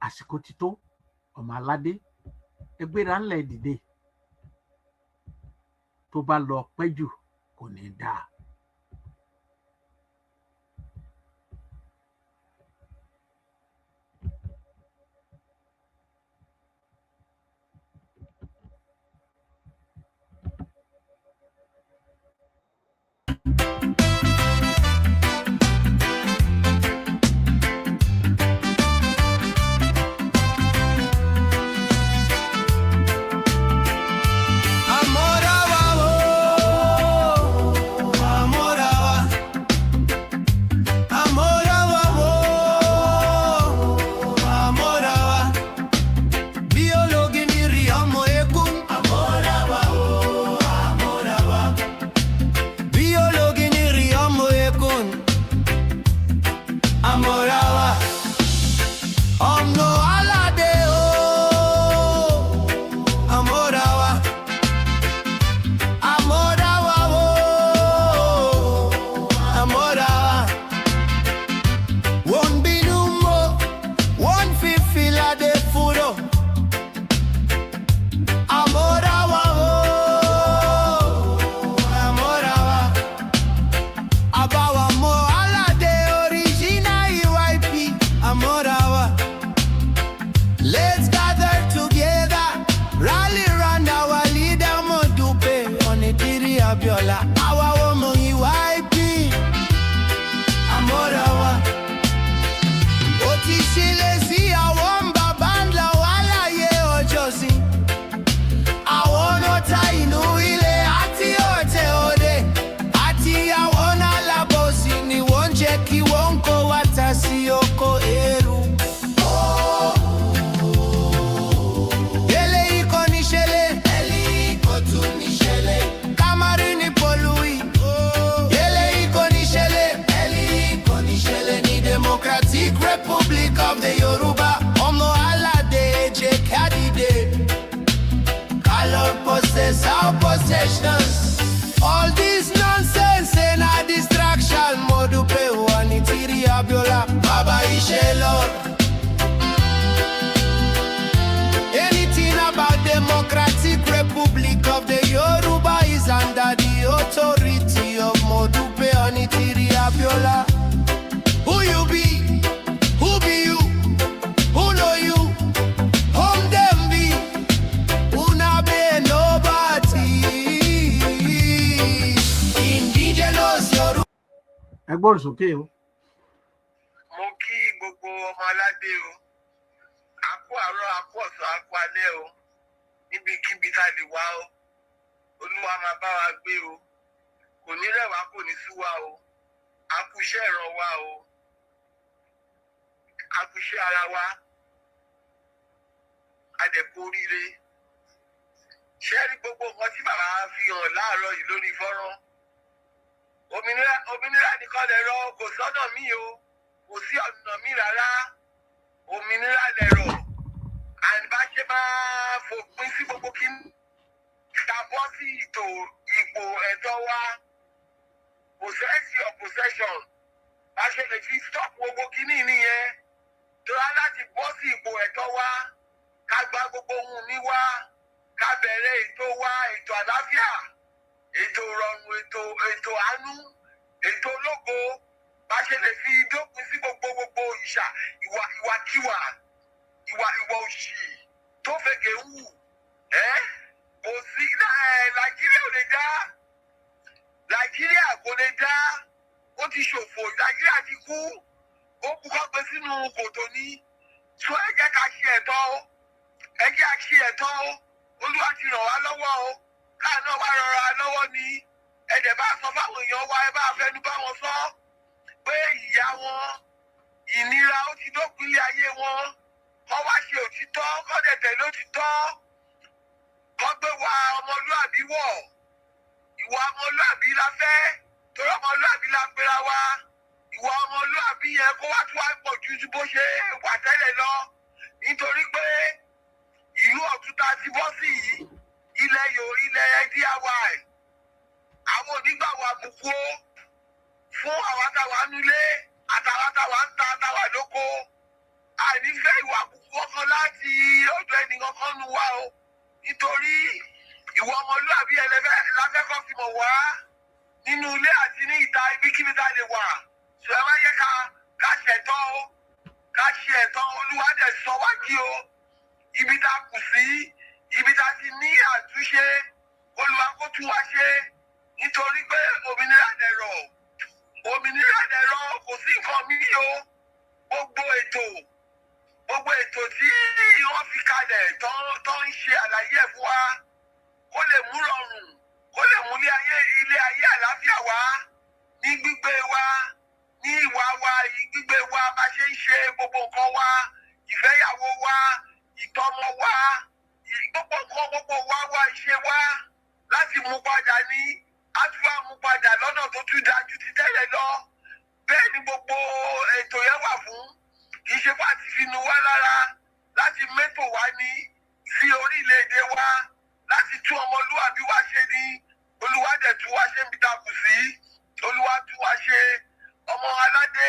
àsìkò ti tó ọmọ aládé ẹgbẹ́ra ńlẹ̀ dìde tó bá lọ pẹ́ jù kò ní dáa. Republic of the Yoruba, Omo Alade Edide, color possess our possessions. All this nonsense ain't a distraction. Modupe wanitiri abiola, Baba Ishelo. Anything about Democratic Republic of the Yoruba is under the authority of Modupe wanitiri abiola. Who you be? Who be you? Who know you? Whom them be? Who not be nobody? Indigenous Yoruba. Ẹgbọ́n sókè o. Mo kí gbogbo ọmọ aládé o. A kú àárọ̀, a kú ọ̀sán, a kú alẹ́ o. Níbikíbi tá lè wá o. Olúwa máa bá wa gbé o. Kò ní rẹ̀ wá, kò ní sú wa o. A kú iṣẹ́ ìran wa o. A kú iṣẹ́ ara wa. A dẹ̀ kú oríire. Ṣé rí gbogbo nǹkan tí bàbá fi hàn láàárọ̀ yìí lórí fọ́nrán? Òmìnira nìkan lè rọ, kò sọ́nà míì o. Kò sí ọ̀nà míì rárá. Òmìnira lè rọ. Àìbá ṣe máa fòpin sí gbogbo kí ká bọ́ sí ipò ẹ̀tọ́ wa. Possession. Bá ṣe lè fi stop gbogbo kíní nìyẹn. Tó wá láti bọ́ sí ipò ẹ̀tọ́ wa. Ká gba gbogbo ohun ní wa. Ká bẹ̀rẹ̀ ètò wa, ètò àlàáfíà. Ètò ìrọ̀rùn, ètò àánú, ètò ológo. Bá ṣe lè fi dópin sí gbogbo ìṣà, ìwàkiwà, ìwà òṣì tó fẹ́gẹ̀ wù. Kò sí Nàìjíríà ò lè dá. Nàìjíríà kò lè dá. Ó ti ṣòfò, Nàìjíríà ti kú. Ó kú ká gbé sínú kòtò ní. So ẹ jẹ́ ká ṣe ẹ̀tọ́ o. Ẹ jẹ́ ká ṣe ẹ̀tọ́ o. Olúwa ti ràn wá lọ́wọ́ o. Káà náà wá rọra lọ́wọ́ ni. Ẹ̀dẹ̀ bá sọ fáwọn èèyàn wa, ẹ bá fẹnu bá wọn sọ pé ìyá ìnira ó ti dópin ilé ayé wọn kọ́ wá ṣe òtítọ́ kọ́ dẹ̀dẹ̀ lótítọ́ kọ́ gbé wa ọmọlúàbí wọ̀ ìwà ọmọlúàbí la fẹ́ torí ọmọlúàbí la pera wa ìwà ọmọlúàbí yẹn kó wá tún wá pọ̀ ju bó ṣe wà tẹ́lẹ̀ lọ nítorí pé ìlú ọ̀tún tá a ti bọ́ sí yìí ilẹ̀ DIY àwọn onígbàwọ̀ àbùkù fún àwọn táwa nílé àtàwọn táwa ń ta táwa lóko àìnífẹ́ ìwà àbùkù ọkàn láti ọ̀dọ̀ ẹnìkan kan nu wa o nítorí ìwà ọmọlúàbí ẹlẹ́fẹ́kọ́ fi mọ̀ wá nínú ilé àti ní ìta ibikíbi tá a lè wà sọ ẹ wá yẹ ká ṣẹ̀tọ́ o ká ṣe ẹ̀tọ́ Olúwa dẹ̀ sọ wá jí o ibi tá a kù sí ibi tá a ti ní àtúnṣe Olúwa kó tún wá ṣe nítorí pé òmìnira dẹ̀rọ̀ kò sí nǹkan mí o gbogbo ètò tí wọ́n fi kalẹ̀ tó ń ṣe àlàyé ẹ̀ fún wa kó lè mú rọrùn kó lè mú ilé ayé àlàáfíà wá ní gbígbé wa ní ìwà wa gbígbé wa bá ṣe ń ṣe gbogbo nǹkan wa ìfẹ́yàwó wa ìtọ́mọ wa gbogbo wa ìṣe wa láti mú padà ní àtúwà mú padà lọ́nà tó tún dájú ti tẹ́lẹ̀ lọ bẹ́ẹ̀ ni gbogbo ètò yẹn wà fún kì í ṣe fún àti finú wa lára láti mẹ́tò wa ní sí orílẹ̀-èdè wa láti tún ọmọlúwàbí wa ṣe ní Olúwa dẹ̀ tún wá ṣe ń bí takù sí Olúwa tún wá ṣe ọmọ aládé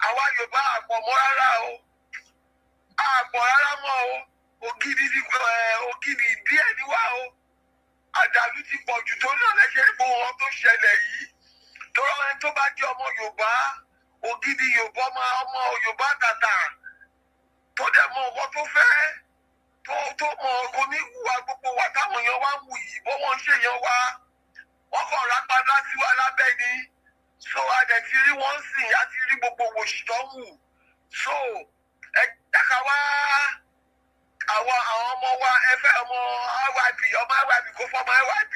àwa Yorùbá àpọ̀mọ́ rárá o àpọ̀ rárá mọ́ o ògidì díẹ̀ níwá o àdàlú ti pọ̀ jù tó náà lẹ́sẹ̀ gbogbo wọn tó ṣẹlẹ̀ yìí tó rọ ẹni tó bá jẹ́ ọmọ Yorùbá ògidì Yorùbá ọmọ Yorùbá tàtà tó dẹ̀ mọ ọkọ tó fẹ́ tó mọ oníwà gbogbo wa táwọn èèyàn wá ń wù yìí bó wọ́n ń ṣèyàn wá wọ́n kàn rápadà sí wa lábẹ́ ni so adẹ̀ ti rí wọ́n sìn á ti rí gbogbo wòṣì tó ń wù so ẹ dáka wá àwọn ọmọ wa ẹ fẹ́ ọmọ IYP kó fọmọ IYP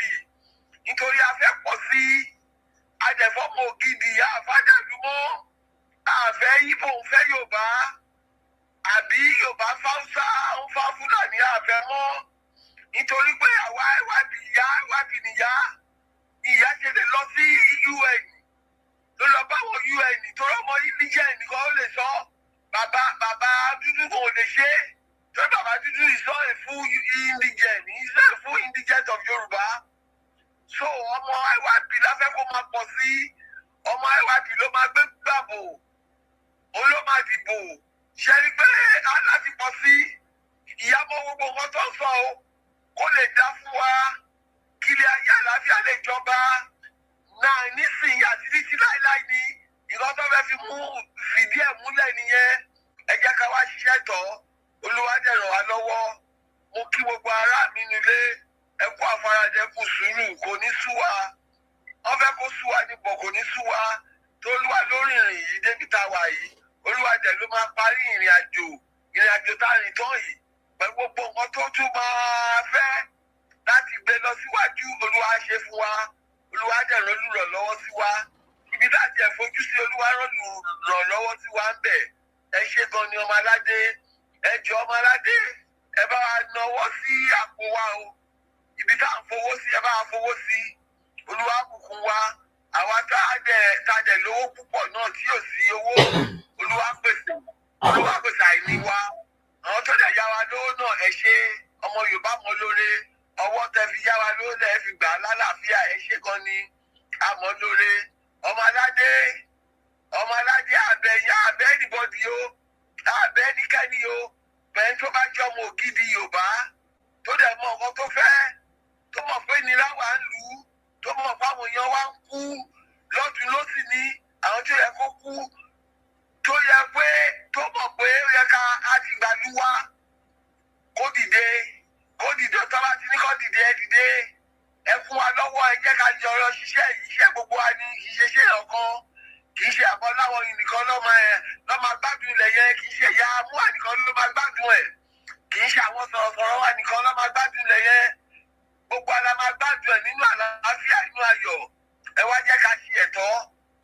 nítorí a fẹ́ pọ̀ sí adẹ̀fọ́mọ ògidì àfádàlúmọ́ àfẹ́ Ìgbò ń fẹ́ Yorùbá àbí Yorùbá fáwùsà ń fa Fúlàní àfẹ́ mọ́ nítorí pé àwa IYP nìyá ìyá ṣe lè lọ sí UN ló lọ báwọn UN tó rọmọ indigent nìkan ó lè sọ bàbá dúdú kò lè ṣe tó bàbá dúdú ìsọ fún indigent ìsọ fún indigent of Yorùbá so ọmọ IYP láfẹ́ kó máa pọ̀ sí ọmọ IYP ló máa gbé gbàbò òun ló máa dìbò ṣe rí pé á láti pọ̀ sí ìyàbọ̀ gbogbo nǹkan tó ń sọ o kó lè dá fún wa kí ilé ayé àlàáfíà lè jọba náà nísìnyí àti títí láíláí ni ìkan tó fẹ́ fi fìdí ẹ̀ múlẹ̀ nìyẹn ẹ jẹ́ ká wá ṣiṣẹ́ tọ́ Olúwa dẹ̀ ràn wá lọ́wọ́ mo kí gbogbo ará mi nílé ẹ kú àfaradẹ kú sùúrù kò ní sú wa wọ́n fẹ́ kó sú wa nípò kò ní sú wa tó Olúwa lórí ìrìn yìí débi tá a wà yìí Olúwa dẹ̀ ló máa parí ìrìn àjò tá a rìn tán yìí pẹ̀lú gbogbo nǹkan tó tún máa fẹ́ láti gbé lọ síwájú Olúwa ṣe fún wa Olúwa dẹ̀ ràn lọ́wọ́ sí wa ibi tá a jẹ́ fojú sí Olúwa ràn lọ́wọ́ sí wa ń bẹ̀ ẹ ṣé gan ni ọmọ aládé ẹ jọ ọmọ aládé ẹ bá wa nawọ́ sí àpò wa o ibi tá à ń fowó sí ẹ bá wa fowó sí Olúwa bùkún wa àwa tá a dẹ̀ lówó púpọ̀ náà tí yóò sí owó Olúwa pèsè àìní wa àwọn tó dẹ̀ yá wa lówó náà ẹ ṣé ọmọ Yorùbá mọ lóore ọwọ́ tẹ fi yá wa lówó lẹ́ẹ̀ fi gbà lálàáfíà ẹ ṣé gan ni àmọ́ lóore ọmọ aládé àbẹ̀yà àbẹ́ ẹnìbọ̀dì o àbẹ́ ẹnikẹ́ni o bẹ́ẹ̀ tó bá jẹ́ ọmọ ògidì Yorùbá tó dẹ̀ mọ nǹkan tó fẹ́ tó mọ̀ pé nira wà ń lù ú tó mọ̀ pé àwọn èèyàn wá ń kú lọ́dún lọ́sì ní àwọn tó yẹ kó kú tó yẹ pé tó mọ̀ pé ó yẹ ká á ti gbàlúwà kó dìde tó bá ti ní kó dìde ẹ fún wa lọ́wọ́ ẹ jẹ́ ká jọrọ ṣiṣẹ́ iṣẹ́ gbogbo wa ní ìṣeṣẹ́ ọ̀kan kì í ṣe àbọ̀ láwọn nìkan ló máa gbádùn ilẹ̀ yẹn kì í ṣe ìyá amúhà nìkan ló máa gbádùn ẹ̀ kì í ṣe àwọn sọ̀rọ̀sọ̀rọ̀ wa nìkan ló máa gbádùn ilẹ̀ yẹn gbogbo ara máa gbádùn ẹ̀ nínú àlàáfíà inú ayọ̀ ẹ wá jẹ́ ká ṣe ẹ̀tọ́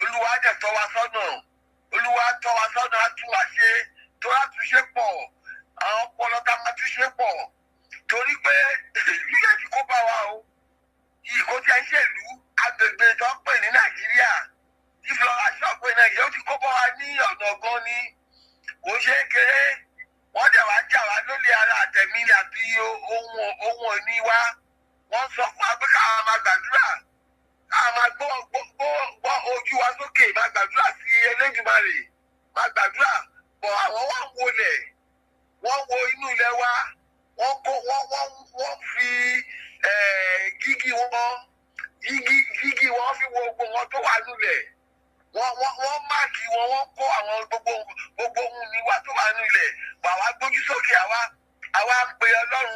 Olúwa dẹ̀ tọ́ wa sọ́nà Olúwa Olúwa tọ́ wa sọ́nà àtúwà ṣe tó àtúnṣe pọ̀ àwọn ọpọlọ tá máa túnṣe pọ̀ torí pé ìlú yẹn ti kó bá wa o ìkó tí a ń ṣèlú agbègbè tó ń pè ní Nàìjíríà tí Flora ṣọ́ọ̀pù Nàìjíríà ó ti kó bá wa ní ọ̀nà gan ni kò ṣe é kéré wọ́n dẹ̀ wá jà wá lólè ara àtẹ̀mí àti ohun òní wa wọ́n sọ fún wa pé káwọn máa gbàdúrà káwọn máa gbọ́ ojú wa sókè máa gbàdúrà sí Elédùmarè máa gbàdúrà bọ̀ àwọn wà ń wọlé wọ́n wo inú ilẹ̀ wa wọ́n fi gígí wọn fi wo gbogbo wọn tó wà nílẹ̀ wọ́n máàkì wọ́n kó àwọn gbogbo ohun ní wa tó wà nílẹ̀ bọ̀ àwa gbójú sókè àwa ń pe Ọlọ́run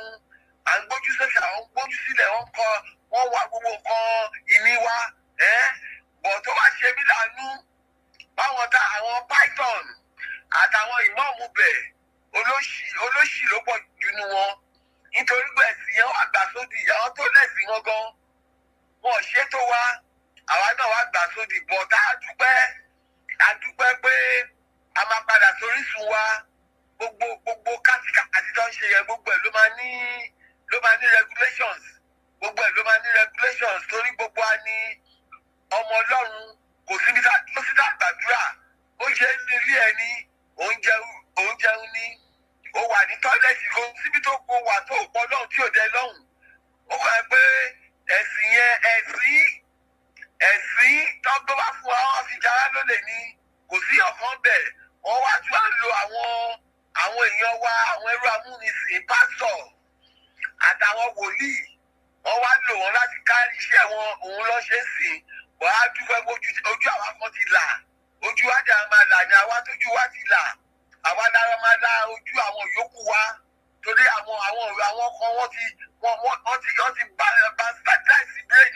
à ń gbójú sókè àwọn gbójú sílẹ̀ wọ́n wá gbogbo nǹkan ìní wa bọ̀ tó wá ṣe mí láàánú báwọn àwọn python àtàwọn ìmọ̀ọ́mù bẹ̀ olóṣì ló pọ̀ jù nínú wọn nítorí pé ẹ̀sìn yẹn wà gbà sódì àwọn tó lẹ̀sìn wọn gan wọn ṣètò wa àwa náà wà gbà sódì bọ̀ tá a dúpẹ́ pé a máa padà sórísun wa gbogbo kátìkàtì tó ń ṣe yẹn gbogbo ẹ̀ ló máa ní regulations gbogbo ẹ̀ ló máa ní regulations torí gbogbo a ní ọmọ Ọlọ́run kò síbi tá ó sì tá gbàdúrà ó ṣe é ní ilé ẹni òun jẹun ní ó wà ní tọ́lẹ̀tì kò síbi tó kó wà tó pọ̀ lọ́hùn tí ò dé lọ́hùn ó kọ́ ẹ pé ẹ̀sìn yẹn ẹ̀sìn tọ́gbọ́n bá fún wa wọ́n fi jára lólè ní kò sí ọ̀kan bẹ̀ wọ́n wá tún á lo àwọn èèyàn wa àwọn ẹrú amúnisìn pásítọ̀ àtàwọn wòlíì wọ́n wá lò wọ́n láti kárí iṣẹ́ wọn òun lọ́ ṣe ń sìn wọ́n á dúpẹ́ ojú àwa kan ti là ojú wa dà máa là ní àwa tójú wa ti là àwa dára máa lá ojú àwọn yòókù wa torí àwọn kan wọ́n ti bá statize brain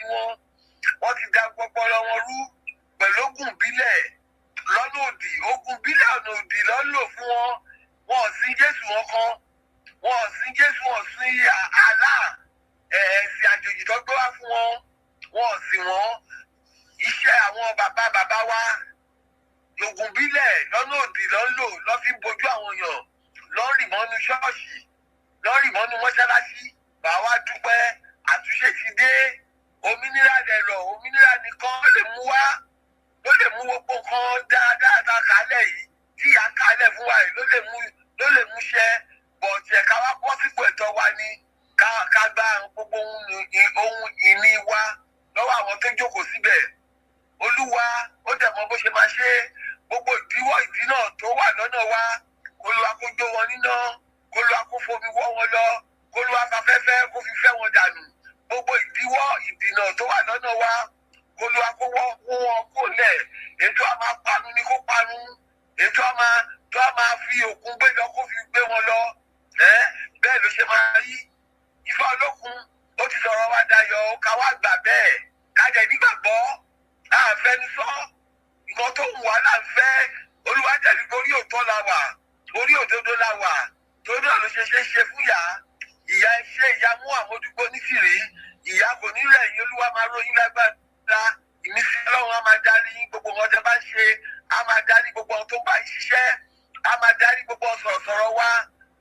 wọ́n ti da gbọgbọrọ wọn rú pẹ̀lú ogun bílẹ̀ lọ́nà òdì ogun bílẹ̀ ọ̀nà òdì lọ́lò fún wọn ò sin Jésù wọn kan wọn ò sin Jésù wọn sin àlá ẹ̀sìn àjòjì tó gbé wá fún wọn ò sìn wọn iṣẹ́ àwọn bàbá wa ogun bílẹ̀ lọ́nà òdì lọ́lò lọ́ fi bojú àwọn èèyàn lọ́rì mọ́nú ṣọ́ọ̀ṣì lọ́rì mọ́nú mọ́ṣáláṣí bàwa dúpẹ́ àtúnṣe ti dé òmìnira lẹ̀rọ̀ òmìnira nìkan ló lè mú gbogbo nǹkan dáadáa ta kálẹ̀ yìí tí ìyá kálẹ̀ fún wa yìí ló lè mú ṣẹ́ bọ̀ọ̀tì ẹ̀ka wá bọ́ sípò ẹ̀tọ́ wa ni ká gba gbogbo ohun ìní wa lọ́wọ́ àwọn tó jókòó síbẹ̀ Olúwa ó dẹ̀ mọ̀ bó ṣe máa ṣe gbogbo ìdíwọ́ ìdínà tó wà lọ́nà wa Olúwa kó jó wọn níná Olúwa kó fomi wọ́ wọn lọ Olúwa fafẹ́fẹ́ kó fi fẹ́ wọn dànù gbogbo ìdíwọ́ ìdínà tó wà lọ́nà wa Olúwa kó wọ́n kó lẹ̀ ètò a máa parun ni kó parun ètò a máa fi òkun gbé lọ kó fi gbé wọn lọ bẹ́ẹ̀ ló ṣe máa rí Ifá Olókun ó ti sọ̀rọ̀ wa dayọ̀ ká wá gbà bẹ́ẹ̀ ká jẹ́ nígbàgbọ́ àfẹnusọ nǹkan tó wù wá là ń fẹ́ Olúwa jẹ̀bi orí òótọ́ la wà orí òdodo la wà torí náà ló ṣe fún ìyá iṣẹ́ ìyá mú àmójúgbó nísìrí ìyá kò ní rẹ̀ yín Olúwa máa ròyìn lágbára ìmísí Ọlọ́run á máa darí gbogbo wọn tẹ́ bá ń ṣe á máa darí gbogbo wọn tó bá ń ṣiṣẹ́ á máa darí gbogbo sọ̀rọ̀sọ̀rọ̀ wa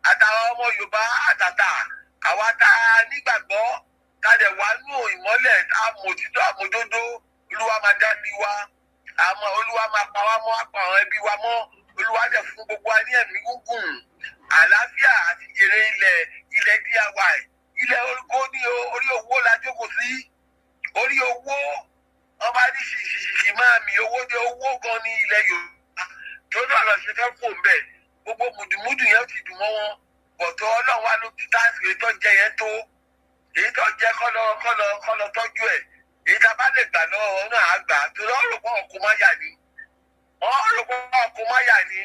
àtàwọn ọmọ Yorùbá àtàtà àwa tá a nígbàgbọ́ tá a dẹ̀ wá nù ìmọ́lẹ̀ àmòtítọ́ àmòdodo Olúwa máa dábí wa àmọ́ Olúwa máa pa wá mọ́ àpà àwọn ẹbí wa mọ́ Olúwa dẹ̀ fún gbogbo wa ní ẹ̀mí gúngùn àlàáfíà àti jèrè ilẹ̀ DIY ilẹ̀ orúkọ ní orí owó la jókòó sí orí owó wọn bá ní ṣìṣìṣì máa mi owó dé owó gan ní ilẹ̀ Yorùbá tó náà lọ ṣe fẹ́ kó mbẹ̀ gbogbo mùdùmùdù yẹn ti dùn mọ́ wọn bọ̀tọ̀ Ọlọ́run wa ló ti táàsì èyí tó jẹ yẹn tó èyí tó jẹ kọ́lọ tọ́jú ẹ̀ èyí tá a bá lè gbà lọ́wọ́ náà á gbà torí ọ̀rọ̀ pọ̀ ọkọ̀ máyà ni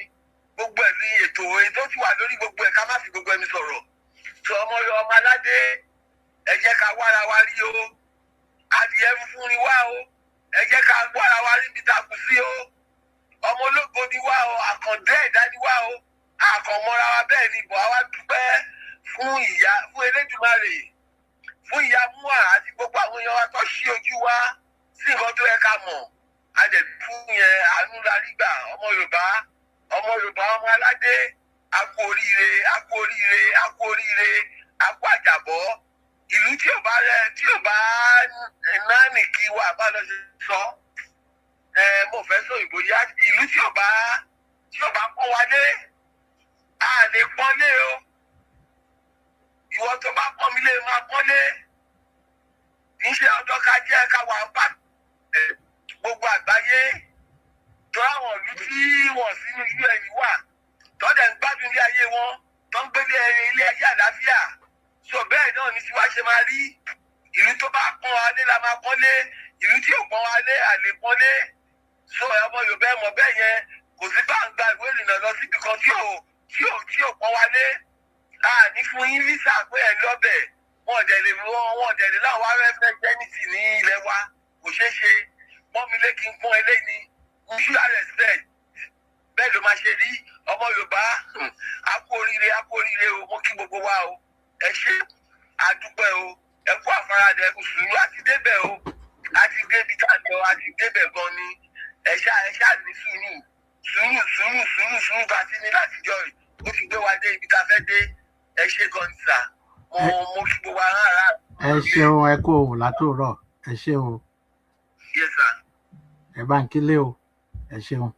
gbogbo ẹ̀ ní ètò tó ti wà lórí gbogbo ẹ̀ ká má fi gbogbo ẹni sọ̀rọ̀ tó ọmọ aládé ẹ jẹ́ ká wára wa rí o adìyẹ funfun ni wá o ẹ jẹ́ ká wára wa rí ibi tá a kù sí o ọmọ ológo ni wá o àkàndé ẹ̀dá ni wá o àkànmọ́ra wa bẹ́ẹ̀ ni bọ̀ àwa dúpẹ́ fún Elédùmarè fún ìyá múà àti gbogbo àwọn èèyàn wa tó ṣí ojú wa sí nǹkan tó yẹ ká mọ̀ a dẹ̀ fún yẹn àánú la rí gbà ọmọ Yorùbá ọmọ aládé a kú oríire a kú àjàbọ́ ìlú tí ò bá náà kí wà bá lọ sí sọ mo fẹ́ sọ ìbò yá ìlú tí ò bá pọ́n wálé a lè pọ́nlé o ìwọ tó bá pọ́n mi lè máa pọ́nlé níṣẹ́ ọjọ́ ká jẹ́ ká wà ń bá gbogbo àgbáyé tó àwọn ìlú tí wọ́n sínú ìlú ẹ̀yìn wà tọ́jà ń gbádùn ilé ayé wọn tó ń gbélé ilé ayé àlàáfíà so bẹ́ẹ̀ náà ní tiwa ṣe máa rí ìlú tó bá pọ́n wa lé la máa pọ́nlé ìlú tí ò pọ́n wa lé àlè pọ́nlé so ọmọ Yorùbá ẹ̀ mọ̀ bẹ́ẹ̀ yẹn kò sí bá ń gba ìwé ìrìnnà lọ síbi kan tí ò pọ́n wa lé ní fún yín visa pé ẹ̀ lọ́bẹ̀ wọ́n dẹ̀ lè láwọn arẹ́fẹ́ jẹ́nìtì ní ilẹ̀ wa kò ṣeé ṣe pọ́n mi lé kí n pọ́n eléyìí ní mutual respect bẹ́ẹ̀ ló máa ṣe rí ọmọ Yorùbá a kú oríire o mo kí gbogbo wa o ẹ ṣé àdúpẹ́ o ẹ kú àfaradà ẹ kú sùúrù àti débẹ̀ o àti débi káàtó àti débẹ̀ gan ni ẹ ṣá ní sùúrù bá ti ní látijọ́ yìí ó ti gbé wa dé ibi tá a fẹ́ dé ẹ ṣé gan ni sà mo kí gbogbo ara rà. ẹ ṣeun ẹ kú òun látòrọ ẹ ṣeun. Yes sir. ẹ bá ń kílé o ẹ ṣeun.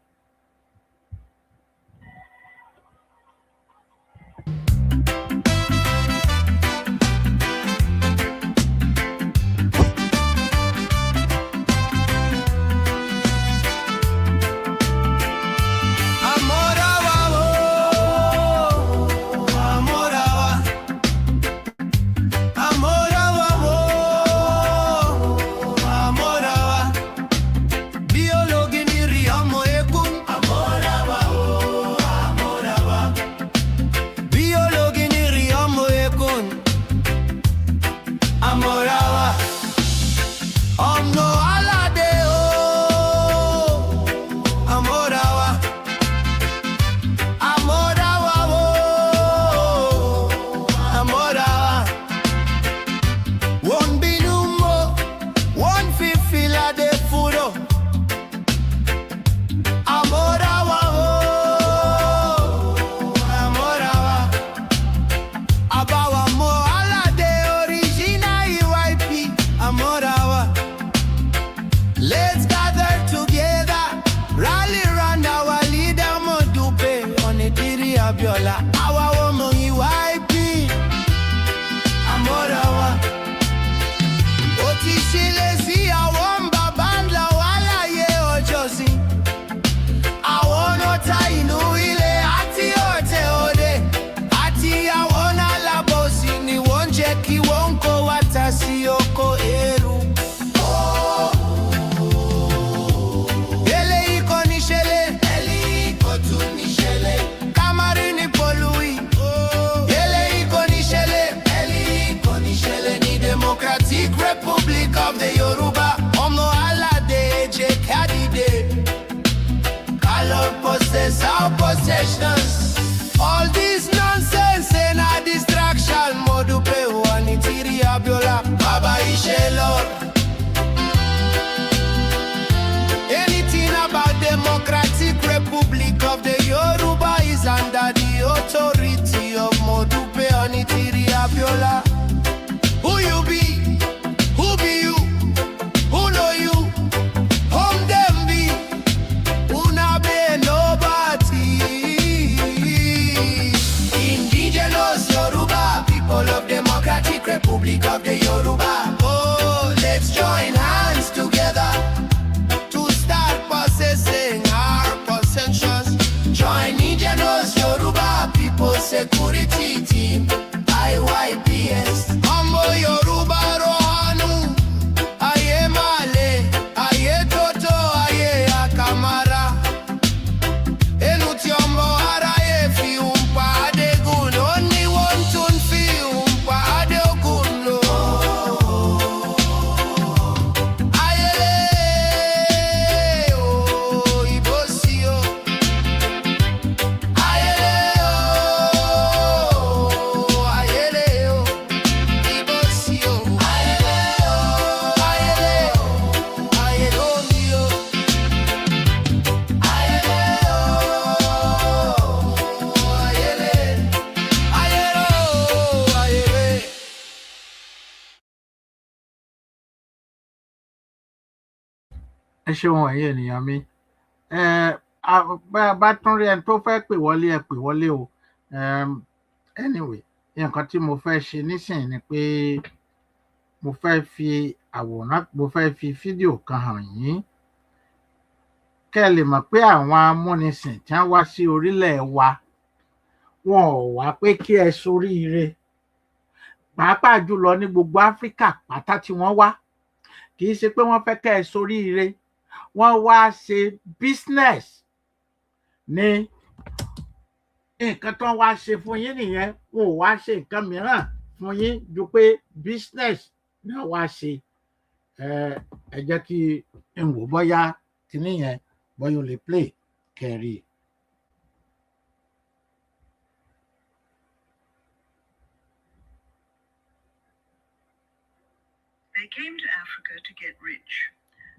Republic of the Yoruba, Omo Alade Edide, color possess our possessions. All this nonsense and a distraction. Modupe wanitiri abiola, Baba Ishelo. Anything about Democratic Republic of the Yoruba is under the authority of Modupe wanitiri abiola. Who you be? Who be you? Who know you? Whom them be? Who not be nobody? Indigenous Yoruba, people of Democratic Republic of the Yoruba. Oh, let's join hands together to start possessing our possessions. Join Indigenous Yoruba People Security Team, IYPS. Yoruba Rohanu, aye male, aye toto, aye akamara. Enutiombo araye fi umpa adegun, only one tun fi umpa adegun lo. ṣeun ẹ̀yin ènìyàn mi. Bá tún rí ẹni tó fẹ́ pè wọlé ẹ pè wọlé o. Anyway, nǹkan tí mo fẹ́ ṣe nísìnyí ni pé mo fẹ́ fi àwòrán, mo fẹ́ fi fídíò kan hàn yín kẹ́ ẹ lè mọ̀ pé àwọn amúnisìn tí wọ́n wá sí orílẹ̀ wa wọn ò wá pé kí ẹ soríire, pàápàá jùlọ ní gbogbo Áfíríkà pátá tí wọ́n wá. Kì í ṣe pé wọ́n fẹ́ kẹ́ ẹ soríire, wọ́n wá ṣe business ní nǹkan tó wá ṣe fún yín nìyẹn. Wọn ò wá ṣe nǹkan mìíràn fún yín ju pé business ni wọ́n wá ṣe. Ẹ jẹ́ kí n wò bóyá kíní yẹn bóyá o lè play kẹ́rì. They came to Africa to get rich.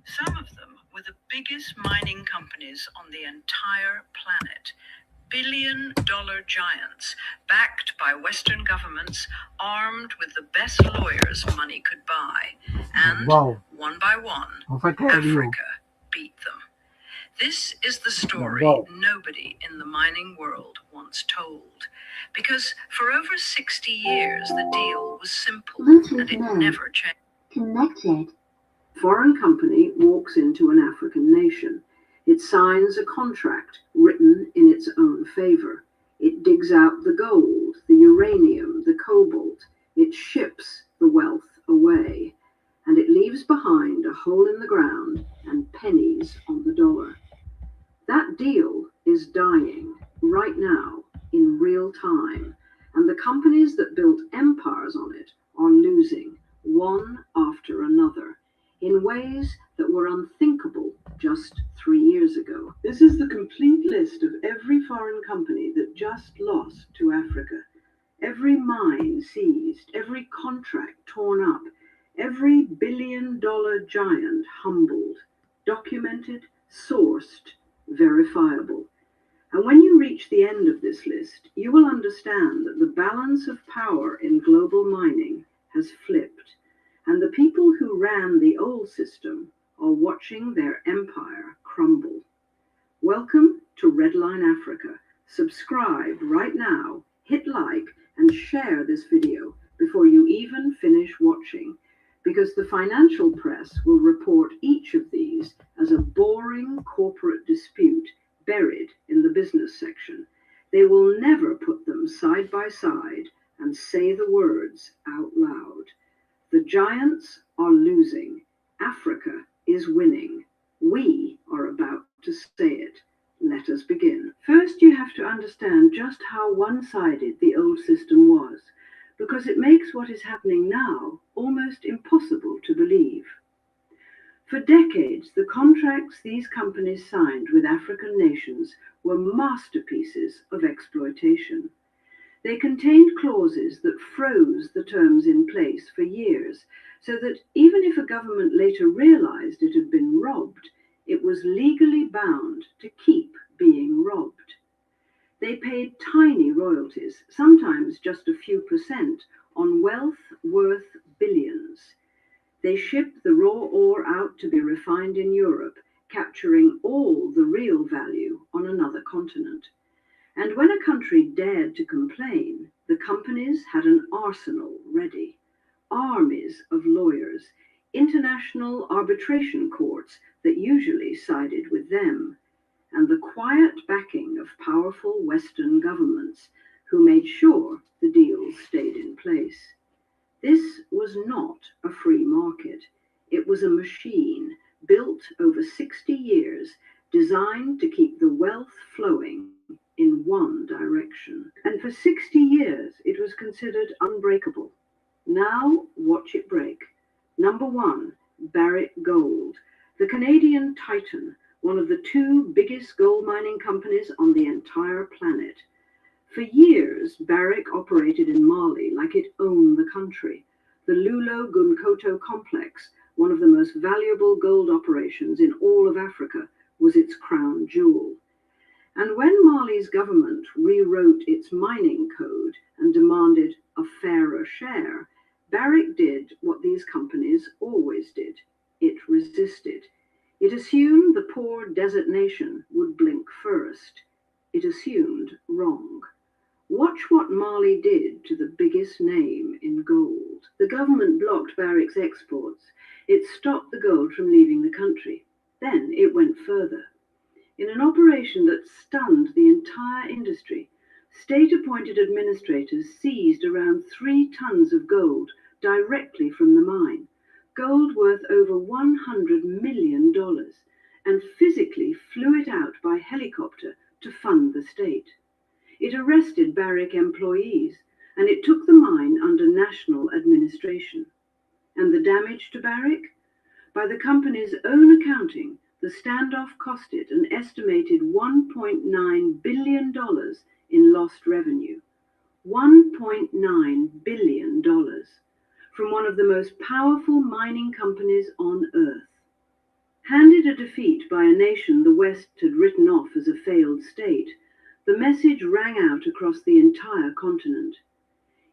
Some of them were the biggest mining companies on the entire planet. Billion-dollar giants, backed by Western governments, armed with the best lawyers money could buy. And one by one, Africa beat them. This is the story nobody in the mining world once told. Because for over 60 years, the deal was simple and it never changed. Connected. Foreign company walks into an African nation. It signs a contract written in its own favor. It digs out the gold, the uranium, the cobalt. It ships the wealth away. And it leaves behind a hole in the ground and pennies on the dollar. That deal is dying right now in real time. And the companies that built empires on it are losing one after another in ways that were unthinkable just 3 years ago. This is the complete list of every foreign company that just lost to Africa. Every mine seized, every contract torn up, every billion-dollar giant humbled, documented, sourced, verifiable. And when you reach the end of this list, you will understand that the balance of power in global mining has flipped, and the people who ran the old system are watching their empire crumble. Welcome to Redline Africa. Subscribe right now, hit like, and share this video before you even finish watching, because the financial press will report each of these as a boring corporate dispute buried in the business section. They will never put them side by side and say the words out loud. The giants are losing. Africa is winning. We are about to say it. Let us begin. First, you have to understand just how one-sided the old system was, because it makes what is happening now almost impossible to believe. For decades, the contracts these companies signed with African nations were masterpieces of exploitation. They contained clauses that froze the terms in place for years, so that even if a government later realized it had been robbed, it was legally bound to keep being robbed. They paid tiny royalties, sometimes just a few %, on wealth worth billions. They shipped the raw ore out to be refined in Europe, capturing all the real value on another continent. And when a country dared to complain, the companies had an arsenal ready. Armies of lawyers, international arbitration courts that usually sided with them, and the quiet backing of powerful Western governments who made sure the deals stayed in place. This was not a free market. It was a machine built over 60 years, designed to keep the wealth flowing in one direction. And for 60 years, it was considered unbreakable. Now, watch it break. Number 1, Barrick Gold, the Canadian titan, one of the 2 biggest gold mining companies on the entire planet. For years, Barrick operated in Mali like it owned the country. The Loulo-Gounkoto complex, one of the most valuable gold operations in all of Africa, was its crown jewel. And when Mali's government rewrote its mining code and demanded a fairer share, Barrick did what these companies always did. It resisted. It assumed the poor desert nation would blink first. It assumed wrong. Watch what Mali did to the biggest name in gold. The government blocked Barrick's exports. It stopped the gold from leaving the country. Then it went further. In an operation that stunned the entire industry, state-appointed administrators seized around 3 tons of gold directly from the mine, gold worth over $100 million, and physically flew it out by helicopter to fund the state. It arrested Barrick employees, and it took the mine under national administration. And the damage to Barrick? By the company's own accounting, the standoff costed an estimated $1.9 billion in lost revenue. $1.9 billion from one of the most powerful mining companies on earth. Handed a defeat by a nation the West had written off as a failed state, the message rang out across the entire continent.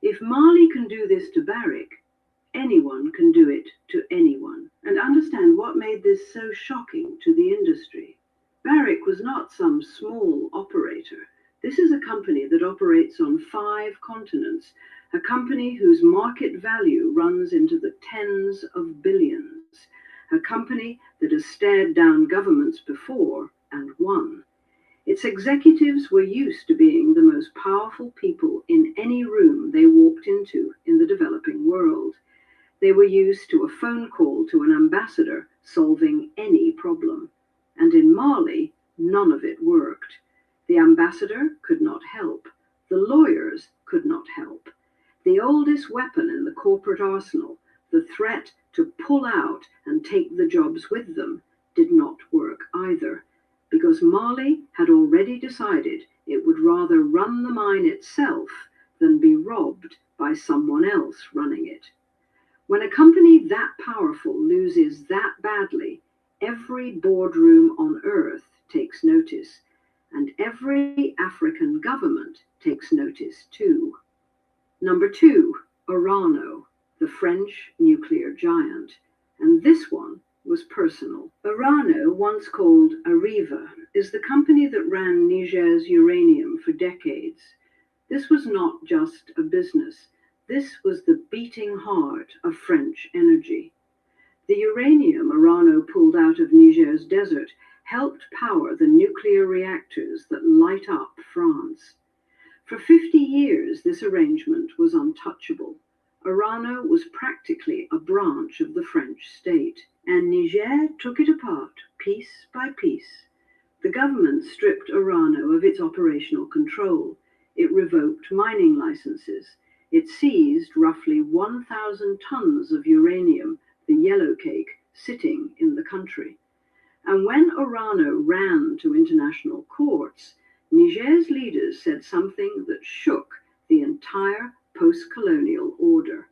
If Mali can do this to Barrick, anyone can do it to anyone. And understand what made this so shocking to the industry. Barrick was not some small operator. This is a company that operates on 5 continents, a company whose market value runs into the tens of billions, a company that has stared down governments before and won. Its executives were used to being the most powerful people in any room they walked into in the developing world. They were used to a phone call to an ambassador solving any problem. And in Mali, none of it worked. The ambassador could not help. The lawyers could not help. The oldest weapon in the corporate arsenal, the threat to pull out and take the jobs with them, did not work either, because Mali had already decided it would rather run the mine itself than be robbed by someone else running it. When a company that powerful loses that badly, every boardroom on earth takes notice, and every African government takes notice too. Number 2, Orano, the French nuclear giant. And this one was personal. Orano, once called Arriva, is the company that ran Niger's uranium for decades. This was not just a business. This was the beating heart of French energy. The uranium Orano pulled out of Niger's desert helped power the nuclear reactors that light up France. For 50 years, this arrangement was untouchable. Orano was practically a branch of the French state, and Niger took it apart piece by piece. The government stripped Orano of its operational control. It revoked mining licenses. It seized roughly 1,000 tons of uranium, the yellow cake, sitting in the country. And when Orano ran to international courts, Niger's leaders said something that shook the entire post-colonial order.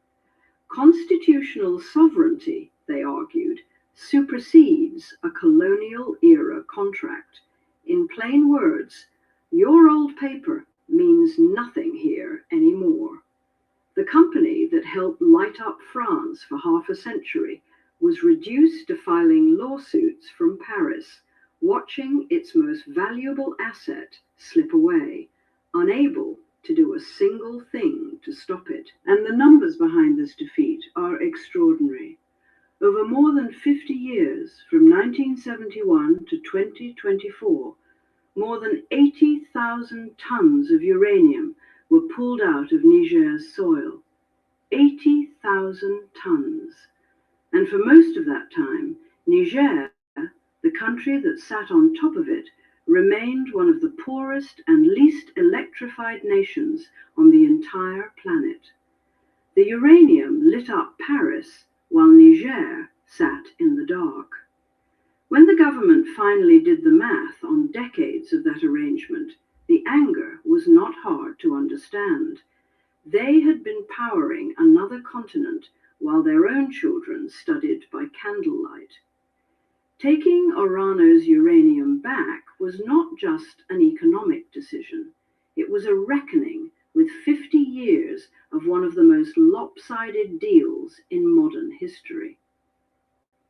Constitutional sovereignty, they argued, supersedes a colonial-era contract. In plain words, your old paper means nothing here anymore. The company that helped light up France for half a century was reduced to filing lawsuits from Paris, watching its most valuable asset slip away, unable to do a single thing to stop it. And the numbers behind this defeat are extraordinary. Over more than 50 years, from 1971 to 2024, more than 80,000 tons of uranium were pulled out of Niger's soil. 80,000 tons. And for most of that time, Niger, the country that sat on top of it, remained one of the poorest and least electrified nations on the entire planet. The uranium lit up Paris while Niger sat in the dark. When the government finally did the math on decades of that arrangement, the anger was not hard to understand. They had been powering another continent while their own children studied by candlelight. Taking Orano's uranium back was not just an economic decision. It was a reckoning with 50 years of one of the most lopsided deals in modern history.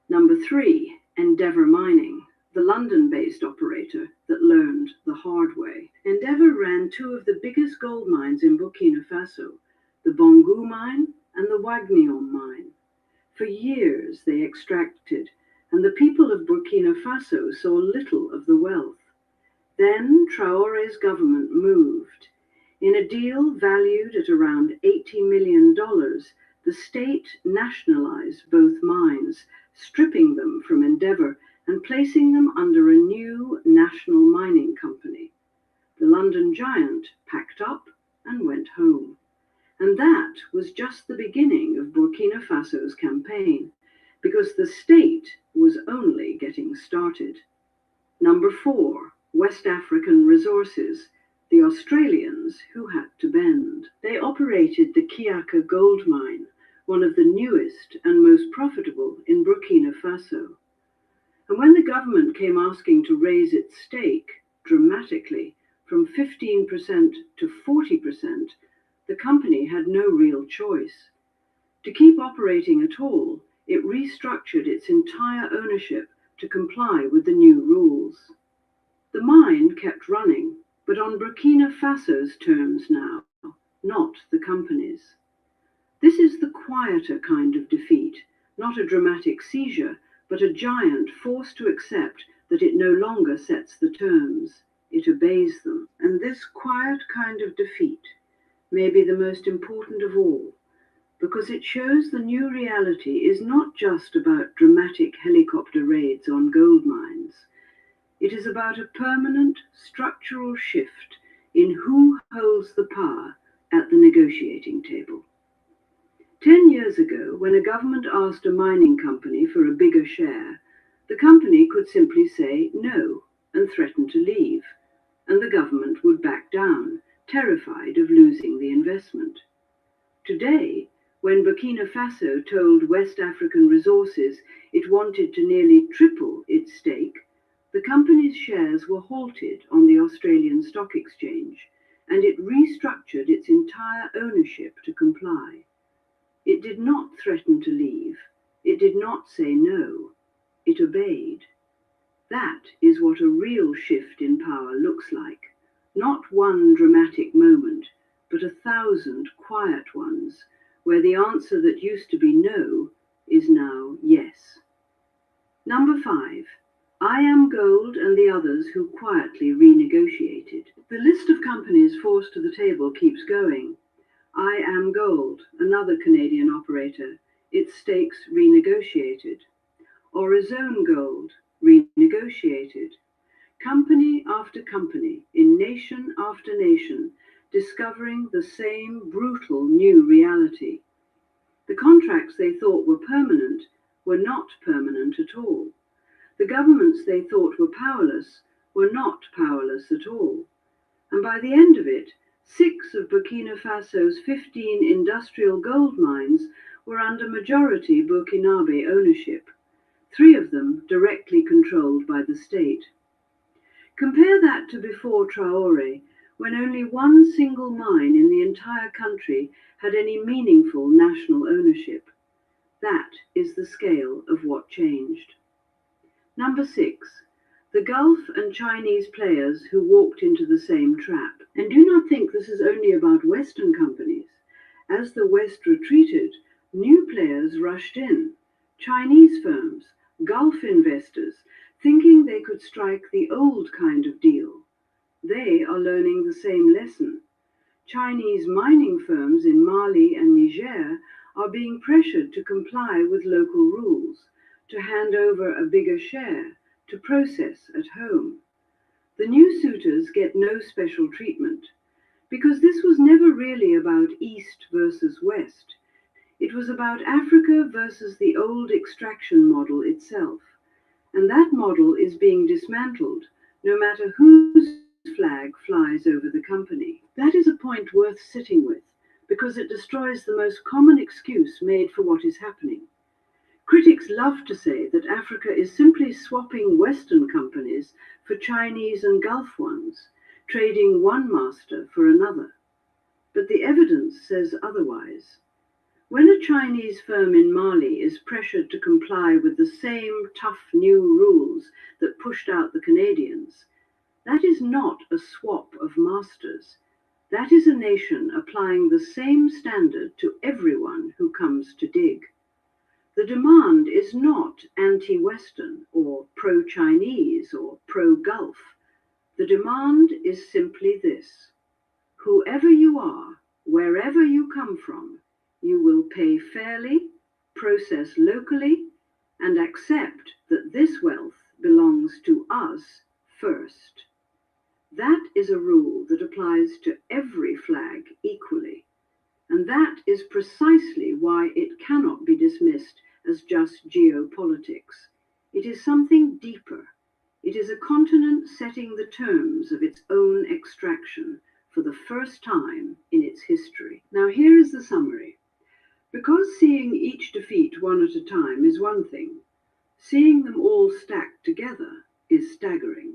Number 3, Endeavour Mining, the London-based operator that learned the hard way. Endeavour ran two of the biggest gold mines in Burkina Faso, the Bongu mine and the Wagnion mine. For years they extracted, and the people of Burkina Faso saw little of the wealth. Then Traore's government moved. In a deal valued at around $80 million, the state nationalized both mines, stripping them from Endeavour and placing them under a new national mining company. The London giant packed up and went home. And that was just the beginning of Burkina Faso's campaign, because the state was only getting started. Number 4, West African Resources, the Australians who had to bend. They operated the Kiaka gold mine, one of the newest and most profitable in Burkina Faso. And when the government came asking to raise its stake dramatically from 15% to 40%, the company had no real choice. To keep operating at all, it restructured its entire ownership to comply with the new rules. The mine kept running, but on Burkina Faso's terms now, not the company's. This is the quieter kind of defeat, not a dramatic seizure, but a giant forced to accept that it no longer sets the terms, it obeys them. And this quiet kind of defeat may be the most important of all, because it shows the new reality is not just about dramatic helicopter raids on gold mines. It is about a permanent structural shift in who holds the power at the negotiating table. 10 years ago, when a government asked a mining company for a bigger share, the company could simply say no and threaten to leave, and the government would back down, terrified of losing the investment. Today, when Burkina Faso told West African Resources it wanted to nearly triple its stake, the company's shares were halted on the Australian Stock Exchange, and it restructured its entire ownership to comply. It did not threaten to leave. It did not say no. It obeyed. That is what a real shift in power looks like. Not one dramatic moment, but 1,000 quiet ones, where the answer that used to be no is now yes. Number 5. I Am Gold and the others who quietly renegotiated. The list of companies forced to the table keeps going. I Am Gold, another Canadian operator, its stakes renegotiated. Horizon Gold, renegotiated. Company after company, in nation after nation, discovering the same brutal new reality. The contracts they thought were permanent were not permanent at all. The governments they thought were powerless were not powerless at all. And by the end of it, 6 of Burkina Faso's 15 industrial gold mines were under majority Burkinabe ownership, 3 of them directly controlled by the state. Compare that to before Traore, when only one single mine in the entire country had any meaningful national ownership. That is the scale of what changed. Number 6. The Gulf and Chinese players who walked into the same trap. And do not think this is only about Western companies. As the West retreated, new players rushed in. Chinese firms, Gulf investors, thinking they could strike the old kind of deal. They are learning the same lesson. Chinese mining firms in Mali and Niger are being pressured to comply with local rules, to hand over a bigger share, to process at home. The new suitors get no special treatment, because this was never really about East versus West. It was about Africa versus the old extraction model itself. And that model is being dismantled, no matter whose flag flies over the company. That is a point worth sitting with, because it destroys the most common excuse made for what is happening. Critics love to say that Africa is simply swapping Western companies for Chinese and Gulf ones, trading one master for another. But the evidence says otherwise. When a Chinese firm in Mali is pressured to comply with the same tough new rules that pushed out the Canadians, that is not a swap of masters. That is a nation applying the same standard to everyone who comes to dig. The demand is not anti-Western or pro-Chinese or pro-Gulf. The demand is simply this: whoever you are, wherever you come from, you will pay fairly, process locally, and accept that this wealth belongs to us first. That is a rule that applies to every flag equally, and that is precisely why it cannot be dismissed as just geopolitics. It is something deeper. It is a continent setting the terms of its own extraction for the first time in its history. Now here is the summary. Because seeing each defeat one at a time is one thing, seeing them all stacked together is staggering.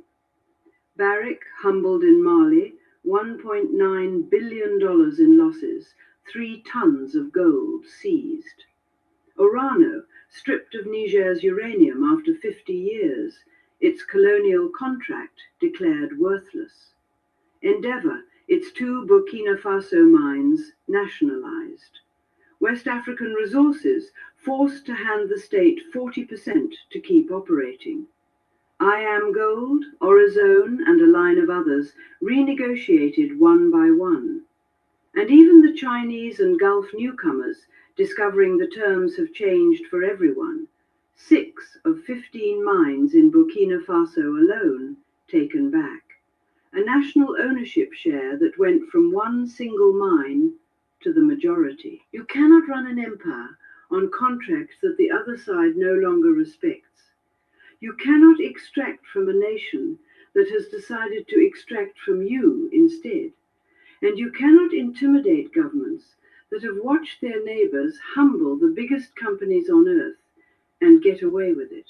Barrick humbled in Mali, $1.9 billion in losses, 3 tons of gold seized. Orano, stripped of Niger's uranium after 50 years, its colonial contract declared worthless. Endeavour, its 2 Burkina Faso mines nationalized. West African Resources forced to hand the state 40% to keep operating. I Am Gold, Orezone, and a line of others renegotiated one by one. And even the Chinese and Gulf newcomers, discovering the terms have changed for everyone, 6 of 15 mines in Burkina Faso alone taken back. A national ownership share that went from one single mine to the majority. You cannot run an empire on contracts that the other side no longer respects. You cannot extract from a nation that has decided to extract from you instead. And you cannot intimidate governments that have watched their neighbors humble the biggest companies on earth and get away with it.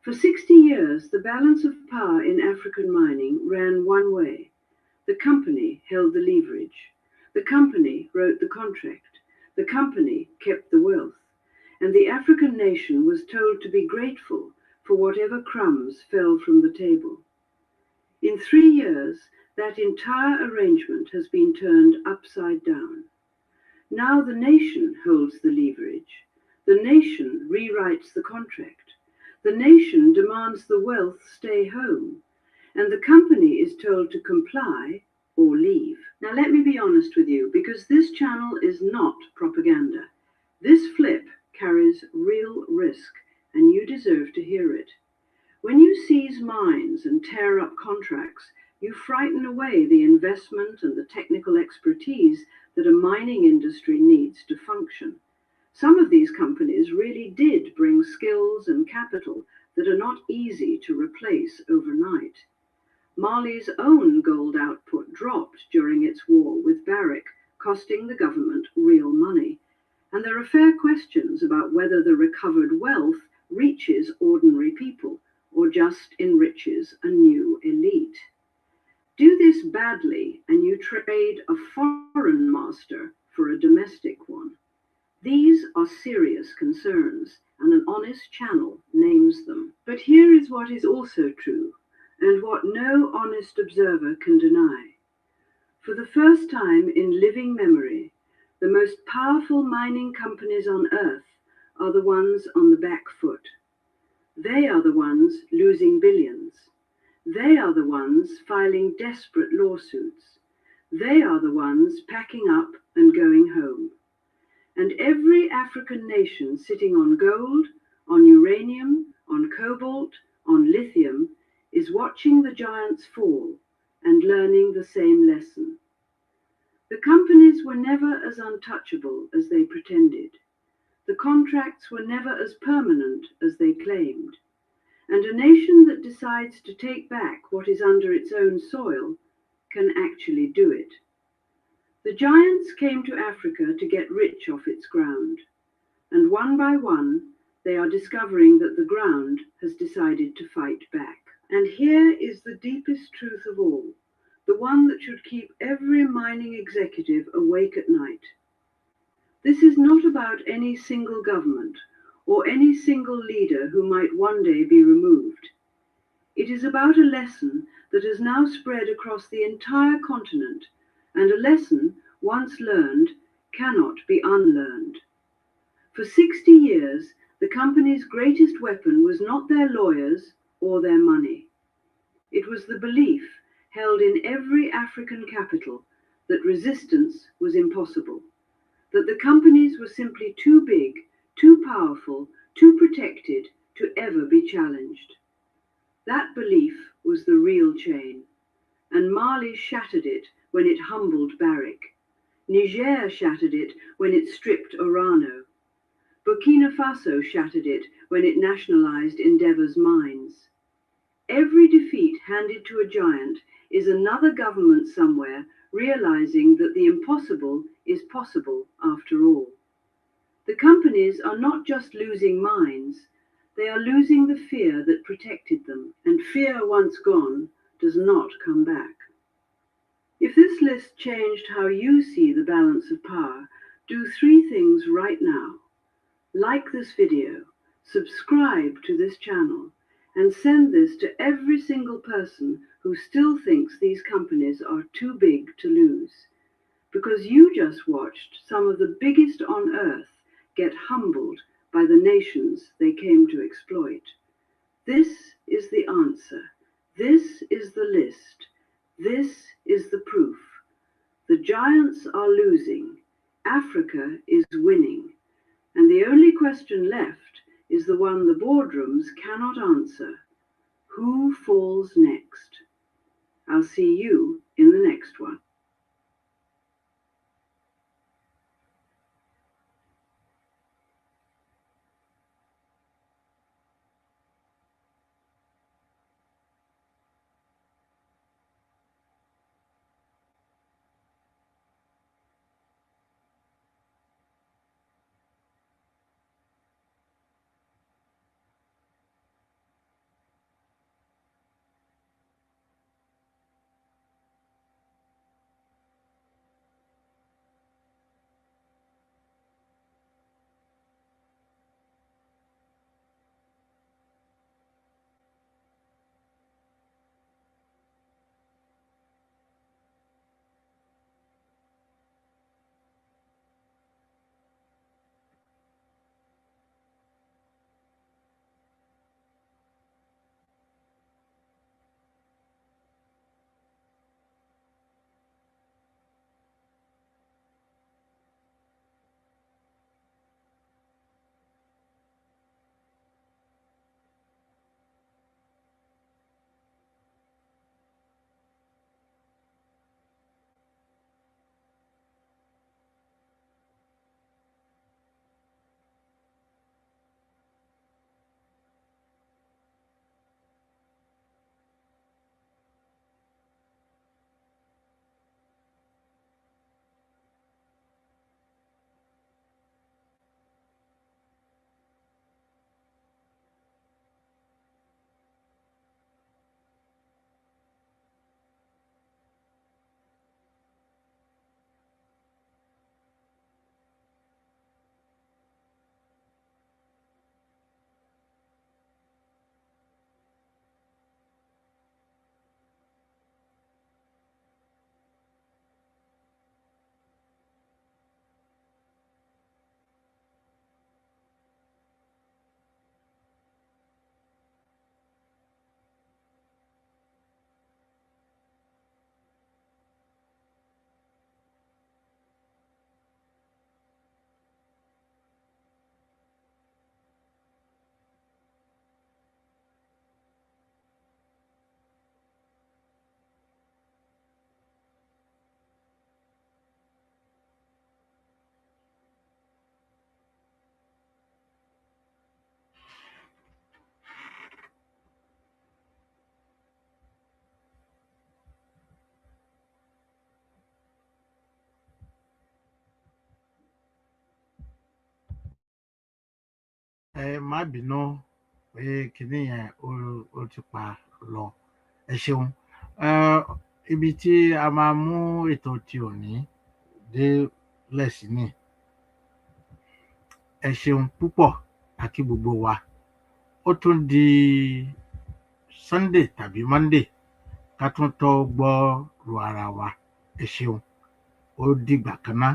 For 60 years, the balance of power in African mining ran one way. The company held the leverage. The company wrote the contract. The company kept the wealth. And the African nation was told to be grateful for whatever crumbs fell from the table. In 3 years, that entire arrangement has been turned upside down. Now the nation holds the leverage. The nation rewrites the contract. The nation demands the wealth stay home, and the company is told to comply or leave. Now let me be honest with you, because this channel is not propaganda. This flip carries real risk, and you deserve to hear it. When you seize mines and tear up contracts, you frighten away the investment and the technical expertise that a mining industry needs to function. Some of these companies really did bring skills and capital that are not easy to replace overnight. Mali's own gold output dropped during its war with Barrick, costing the government real money. And there are fair questions about whether the recovered wealth reaches ordinary people or just enriches a new elite. Do this badly and you trade a foreign master for a domestic one. These are serious concerns, and an honest channel names them. But here is what is also true, and what no honest observer can deny. For the first time in living memory, the most powerful mining companies on earth are the ones on the back foot. They are the ones losing billions. They are the ones filing desperate lawsuits. They are the ones packing up and going home. And every African nation sitting on gold, on uranium, on cobalt, on lithium, is watching the giants fall and learning the same lesson. The companies were never as untouchable as they pretended. The contracts were never as permanent as they claimed. And a nation that decides to take back what is under its own soil can actually do it. The giants came to Africa to get rich off its ground, and one by one they are discovering that the ground has decided to fight back. And here is the deepest truth of all, the one that should keep every mining executive awake at night. This is not about any single government or any single leader who might one day be removed. It is about a lesson that has now spread across the entire continent, and a lesson, once learned, cannot be unlearned. For 60 years, the company's greatest weapon was not their lawyers or their money. It was the belief, held in every African capital, that resistance was impossible, that the companies were simply too big, too powerful, too protected to ever be challenged. That belief was the real chain, and Mali shattered it when it humbled Barrick. Niger shattered it when it stripped Orano. Burkina Faso shattered it when it nationalized Endeavour's mines. Every defeat handed to a giant is another government somewhere realizing that the impossible is possible after all. The companies are not just losing mines, they are losing the fear that protected them, and fear once gone does not come back. If this list changed how you see the balance of power, do 3 things right now. Like this video, subscribe to this channel, and send this to every single person who still thinks these companies are too big to lose. Because you just watched some of the biggest on earth get humbled by the nations they came to exploit. This is the answer. This is the list. This is the proof. The giants are losing. Africa is winning. And the only question left is the one the boardrooms cannot answer. Who falls next? I'll see you in the next one. Má bínú pé kinní yẹn ó ti pa lọ. Ẹ ṣeun. Ibi tí a máa mú ètò ti òní dé lẹ́sìn ni. ẹ ṣeun púpọ̀ àkí gbogbo wa ó tún di Sunday tàbí Monday ká tún tọ́ gbọ́ ro ara wa ẹ ṣeun ó dìgbà kan náà.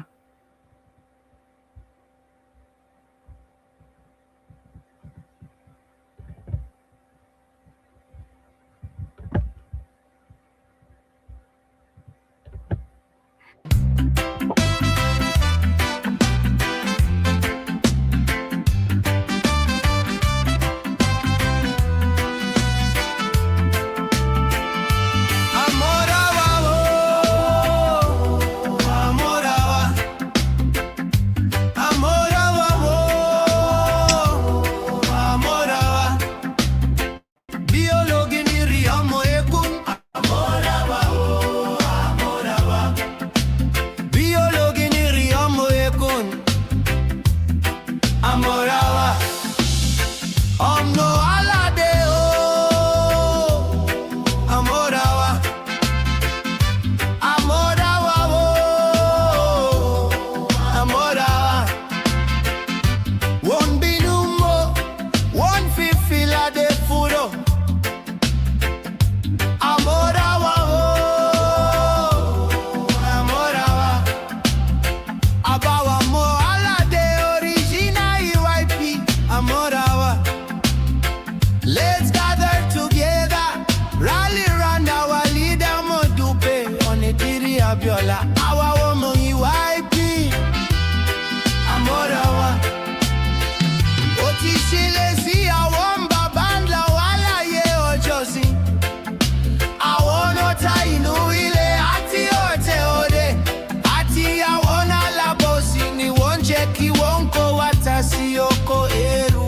Omo Alade Amorawa Amorawa Amorawa Won't be no more Won't feel de furo Amorawa Amorawa Abawa Omo Alade original EYP Amorawa. Let's gather together, rally round our leader Modupe Onitiri Abiola, our Omo EYP Amorawa. Otishile si awon babandla wala ye ojosi. Awon ota inu ile ati ote ode, ati awon alabosi ni won jeki wonko watasi oko eru.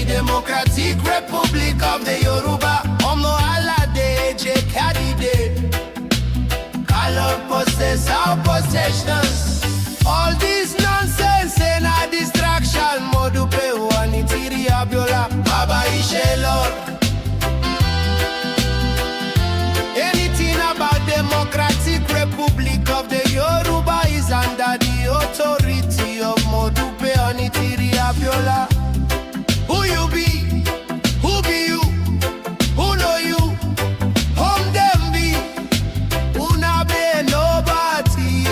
Democratic Republic of the Yoruba, Omo Alade Edide, color possess our possessions. All this nonsense and a distraction. Modupe Onitiri Abiola, Baba Ishelor. Anything about Democratic Republic of the Yoruba is under the authority of Modupe Onitiri Abiola. Who you be? Who be you? Who know you? Whom them be? Who not be nobody?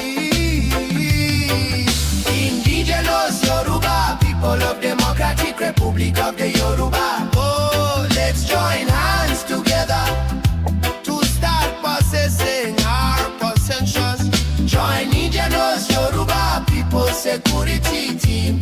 Indigenous Yoruba, people of Democratic Republic of the Yoruba. Oh, let's join hands together to start possessing our possessions. Join Indigenous Yoruba people security team.